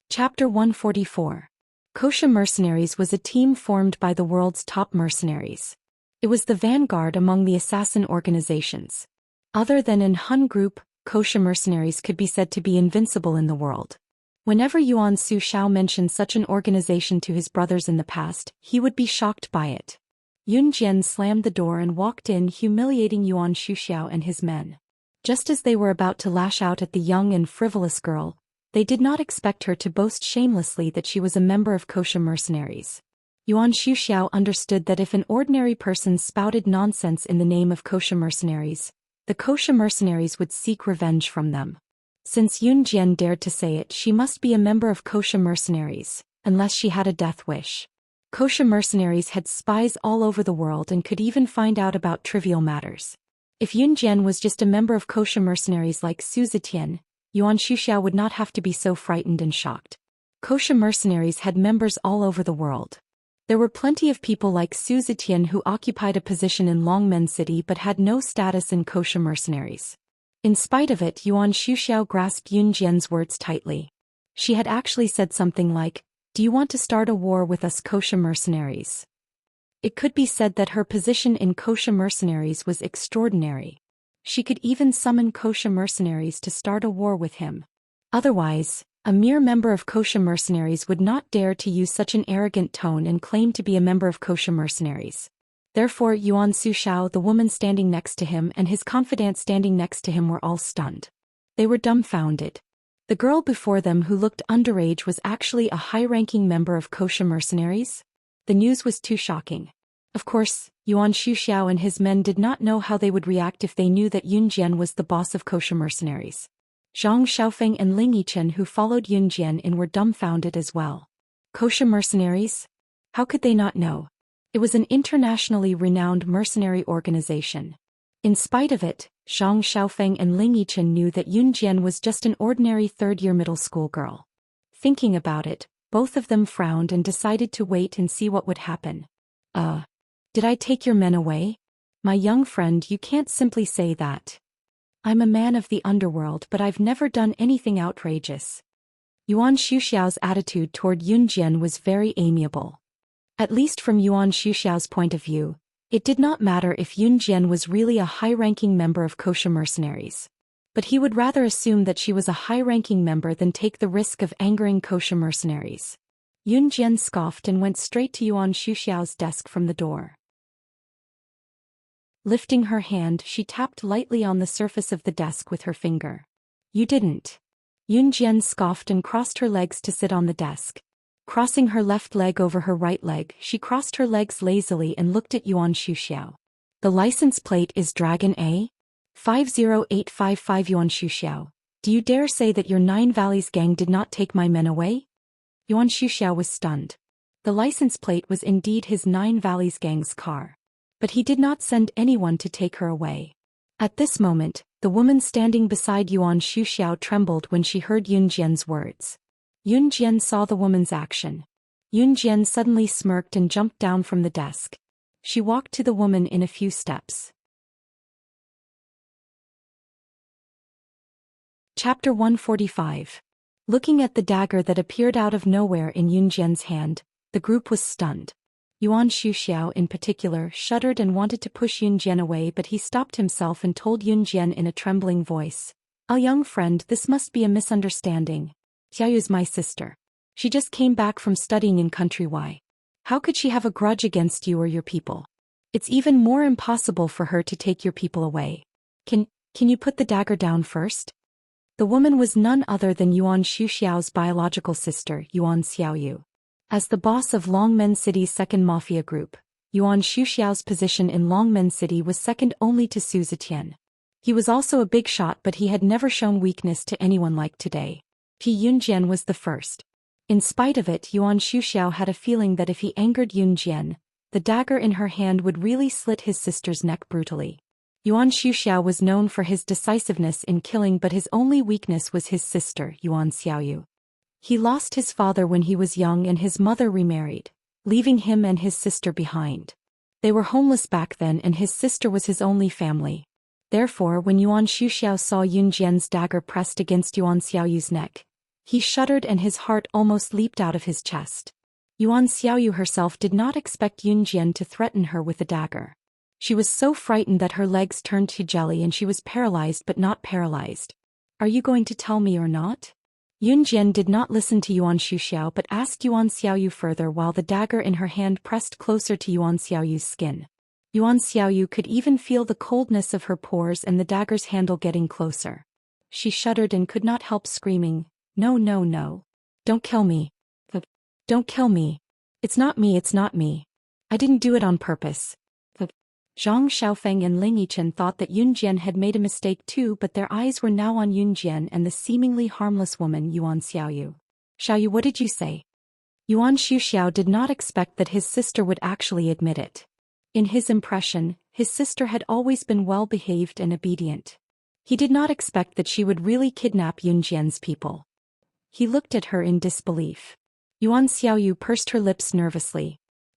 Chapter 144. Kosha Mercenaries was a team formed by the world's top mercenaries. It was the vanguard among the assassin organizations. Other than an Hun group, Kosha Mercenaries could be said to be invincible in the world. Whenever Yuan Shuxiao mentioned such an organization to his brothers in the past, he would be shocked by it. Yun Jian slammed the door and walked in, humiliating Yuan Shuxiao and his men. Just as they were about to lash out at the young and frivolous girl, they did not expect her to boast shamelessly that she was a member of Kosha Mercenaries. Yuan Shuxiao understood that if an ordinary person spouted nonsense in the name of Kosha Mercenaries, the Kosha Mercenaries would seek revenge from them. Since Yun Jian dared to say it, she must be a member of Kosha Mercenaries, unless she had a death wish. Kosha Mercenaries had spies all over the world and could even find out about trivial matters. If Yun Jian was just a member of Kosha Mercenaries like Su Zetian, Yuan Shuxiao would not have to be so frightened and shocked. Kosha Mercenaries had members all over the world. There were plenty of people like Su Zetian who occupied a position in Longmen City but had no status in Kosha Mercenaries. In spite of it, Yuan Shuxiao grasped Yun Jian's words tightly. She had actually said something like, "Do you want to start a war with us Kosha Mercenaries?" It could be said that her position in Kosha Mercenaries was extraordinary. She could even summon Kosha Mercenaries to start a war with him. Otherwise, a mere member of Kosha Mercenaries would not dare to use such an arrogant tone and claim to be a member of Kosha Mercenaries. Therefore Yuan Shuxiao, the woman standing next to him, and his confidant standing next to him were all stunned. They were dumbfounded. The girl before them who looked underage was actually a high-ranking member of Kosha Mercenaries? The news was too shocking. Of course, Yuan Shuxiao and his men did not know how they would react if they knew that Yun Jian was the boss of Kosha Mercenaries. Zhang Xiaofeng and Ling Yichen, who followed Yun Jian in, were dumbfounded as well. Kosha Mercenaries? How could they not know? It was an internationally renowned mercenary organization. In spite of it, Zhang Xiaofeng and Ling Yichen knew that Yun Jian was just an ordinary third-year middle school girl. Thinking about it, both of them frowned and decided to wait and see what would happen. Did I take your men away? My young friend, you can't simply say that. I'm a man of the underworld, but I've never done anything outrageous. Yuan Shuxiao's attitude toward Yun Jian was very amiable. At least from Yuan Shuxiao's point of view, it did not matter if Yun Jian was really a high-ranking member of Kosha Mercenaries. But he would rather assume that she was a high-ranking member than take the risk of angering Kosha Mercenaries. Yun Jian scoffed and went straight to Yuan Shuxiao's desk from the door. Lifting her hand, she tapped lightly on the surface of the desk with her finger. You didn't. Yun Jian scoffed and crossed her legs to sit on the desk. Crossing her left leg over her right leg, she crossed her legs lazily and looked at Yuan Shuxiao. The license plate is Dragon A? 50855. Yuan Shuxiao, do you dare say that your Nine Valleys gang did not take my men away? Yuan Shuxiao was stunned. The license plate was indeed his Nine Valleys gang's car. But he did not send anyone to take her away. At this moment, the woman standing beside Yuan Shuxiao trembled when she heard Yun Jian's words. Yun Jian saw the woman's action. Yun Jian suddenly smirked and jumped down from the desk. She walked to the woman in a few steps. Chapter 145. Looking at the dagger that appeared out of nowhere in Yun Jian's hand, the group was stunned. Yuan Shuxiao in particular shuddered and wanted to push Yun Jian away, but he stopped himself and told Yun Jian in a trembling voice, young friend, this must be a misunderstanding. Xiaoyu is my sister. She just came back from studying in Country Y. How could she have a grudge against you or your people? It's even more impossible for her to take your people away. Can you put the dagger down first?" The woman was none other than Yuan Shuxiao's biological sister, Yuan Xiaoyu. As the boss of Longmen City's second mafia group, Yuan Shuxiao's position in Longmen City was second only to Su Zetian. He was also a big shot, but he had never shown weakness to anyone like today. Yun Jian was the first. In spite of it, Yuan Shuxiao had a feeling that if he angered Yun Jian, the dagger in her hand would really slit his sister's neck brutally. Yuan Shuxiao was known for his decisiveness in killing, but his only weakness was his sister, Yuan Xiaoyu. He lost his father when he was young and his mother remarried, leaving him and his sister behind. They were homeless back then and his sister was his only family. Therefore when Yuan Shuxiao saw Yun Jian's dagger pressed against Yuan Xiaoyu's neck, he shuddered and his heart almost leaped out of his chest. Yuan Xiaoyu herself did not expect Yun Jian to threaten her with a dagger. She was so frightened that her legs turned to jelly and she was paralyzed but not paralyzed. Are you going to tell me or not? Yun Jian did not listen to Yuan Shuxiao but asked Yuan Xiaoyu further while the dagger in her hand pressed closer to Yuan Xiaoyu's skin. Yuan Xiaoyu could even feel the coldness of her pores and the dagger's handle getting closer. She shuddered and could not help screaming, "No, no, no. Don't kill me. Don't kill me. It's not me, it's not me. I didn't do it on purpose." Zhang Xiaofeng and Ling Yichen thought that Yun Jian had made a mistake too, but their eyes were now on Yun Jian and the seemingly harmless woman Yuan Xiaoyu. "Xiaoyu, what did you say?" Yuan Shuxiao did not expect that his sister would actually admit it. In his impression, his sister had always been well-behaved and obedient. He did not expect that she would really kidnap Yun Jian's people. He looked at her in disbelief. Yuan Xiaoyu pursed her lips nervously.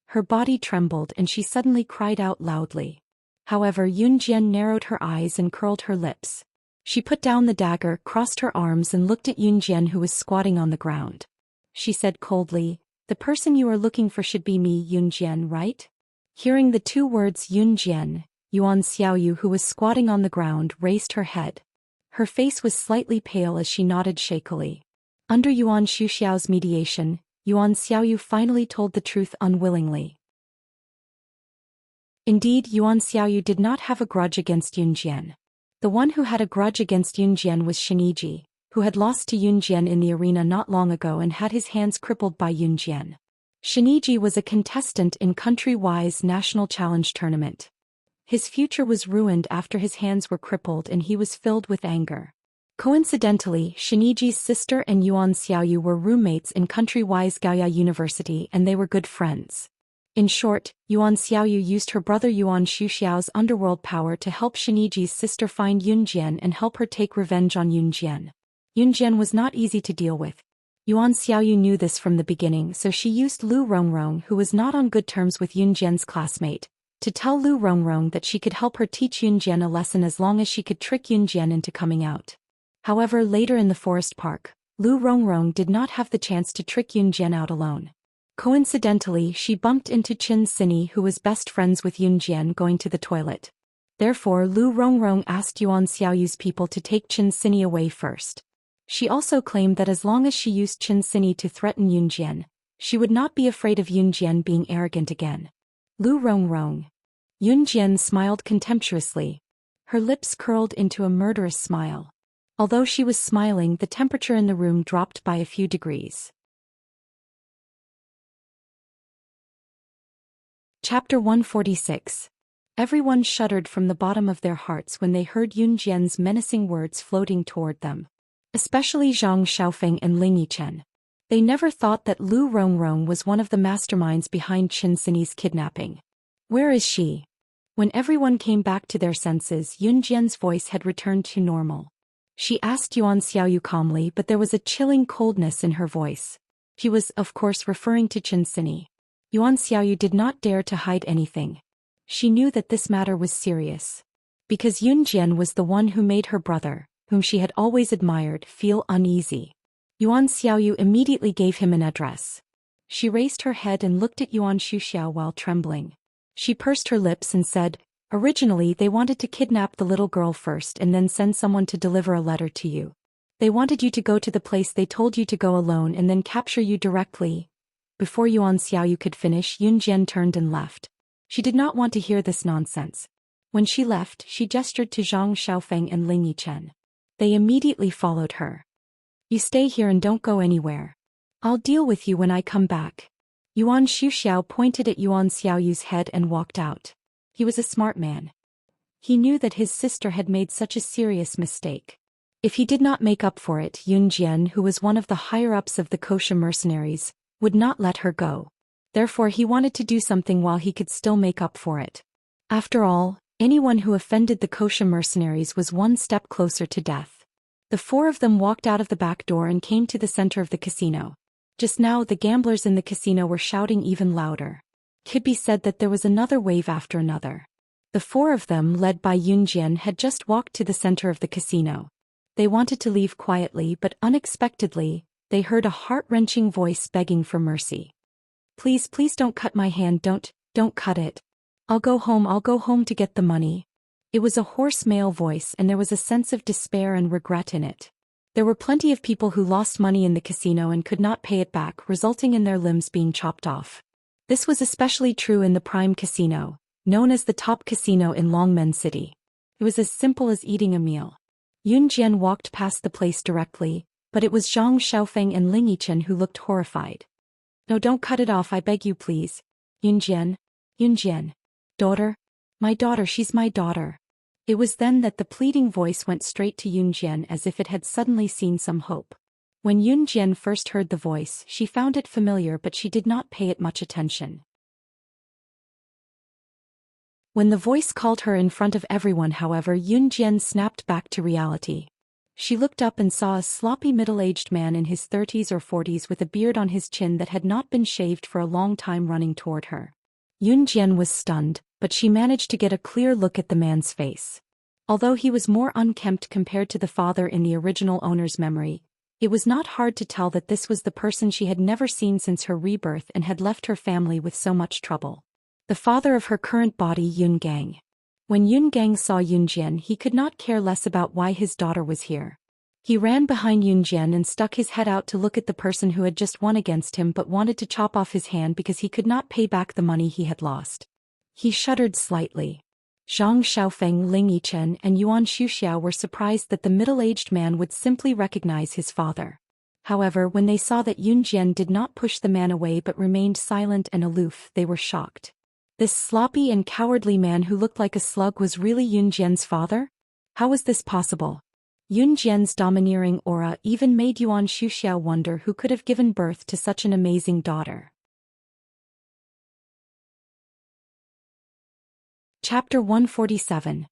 Her body trembled and she suddenly cried out loudly. However, Yun Jian narrowed her eyes and curled her lips. She put down the dagger, crossed her arms and looked at Yun Jian who was squatting on the ground. She said coldly, "The person you are looking for should be me, Yun Jian, right?" Hearing the two words Yun Jian, Yuan Xiaoyu who was squatting on the ground raised her head. Her face was slightly pale as she nodded shakily. Under Yuan Shuxiao's mediation, Yuan Xiaoyu finally told the truth unwillingly. Indeed, Yuan Xiaoyu did not have a grudge against Yun Jian. The one who had a grudge against Yun Jian was Shiniji, who had lost to Yun Jian in the arena not long ago and had his hands crippled by Yun Jian. Shiniji was a contestant in country-wise national challenge tournament. His future was ruined after his hands were crippled and he was filled with anger. Coincidentally, Shiniji's sister and Yuan Xiaoyu were roommates in country-wise Gaoya University and they were good friends. In short, Yuan Xiaoyu used her brother Yuan Shuxiao's underworld power to help Shiniji's sister find Yun Jian and help her take revenge on Yun Jian. Yun Jian was not easy to deal with. Yuan Xiaoyu knew this from the beginning, so she used Lu Rongrong, who was not on good terms with Yun Jian's classmate, to tell Lu Rongrong that she could help her teach Yun Jian a lesson as long as she could trick Yun Jian into coming out. However, later in the forest park, Lu Rongrong did not have the chance to trick Yun Jian out alone. Coincidentally, she bumped into Qin Sini, who was best friends with Yun Jian, going to the toilet. Therefore, Lu Rongrong asked Yuan Xiaoyu's people to take Qin Sini away first. She also claimed that as long as she used Qin Sini to threaten Yun Jian, she would not be afraid of Yun Jian being arrogant again. Lu Rongrong. Yun Jian smiled contemptuously. Her lips curled into a murderous smile. Although she was smiling, the temperature in the room dropped by a few degrees. Chapter 146. Everyone shuddered from the bottom of their hearts when they heard Yun Jian's menacing words floating toward them. Especially Zhang Xiaofeng and Ling Yichen. They never thought that Lu Rongrong was one of the masterminds behind Qin Sini's kidnapping. Where is she? When everyone came back to their senses, Yun Jian's voice had returned to normal. She asked Yuan Xiaoyu calmly, but there was a chilling coldness in her voice. She was, of course, referring to Qin Sini. Yuan Xiaoyu did not dare to hide anything. She knew that this matter was serious. Because Yun Jian was the one who made her brother, whom she had always admired, feel uneasy. Yuan Xiaoyu immediately gave him an address. She raised her head and looked at Yuan Shuxiao while trembling. She pursed her lips and said, "Originally they wanted to kidnap the little girl first and then send someone to deliver a letter to you. They wanted you to go to the place they told you to go alone and then capture you directly." Before Yuan Xiaoyu could finish, Yun Jian turned and left. She did not want to hear this nonsense. When she left, she gestured to Zhang Xiaofeng and Ling Yichen. They immediately followed her. "You stay here and don't go anywhere. I'll deal with you when I come back." Yuan Shuxiao pointed at Yuan Xiaoyu's head and walked out. He was a smart man. He knew that his sister had made such a serious mistake. If he did not make up for it, Yun Jian, who was one of the higher-ups of the kosher mercenaries, would not let her go. Therefore he wanted to do something while he could still make up for it. After all, anyone who offended the kosher mercenaries was one step closer to death. The four of them walked out of the back door and came to the center of the casino. Just now the gamblers in the casino were shouting even louder. Could be said that there was another wave after another. The four of them, led by Yunjian, had just walked to the center of the casino. They wanted to leave quietly, but unexpectedly, they heard a heart-wrenching voice begging for mercy. Please, please don't cut my hand, don't cut it. I'll go home to get the money. It was a hoarse male voice, and there was a sense of despair and regret in it. There were plenty of people who lost money in the casino and could not pay it back, resulting in their limbs being chopped off. This was especially true in the Prime Casino, known as the top casino in Longmen City. It was as simple as eating a meal. Yunjian walked past the place directly, but it was Zhang Xiaofeng and Ling Yichen who looked horrified. No, don't cut it off, I beg you please. Yunjian. Daughter? My daughter, she's my daughter. It was then that the pleading voice went straight to Yunjian as if it had suddenly seen some hope. When Yunjian first heard the voice, she found it familiar, but she did not pay it much attention. When the voice called her in front of everyone, however, Yunjian snapped back to reality. She looked up and saw a sloppy middle-aged man in his 30s or 40s with a beard on his chin that had not been shaved for a long time running toward her. Yunjian was stunned, but she managed to get a clear look at the man's face. Although he was more unkempt compared to the father in the original owner's memory, it was not hard to tell that this was the person she had never seen since her rebirth and had left her family with so much trouble. The father of her current body, Yun Gang. When Yun Gang saw Yunjian, he could not care less about why his daughter was here. He ran behind Yunjian and stuck his head out to look at the person who had just won against him but wanted to chop off his hand because he could not pay back the money he had lost. He shuddered slightly. Zhang Xiaofeng, Ling Yichen, and Yuan Xuxiao were surprised that the middle-aged man would simply recognize his father. However, when they saw that Yunjian did not push the man away but remained silent and aloof, they were shocked. This sloppy and cowardly man who looked like a slug was really Yunjian's father? How was this possible? Yunjian's domineering aura even made Yuan Xuxiao wonder who could have given birth to such an amazing daughter. Chapter 147.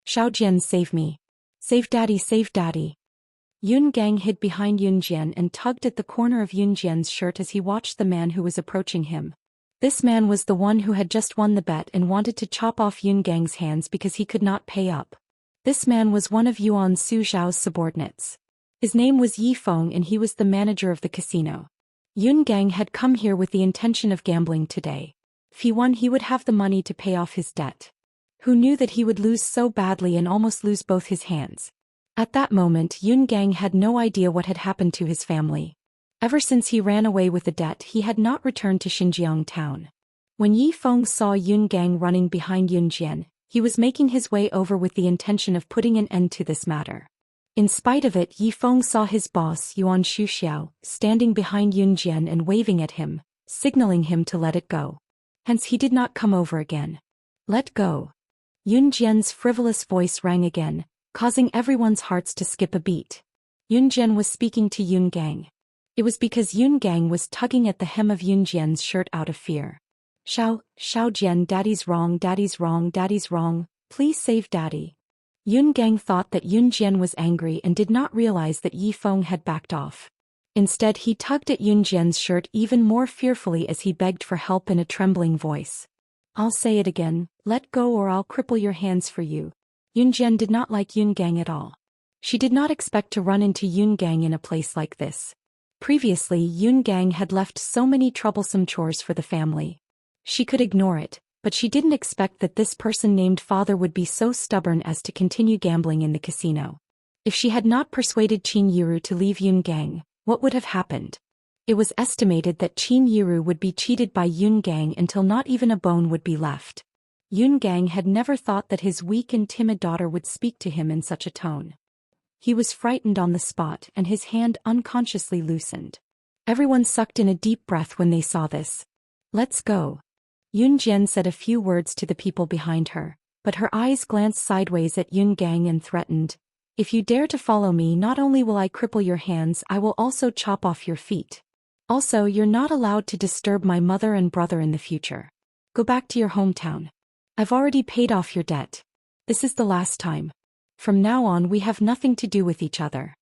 Xiaojian, save me. Save daddy, save daddy. Yun Gang hid behind Yunjian and tugged at the corner of Yunjian's shirt as he watched the man who was approaching him. This man was the one who had just won the bet and wanted to chop off Yun Gang's hands because he could not pay up. This man was one of Yuan Suzhao's subordinates. His name was Yi Feng and he was the manager of the casino. Yun Gang had come here with the intention of gambling today. If he won, he would have the money to pay off his debt. Who knew that he would lose so badly and almost lose both his hands? At that moment, Yun Gang had no idea what had happened to his family. Ever since he ran away with the debt, he had not returned to Xinjiang town. When Yi Feng saw Yun Gang running behind Yunjian, he was making his way over with the intention of putting an end to this matter. In spite of it, Yi Feng saw his boss, Yuan Xuxiao, standing behind Yunjian and waving at him, signaling him to let it go. Hence he did not come over again. Let go. Yunjian's frivolous voice rang again, causing everyone's hearts to skip a beat. Yunjian was speaking to Yun Gang. It was because Yun Gang was tugging at the hem of Yunjian's shirt out of fear. Xiaojian, daddy's wrong, please save daddy. Yun Gang thought that Yunjian was angry and did not realize that Yi Feng had backed off. Instead, he tugged at Yunjian's shirt even more fearfully as he begged for help in a trembling voice. I'll say it again, let go or I'll cripple your hands for you. Yunjian did not like Yun Gang at all. She did not expect to run into Yun Gang in a place like this. Previously, Yun Gang had left so many troublesome chores for the family. She could ignore it, but she didn't expect that this person named father would be so stubborn as to continue gambling in the casino. If she had not persuaded Qin Yiru to leave Yun Gang, what would have happened? It was estimated that Qin Yiru would be cheated by Yun Gang until not even a bone would be left. Yun Gang had never thought that his weak and timid daughter would speak to him in such a tone. He was frightened on the spot and his hand unconsciously loosened. Everyone sucked in a deep breath when they saw this. Let's go. Yunjian said a few words to the people behind her, but her eyes glanced sideways at Yun Gang and threatened, if you dare to follow me, not only will I cripple your hands, I will also chop off your feet. Also, you're not allowed to disturb my mother and brother in the future. Go back to your hometown. I've already paid off your debt. This is the last time. From now on we have nothing to do with each other.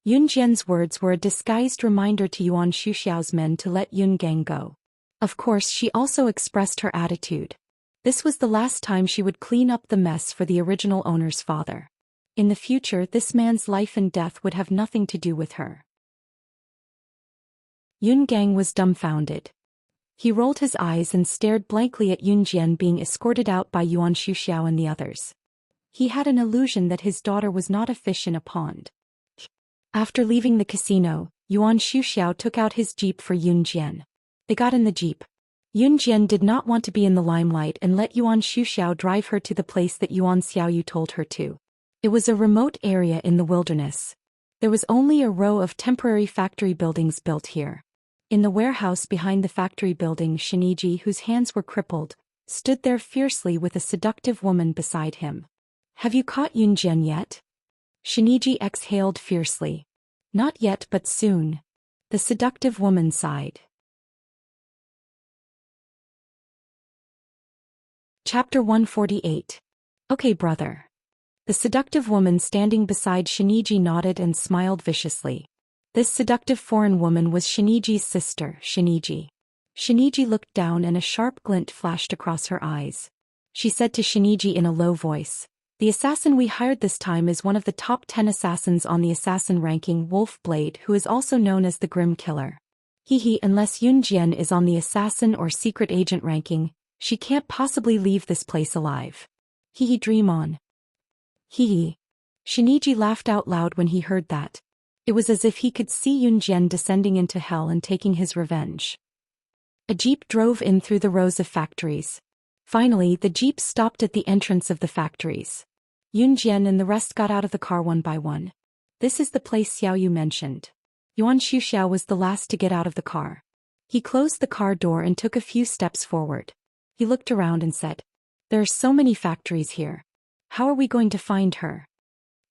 Yunjian's words were a disguised reminder to Yuan Xuxiao's men to let Yun Gang go. Of course, she also expressed her attitude. This was the last time she would clean up the mess for the original owner's father. In the future, this man's life and death would have nothing to do with her. Yun Gang was dumbfounded. He rolled his eyes and stared blankly at Yun Jian being escorted out by Yuan Xuxiao and the others. He had an illusion that his daughter was not a fish in a pond. After leaving the casino, Yuan Xuxiao took out his jeep for Yun Jian. They got in the jeep. Yun Jian did not want to be in the limelight and let Yuan Xuxiao drive her to the place that Yuan Xiaoyu told her to. It was a remote area in the wilderness. There was only a row of temporary factory buildings built here. In the warehouse behind the factory building, Shiniji, whose hands were crippled, stood there fiercely with a seductive woman beside him. "Have you caught Yun Jian yet?" Shiniji exhaled fiercely. "Not yet, but soon." The seductive woman sighed. Chapter 148. Okay, brother. The seductive woman standing beside Shiniji nodded and smiled viciously. This seductive foreign woman was Shiniji's sister, Shiniji. Shiniji looked down and a sharp glint flashed across her eyes. She said to Shiniji in a low voice, "The assassin we hired this time is one of the top 10 assassins on the assassin ranking, Wolf Blade, who is also known as the Grim Killer. Unless Yun Jian is on the assassin or secret agent ranking, she can't possibly leave this place alive. Dream on." Shiniji laughed out loud when he heard that. It was as if he could see Yun Jian descending into hell and taking his revenge. A jeep drove in through the rows of factories. Finally, the jeep stopped at the entrance of the factories. Yun Jian and the rest got out of the car one by one. "This is the place Xiaoyu mentioned." Yuan Xuxiao was the last to get out of the car. He closed the car door and took a few steps forward. He looked around and said, "There are so many factories here. How are we going to find her?"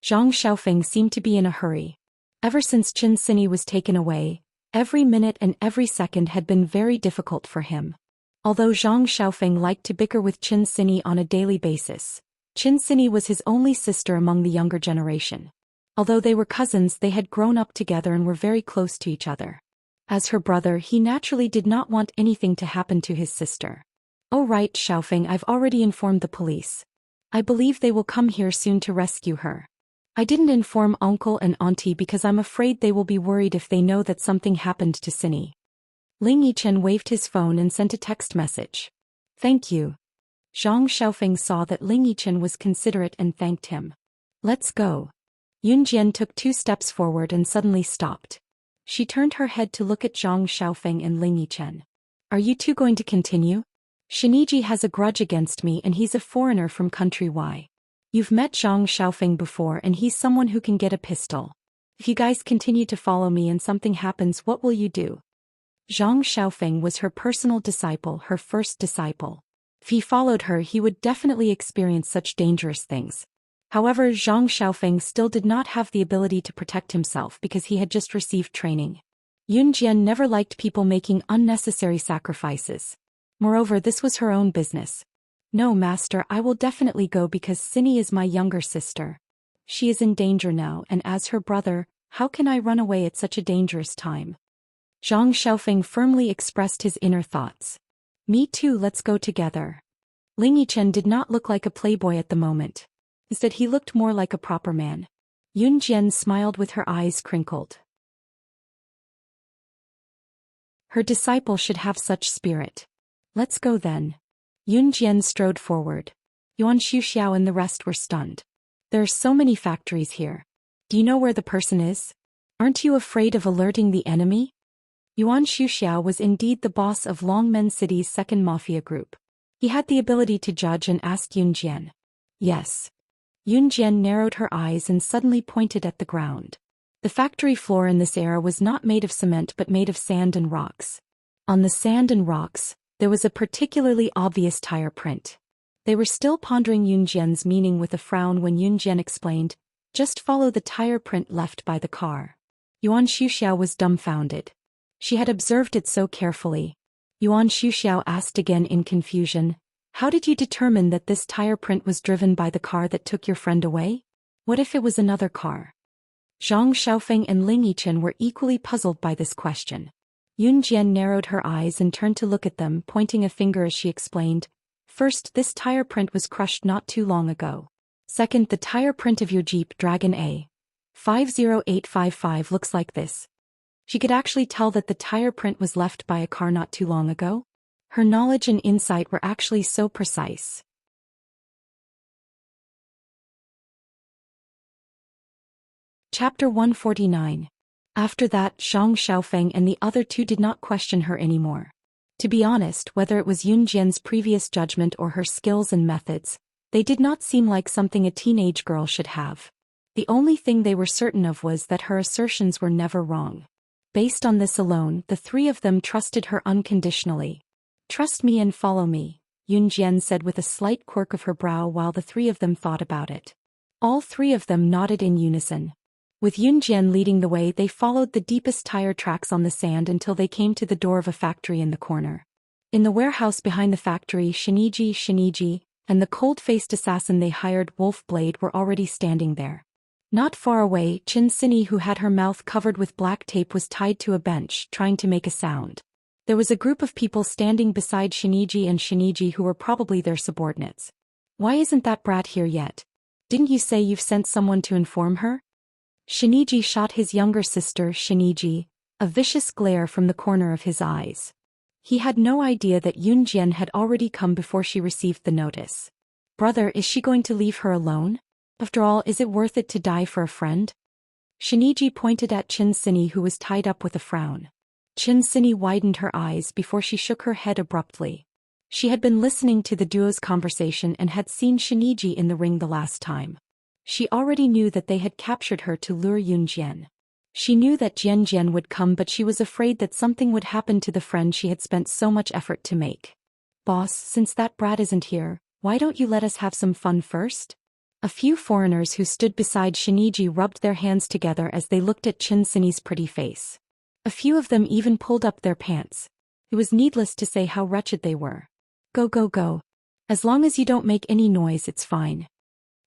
Zhang Xiaofeng seemed to be in a hurry. Ever since Qin Sini was taken away, every minute and every second had been very difficult for him. Although Zhang Xiaofeng liked to bicker with Qin Sini on a daily basis, Qin Sini was his only sister among the younger generation. Although they were cousins, they had grown up together and were very close to each other. As her brother, he naturally did not want anything to happen to his sister. "Oh right, Xiaofeng, I've already informed the police. I believe they will come here soon to rescue her. I didn't inform uncle and auntie because I'm afraid they will be worried if they know that something happened to Sini." Ling Yichen waved his phone and sent a text message. "Thank you." Zhang Xiaofeng saw that Ling Yichen was considerate and thanked him. "Let's go." Yun Jian took 2 steps forward and suddenly stopped. She turned her head to look at Zhang Xiaofeng and Ling Yichen. "Are you two going to continue? Shiniji has a grudge against me and he's a foreigner from country Y. You've met Zhang Xiaofeng before and he's someone who can get a pistol. If you guys continue to follow me and something happens, what will you do?" Zhang Xiaofeng was her personal disciple, her first disciple. If he followed her, he would definitely experience such dangerous things. However, Zhang Xiaofeng still did not have the ability to protect himself because he had just received training. Yun Jian never liked people making unnecessary sacrifices. Moreover, this was her own business. "No, master, I will definitely go because Sini is my younger sister. She is in danger now, and as her brother, how can I run away at such a dangerous time?" Zhang Xiaofeng firmly expressed his inner thoughts. "Me too, let's go together." Ling Yichen did not look like a playboy at the moment. Instead, he looked more like a proper man. Yun Jian smiled with her eyes crinkled. Her disciple should have such spirit. "Let's go then." Yun Jian strode forward. Yuan Xuxiao and the rest were stunned. "There are so many factories here. Do you know where the person is? Aren't you afraid of alerting the enemy?" Yuan Xuxiao was indeed the boss of Longmen City's second mafia group. He had the ability to judge and asked Yun Jian. "Yes." Yun Jian narrowed her eyes and suddenly pointed at the ground. The factory floor in this era was not made of cement but made of sand and rocks. On the sand and rocks, there was a particularly obvious tire print. They were still pondering Yun Jian's meaning with a frown when Yun Jian explained, "Just follow the tire print left by the car." Yuan Xuxiao was dumbfounded. She had observed it so carefully. Yuan Xuxiao asked again in confusion, "How did you determine that this tire print was driven by the car that took your friend away? What if it was another car?" Zhang Xiaofeng and Ling Yichen were equally puzzled by this question. Yun Jian narrowed her eyes and turned to look at them, pointing a finger as she explained. First, this tire print was crushed not too long ago. Second, the tire print of your Jeep Dragon A50855 looks like this. She could actually tell that the tire print was left by a car not too long ago. Her knowledge and insight were actually so precise. Chapter 149. After that, Zhang Xiaofeng and the other two did not question her anymore. To be honest, whether it was Yun Jian's previous judgment or her skills and methods, they did not seem like something a teenage girl should have. The only thing they were certain of was that her assertions were never wrong. Based on this alone, the three of them trusted her unconditionally. Trust me and follow me, Yun Jian said with a slight quirk of her brow while the three of them thought about it. All three of them nodded in unison. With Yun Jian leading the way, they followed the deepest tire tracks on the sand until they came to the door of a factory in the corner. In the warehouse behind the factory, Shiniji, and the cold-faced assassin they hired, Wolf Blade, were already standing there. Not far away, Chin Sini, who had her mouth covered with black tape, was tied to a bench, trying to make a sound. There was a group of people standing beside Shiniji who were probably their subordinates. Why isn't that brat here yet? Didn't you say you've sent someone to inform her? Shiniji shot his younger sister, Shiniji, a vicious glare from the corner of his eyes. He had no idea that Yun Jian had already come before she received the notice. Brother, is she going to leave her alone? After all, is it worth it to die for a friend? Shiniji pointed at Chin Sini, who was tied up, with a frown. Chin Sini widened her eyes before she shook her head abruptly. She had been listening to the duo's conversation and had seen Shiniji in the ring the last time. She already knew that they had captured her to lure Yun Jian. She knew that Jian Jian would come, but she was afraid that something would happen to the friend she had spent so much effort to make. Boss, since that brat isn't here, why don't you let us have some fun first? A few foreigners who stood beside Shiniji rubbed their hands together as they looked at Chin Sini's pretty face. A few of them even pulled up their pants. It was needless to say how wretched they were. Go. As long as you don't make any noise, it's fine.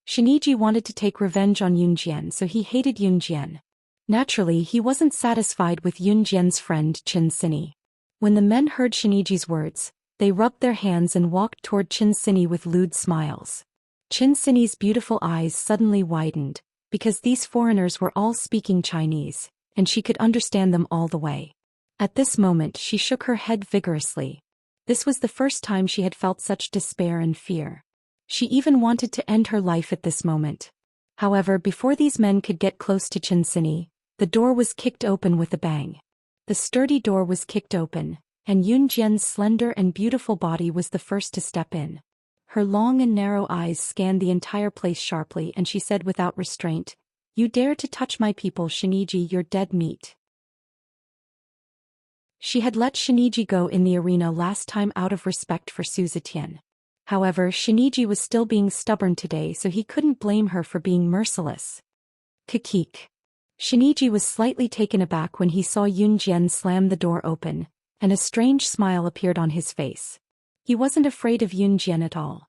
Shiniji wanted to take revenge on Yun Jian, so he hated Yun Jian. Naturally, he wasn't satisfied with Yun Jian's friend Chin Sini. When the men heard Shiniji's words, they rubbed their hands and walked toward Chin Sini with lewd smiles. Chin Sini's beautiful eyes suddenly widened, because these foreigners were all speaking Chinese, and she could understand them all the way. At this moment, she shook her head vigorously. This was the first time she had felt such despair and fear. She even wanted to end her life at this moment. However, before these men could get close to Chin Sini, the door was kicked open with a bang. The sturdy door was kicked open, and Yun Jian's slender and beautiful body was the first to step in. Her long and narrow eyes scanned the entire place sharply, and she said without restraint, "You dare to touch my people, Shiniji, you're dead meat." She had let Shiniji go in the arena last time out of respect for Su Zetian. However, Shiniji was still being stubborn today, so he couldn't blame her for being merciless. Kikik. Shiniji was slightly taken aback when he saw Yun Jian slam the door open, and a strange smile appeared on his face. He wasn't afraid of Yun Jian at all.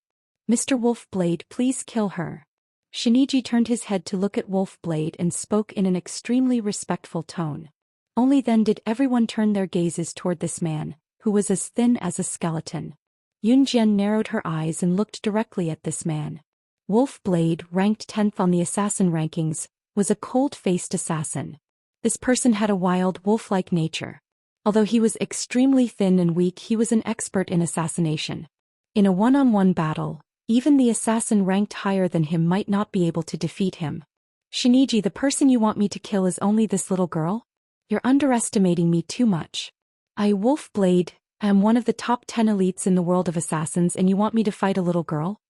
"Mr. Wolf Blade, please kill her." Shiniji turned his head to look at Wolf Blade and spoke in an extremely respectful tone. Only then did everyone turn their gazes toward this man, who was as thin as a skeleton. Yun Jian narrowed her eyes and looked directly at this man. Wolf Blade, ranked 10th on the assassin rankings, was a cold-faced assassin. This person had a wild, wolf-like nature. Although he was extremely thin and weak, he was an expert in assassination. In a one-on-one battle, even the assassin ranked higher than him might not be able to defeat him. "Shiniji, the person you want me to kill is only this little girl? You're underestimating me too much. I, Wolf Blade, am one of the top 10 elites in the world of assassins, and you want me to fight a little girl?"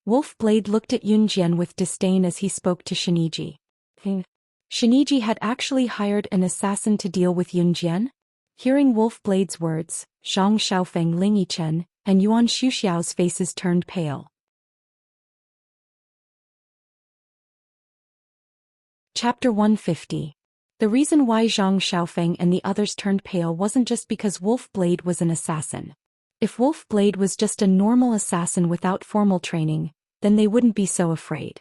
Wolf Blade looked at Yun Jian with disdain as he spoke to Shiniji. Shiniji had actually hired an assassin to deal with Yun Jian? Hearing Wolf Blade's words, Zhang Xiaofeng, Ling Yichen, and Yuan Xuxiao's faces turned pale. Chapter 150. The reason why Zhang Xiaofeng and the others turned pale wasn't just because Wolf Blade was an assassin. If Wolf Blade was just a normal assassin without formal training, then they wouldn't be so afraid.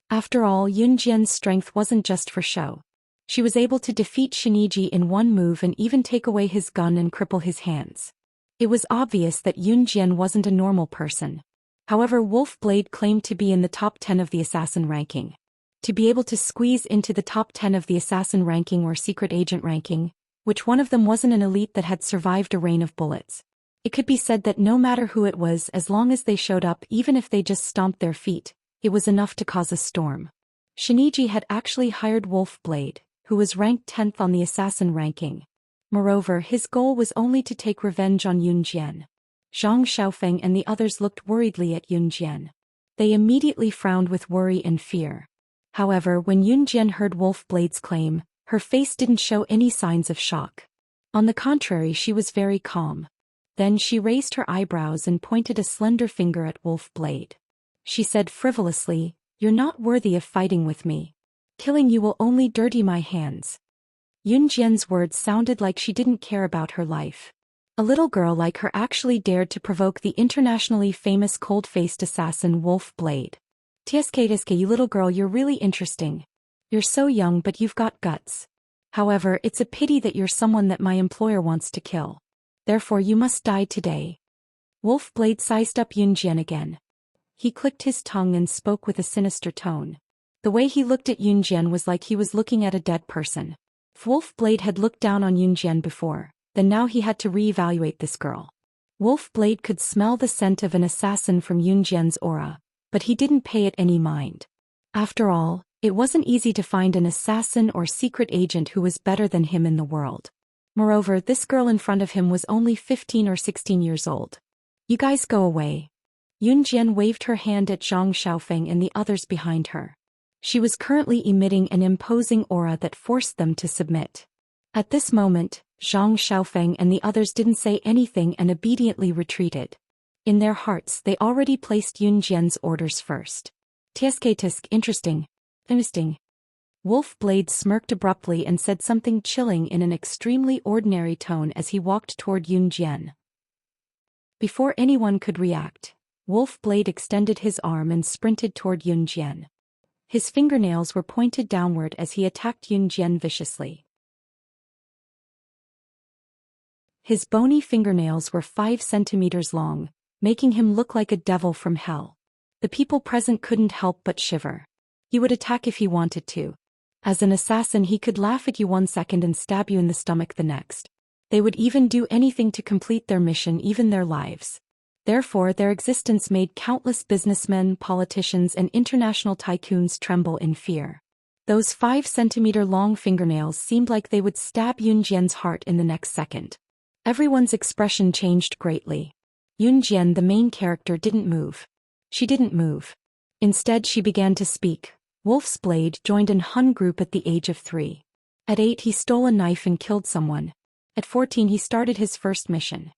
After all, Yun Jian's strength wasn't just for show. She was able to defeat Shinji in one move and even take away his gun and cripple his hands. It was obvious that Yun Jian wasn't a normal person. However, Wolf Blade claimed to be in the top 10 of the assassin ranking. To be able to squeeze into the top 10 of the assassin ranking or secret agent ranking, which one of them wasn't an elite that had survived a rain of bullets. It could be said that no matter who it was, as long as they showed up, even if they just stomped their feet, it was enough to cause a storm. Shinji had actually hired Wolf Blade, who was ranked 10th on the assassin ranking. Moreover, his goal was only to take revenge on Yun Jian. Zhang Xiaofeng and the others looked worriedly at Yun Jian. They immediately frowned with worry and fear. However, when Yun Jian heard Wolf Blade's claim, her face didn't show any signs of shock. On the contrary, she was very calm. Then she raised her eyebrows and pointed a slender finger at Wolf Blade. She said frivolously, "You're not worthy of fighting with me. Killing you will only dirty my hands." Yun Jian's words sounded like she didn't care about her life. A little girl like her actually dared to provoke the internationally famous cold-faced assassin Wolf Blade. "Tsk, you little girl, you're really interesting. You're so young but you've got guts. However, it's a pity that you're someone that my employer wants to kill. Therefore you must die today." Wolf Blade sized up Yun Jian again. He clicked his tongue and spoke with a sinister tone. The way he looked at Yun Jian was like he was looking at a dead person. If Wolf Blade had looked down on Yun Jian before, then now he had to re-evaluate this girl. Wolf Blade could smell the scent of an assassin from Yun Jian's aura, but he didn't pay it any mind. After all, it wasn't easy to find an assassin or secret agent who was better than him in the world. Moreover, this girl in front of him was only 15 or 16 years old. "You guys go away." Yun Jian waved her hand at Zhang Xiaofeng and the others behind her. She was currently emitting an imposing aura that forced them to submit. At this moment, Zhang Xiaofeng and the others didn't say anything and obediently retreated. In their hearts, they already placed Yun Jian's orders first. "Tsk, interesting. Wolf Blade smirked abruptly and said something chilling in an extremely ordinary tone as he walked toward Yun Jian. Before anyone could react, Wolf Blade extended his arm and sprinted toward Yun Jian. His fingernails were pointed downward as he attacked Yun Jian viciously. His bony fingernails were 5 centimeters long, making him look like a devil from hell. The people present couldn't help but shiver. He would attack if he wanted to. As an assassin, he could laugh at you one second and stab you in the stomach the next. They would even do anything to complete their mission, even their lives. Therefore, their existence made countless businessmen, politicians, and international tycoons tremble in fear. Those 5-centimeter-long fingernails seemed like they would stab Yun Jian's heart in the next second. Everyone's expression changed greatly. Yun Jian, the main character, didn't move. She didn't move. Instead, she began to speak. Wolf's Blade joined an Hun group at the age of 3. At 8, he stole a knife and killed someone. At 14, he started his first mission.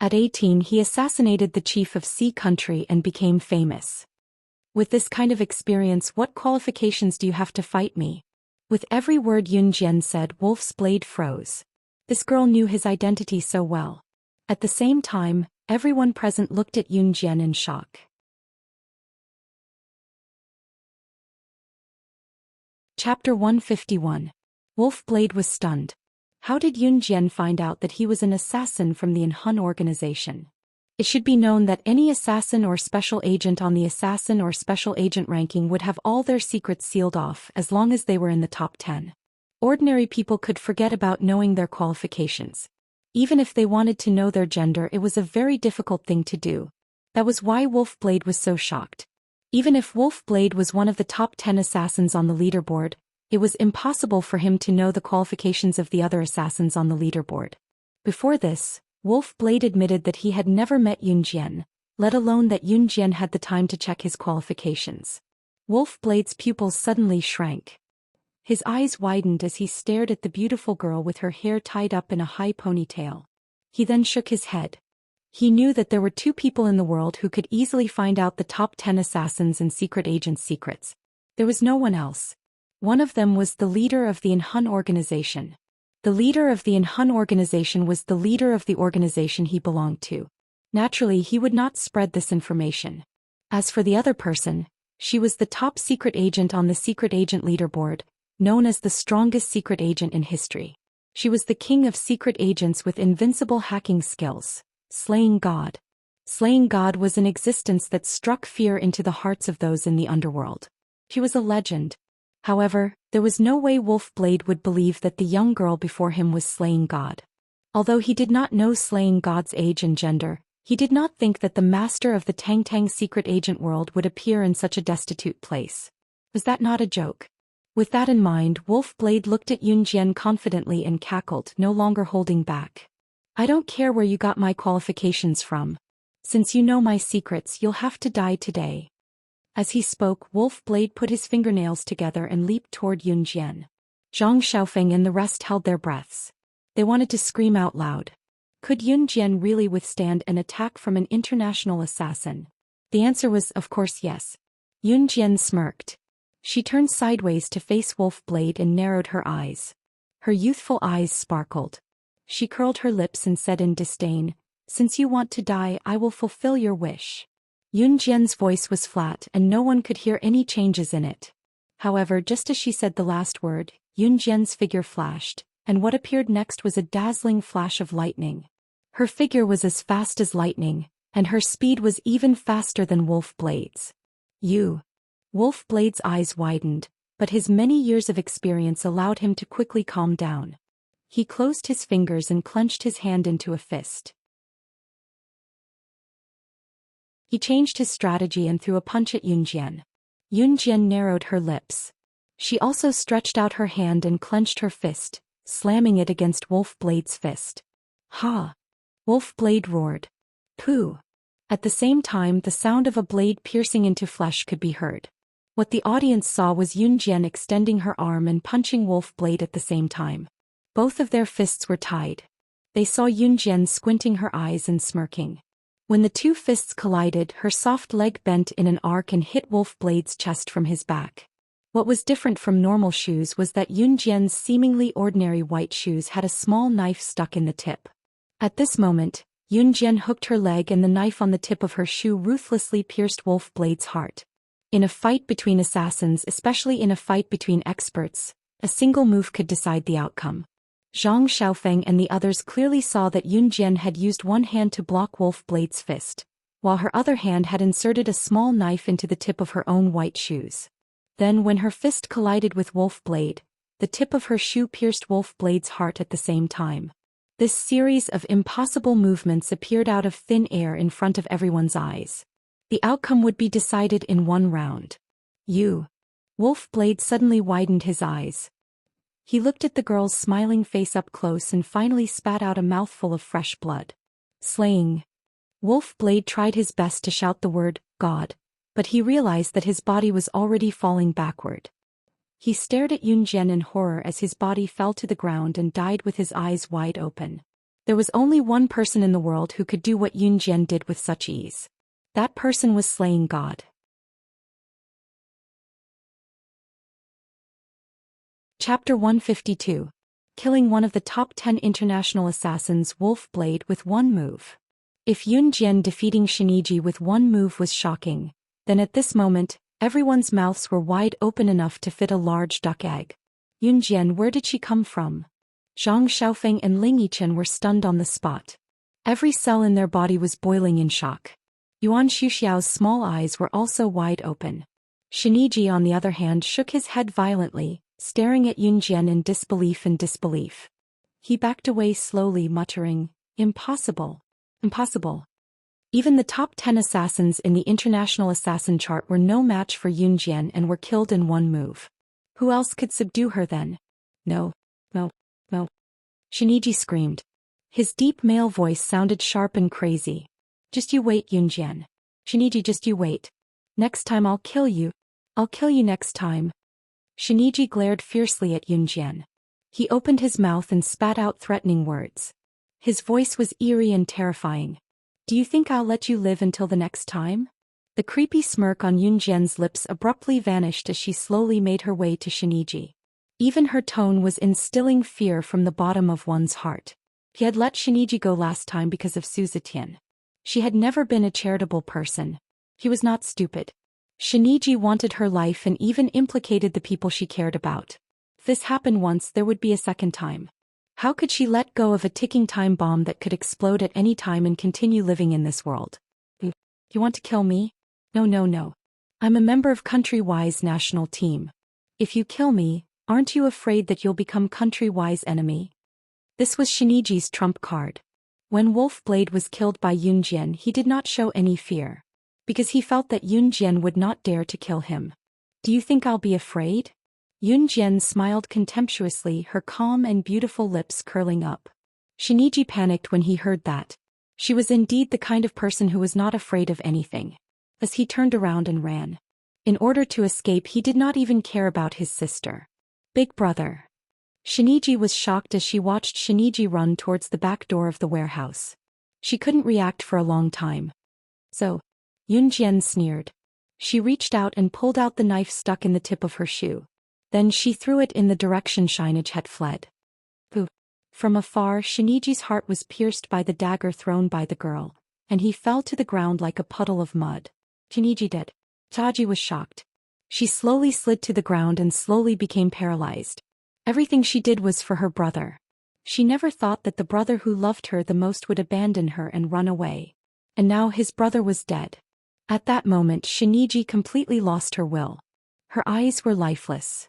At 18, he assassinated the chief of Sea Country and became famous. With this kind of experience, what qualifications do you have to fight me? With every word Yun Jian said, Wolf's Blade froze. This girl knew his identity so well. At the same time, everyone present looked at Yun Jian in shock. Chapter 151. Wolf Blade was stunned. How did Yun Jian find out that he was an assassin from the Hun organization? It should be known that any assassin or special agent on the assassin or special agent ranking would have all their secrets sealed off as long as they were in the top 10. Ordinary people could forget about knowing their qualifications. Even if they wanted to know their gender, it was a very difficult thing to do. That was why Wolf Blade was so shocked. Even if Wolf Blade was one of the top 10 assassins on the leaderboard, it was impossible for him to know the qualifications of the other assassins on the leaderboard. Before this, Wolf Blade admitted that he had never met Yun Jian, let alone that Yun Jian had the time to check his qualifications. Wolf Blade's pupils suddenly shrank. His eyes widened as he stared at the beautiful girl with her hair tied up in a high ponytail. He then shook his head. He knew that there were 2 people in the world who could easily find out the top 10 assassins and secret agents' secrets. There was no one else. One of them was the leader of the Hun organization. The leader of the Hun organization was the leader of the organization he belonged to. Naturally, he would not spread this information. As for the other person, she was the top secret agent on the secret agent leaderboard, known as the strongest secret agent in history. She was the king of secret agents with invincible hacking skills. Slaying God. Slaying God was an existence that struck fear into the hearts of those in the underworld. She was a legend. However, there was no way Wolfblade would believe that the young girl before him was Slaying God. Although he did not know Slaying God's age and gender, he did not think that the master of the Tang Tang secret agent world would appear in such a destitute place. Was that not a joke? With that in mind, Wolfblade looked at Yunjian confidently and cackled, no longer holding back. I don't care where you got my qualifications from. Since you know my secrets, you'll have to die today. As he spoke, Wolfblade put his fingernails together and leaped toward Yunjian. Zhang Xiaofeng and the rest held their breaths. They wanted to scream out loud. Could Yunjian really withstand an attack from an international assassin? The answer was, of course, yes. Yunjian smirked. She turned sideways to face Wolfblade and narrowed her eyes. Her youthful eyes sparkled. She curled her lips and said in disdain, "Since you want to die, I will fulfill your wish." Yunjian's voice was flat and no one could hear any changes in it. However, just as she said the last word, Yunjian's figure flashed, and what appeared next was a dazzling flash of lightning. Her figure was as fast as lightning, and her speed was even faster than Wolfblade's. Wolfblade's eyes widened, but his many years of experience allowed him to quickly calm down. He closed his fingers and clenched his hand into a fist. He changed his strategy and threw a punch at Yunjian. Yunjian narrowed her lips. She also stretched out her hand and clenched her fist, slamming it against Wolfblade's fist. Ha! Wolfblade roared. Pooh! At the same time, the sound of a blade piercing into flesh could be heard. What the audience saw was Yunjian extending her arm and punching Wolfblade at the same time. Both of their fists were tied. They saw Yunjian squinting her eyes and smirking. When the two fists collided, her soft leg bent in an arc and hit Wolfblade's chest from his back. What was different from normal shoes was that Yunjian's seemingly ordinary white shoes had a small knife stuck in the tip. At this moment, Yunjian hooked her leg and the knife on the tip of her shoe ruthlessly pierced Wolfblade's heart. In a fight between assassins, especially in a fight between experts, a single move could decide the outcome. Zhang Xiaofeng and the others clearly saw that Yunjian had used one hand to block Wolfblade's fist, while her other hand had inserted a small knife into the tip of her own white shoes. Then when her fist collided with Wolfblade, the tip of her shoe pierced Wolfblade's heart at the same time. This series of impossible movements appeared out of thin air in front of everyone's eyes. The outcome would be decided in one round. Wolfblade suddenly widened his eyes. He looked at the girl's smiling face up close and finally spat out a mouthful of fresh blood. Slaying. Wolfblade tried his best to shout the word, God, but he realized that his body was already falling backward. He stared at Yunjian in horror as his body fell to the ground and died with his eyes wide open. There was only one person in the world who could do what Yunjian did with such ease. That person was Slaying God. Chapter 152. Killing one of the top 10 international assassins, Wolfblade, with one move. If Yunjian defeating Shiniji with one move was shocking, then at this moment, everyone's mouths were wide open enough to fit a large duck egg. Yunjian, where did she come from? Zhang Xiaofeng and Ling Yichen were stunned on the spot. Every cell in their body was boiling in shock. Yuan Xuxiao's small eyes were also wide open. Shiniji, on the other hand, shook his head violently, staring at Yunjian in disbelief. He backed away slowly, muttering, Impossible. Impossible. Even the top 10 assassins in the international assassin chart were no match for Yunjian and were killed in one move. Who else could subdue her then? No. Shiniji screamed. His deep male voice sounded sharp and crazy. Just you wait, Yunjian. Shiniji, just you wait. Next time I'll kill you. I'll kill you next time. Shiniji glared fiercely at Yunjian. He opened his mouth and spat out threatening words. His voice was eerie and terrifying. Do you think I'll let you live until the next time? The creepy smirk on Yunjian's lips abruptly vanished as she slowly made her way to Shiniji. Even her tone was instilling fear from the bottom of one's heart. He had let Shiniji go last time because of Su Zetian. She had never been a charitable person. He was not stupid. Shiniji wanted her life and even implicated the people she cared about. If this happened once, there would be a second time. How could she let go of a ticking time bomb that could explode at any time and continue living in this world? You want to kill me? No, no, no. I'm a member of Countrywise national team. If you kill me, aren't you afraid that you'll become Countrywise enemy? This was Shiniji's trump card. When Wolf Blade was killed by Yunjian, he did not show any fear. Because he felt that Yunjian would not dare to kill him. Do you think I'll be afraid? Yunjian smiled contemptuously, her calm and beautiful lips curling up. Shiniji panicked when he heard that. She was indeed the kind of person who was not afraid of anything. As he turned around and ran. In order to escape, he did not even care about his sister. Big brother. Shiniji was shocked as she watched Shiniji run towards the back door of the warehouse. She couldn't react for a long time. So, Yunjian sneered. She reached out and pulled out the knife stuck in the tip of her shoe. Then she threw it in the direction Shiniji had fled. Pooh. From afar, Shiniji's heart was pierced by the dagger thrown by the girl, and he fell to the ground like a puddle of mud. Shiniji did. Taji was shocked. She slowly slid to the ground and slowly became paralyzed. Everything she did was for her brother. She never thought that the brother who loved her the most would abandon her and run away. And now his brother was dead. At that moment, Shiniji completely lost her will. Her eyes were lifeless.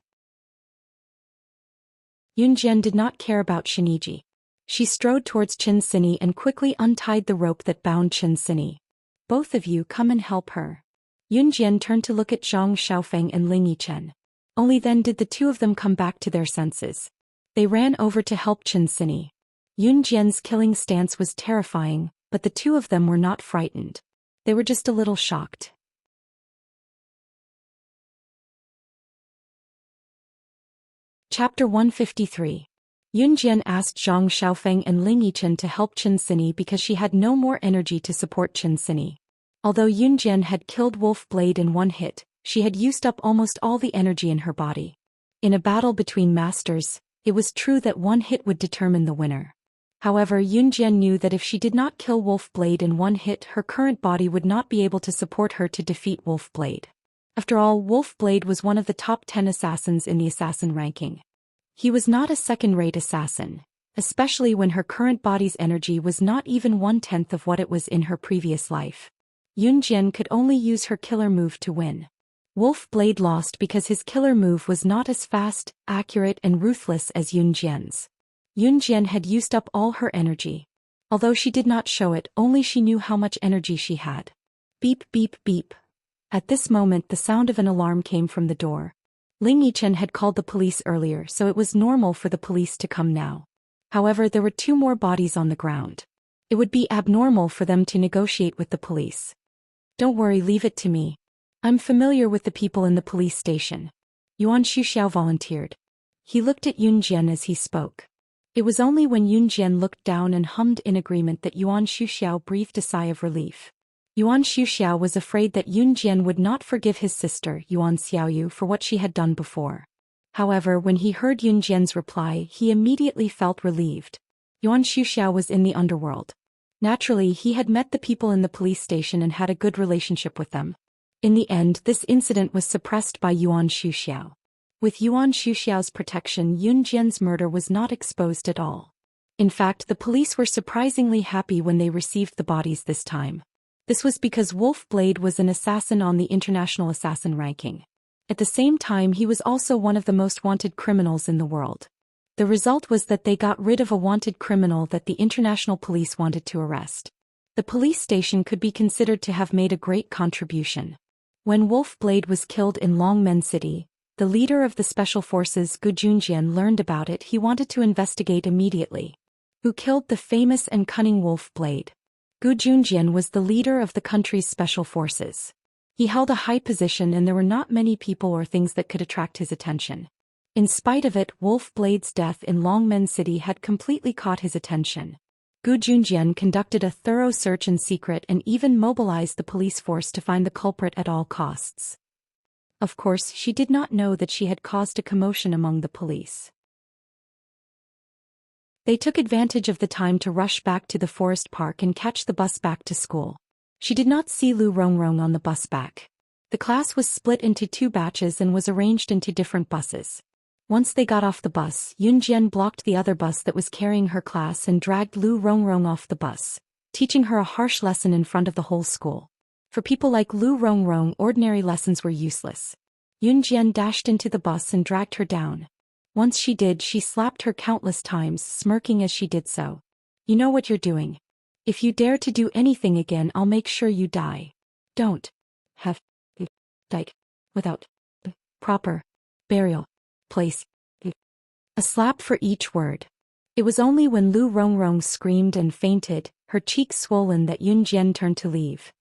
Yunjian did not care about Shiniji. She strode towards Chinsini and quickly untied the rope that bound Chinsini. Both of you come and help her. Yunjian turned to look at Zhang Xiaofeng and Ling Yichen. Only then did the two of them come back to their senses. They ran over to help Chinsini. Yunjian's killing stance was terrifying, but the two of them were not frightened. They were just a little shocked. Chapter 153. Yunjian asked Zhang Xiaofeng and Ling Yichen to help Chinsini because she had no more energy to support Chinsini. Although Yunjian had killed Wolf Blade in one hit, she had used up almost all the energy in her body. In a battle between masters, it was true that one hit would determine the winner. However, Yunjian knew that if she did not kill Wolf Blade in one hit, her current body would not be able to support her to defeat Wolf Blade. After all, Wolf Blade was one of the top 10 assassins in the assassin ranking. He was not a second-rate assassin, especially when her current body's energy was not even 1/10 of what it was in her previous life. Yunjian could only use her killer move to win. Wolf Blade lost because his killer move was not as fast, accurate and ruthless as Yunjian's. Yunjian had used up all her energy. Although she did not show it, only she knew how much energy she had. Beep beep beep. At this moment the sound of an alarm came from the door. Ling Yichen had called the police earlier, so it was normal for the police to come now. However, there were 2 more bodies on the ground. It would be abnormal for them to negotiate with the police. Don't worry, leave it to me. I'm familiar with the people in the police station. Yuan Xuxiao volunteered. He looked at Yunjian as he spoke. It was only when Yunjian looked down and hummed in agreement that Yuan Xuxiao breathed a sigh of relief. Yuan Xuxiao was afraid that Yunjian would not forgive his sister, Yuan Xiaoyu, for what she had done before. However, when he heard Yunjian's reply, he immediately felt relieved. Yuan Xuxiao was in the underworld. Naturally, he had met the people in the police station and had a good relationship with them. In the end, this incident was suppressed by Yuan Xuxiao. With Yuan Xuxiao's protection, Yunjian's murder was not exposed at all. In fact, the police were surprisingly happy when they received the bodies this time. This was because Wolf Blade was an assassin on the international assassin ranking. At the same time, he was also one of the most wanted criminals in the world. The result was that they got rid of a wanted criminal that the international police wanted to arrest. The police station could be considered to have made a great contribution. When Wolf Blade was killed in Longmen City, the leader of the special forces, Gu Junjian, learned about it. He wanted to investigate immediately. Who killed the famous and cunning Wolf Blade? Gu Junjian was the leader of the country's special forces. He held a high position and there were not many people or things that could attract his attention. In spite of it, Wolf Blade's death in Longmen City had completely caught his attention. Gu Junjian conducted a thorough search in secret and even mobilized the police force to find the culprit at all costs. Of course, she did not know that she had caused a commotion among the police. They took advantage of the time to rush back to the forest park and catch the bus back to school. She did not see Lu Rongrong on the bus back. The class was split into 2 batches and was arranged into different buses. Once they got off the bus, Yunjian blocked the other bus that was carrying her class and dragged Lu Rongrong off the bus, teaching her a harsh lesson in front of the whole school. For people like Lu Rongrong, ordinary lessons were useless. Yunjian dashed into the bus and dragged her down. Once she did, she slapped her countless times, smirking as she did so. You know what you're doing. If you dare to do anything again, I'll make sure you die. Don't have died without proper burial place. A slap for each word. It was only when Lu Rongrong screamed and fainted, her cheeks swollen, that Yunjian turned to leave.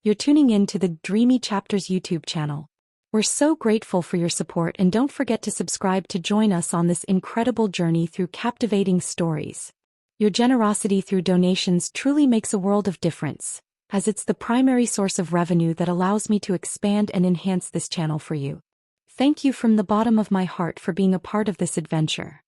You're tuning in to the Dreamy Chapters YouTube channel. We're so grateful for your support, and don't forget to subscribe to join us on this incredible journey through captivating stories. Your generosity through donations truly makes a world of difference, as it's the primary source of revenue that allows me to expand and enhance this channel for you. Thank you from the bottom of my heart for being a part of this adventure.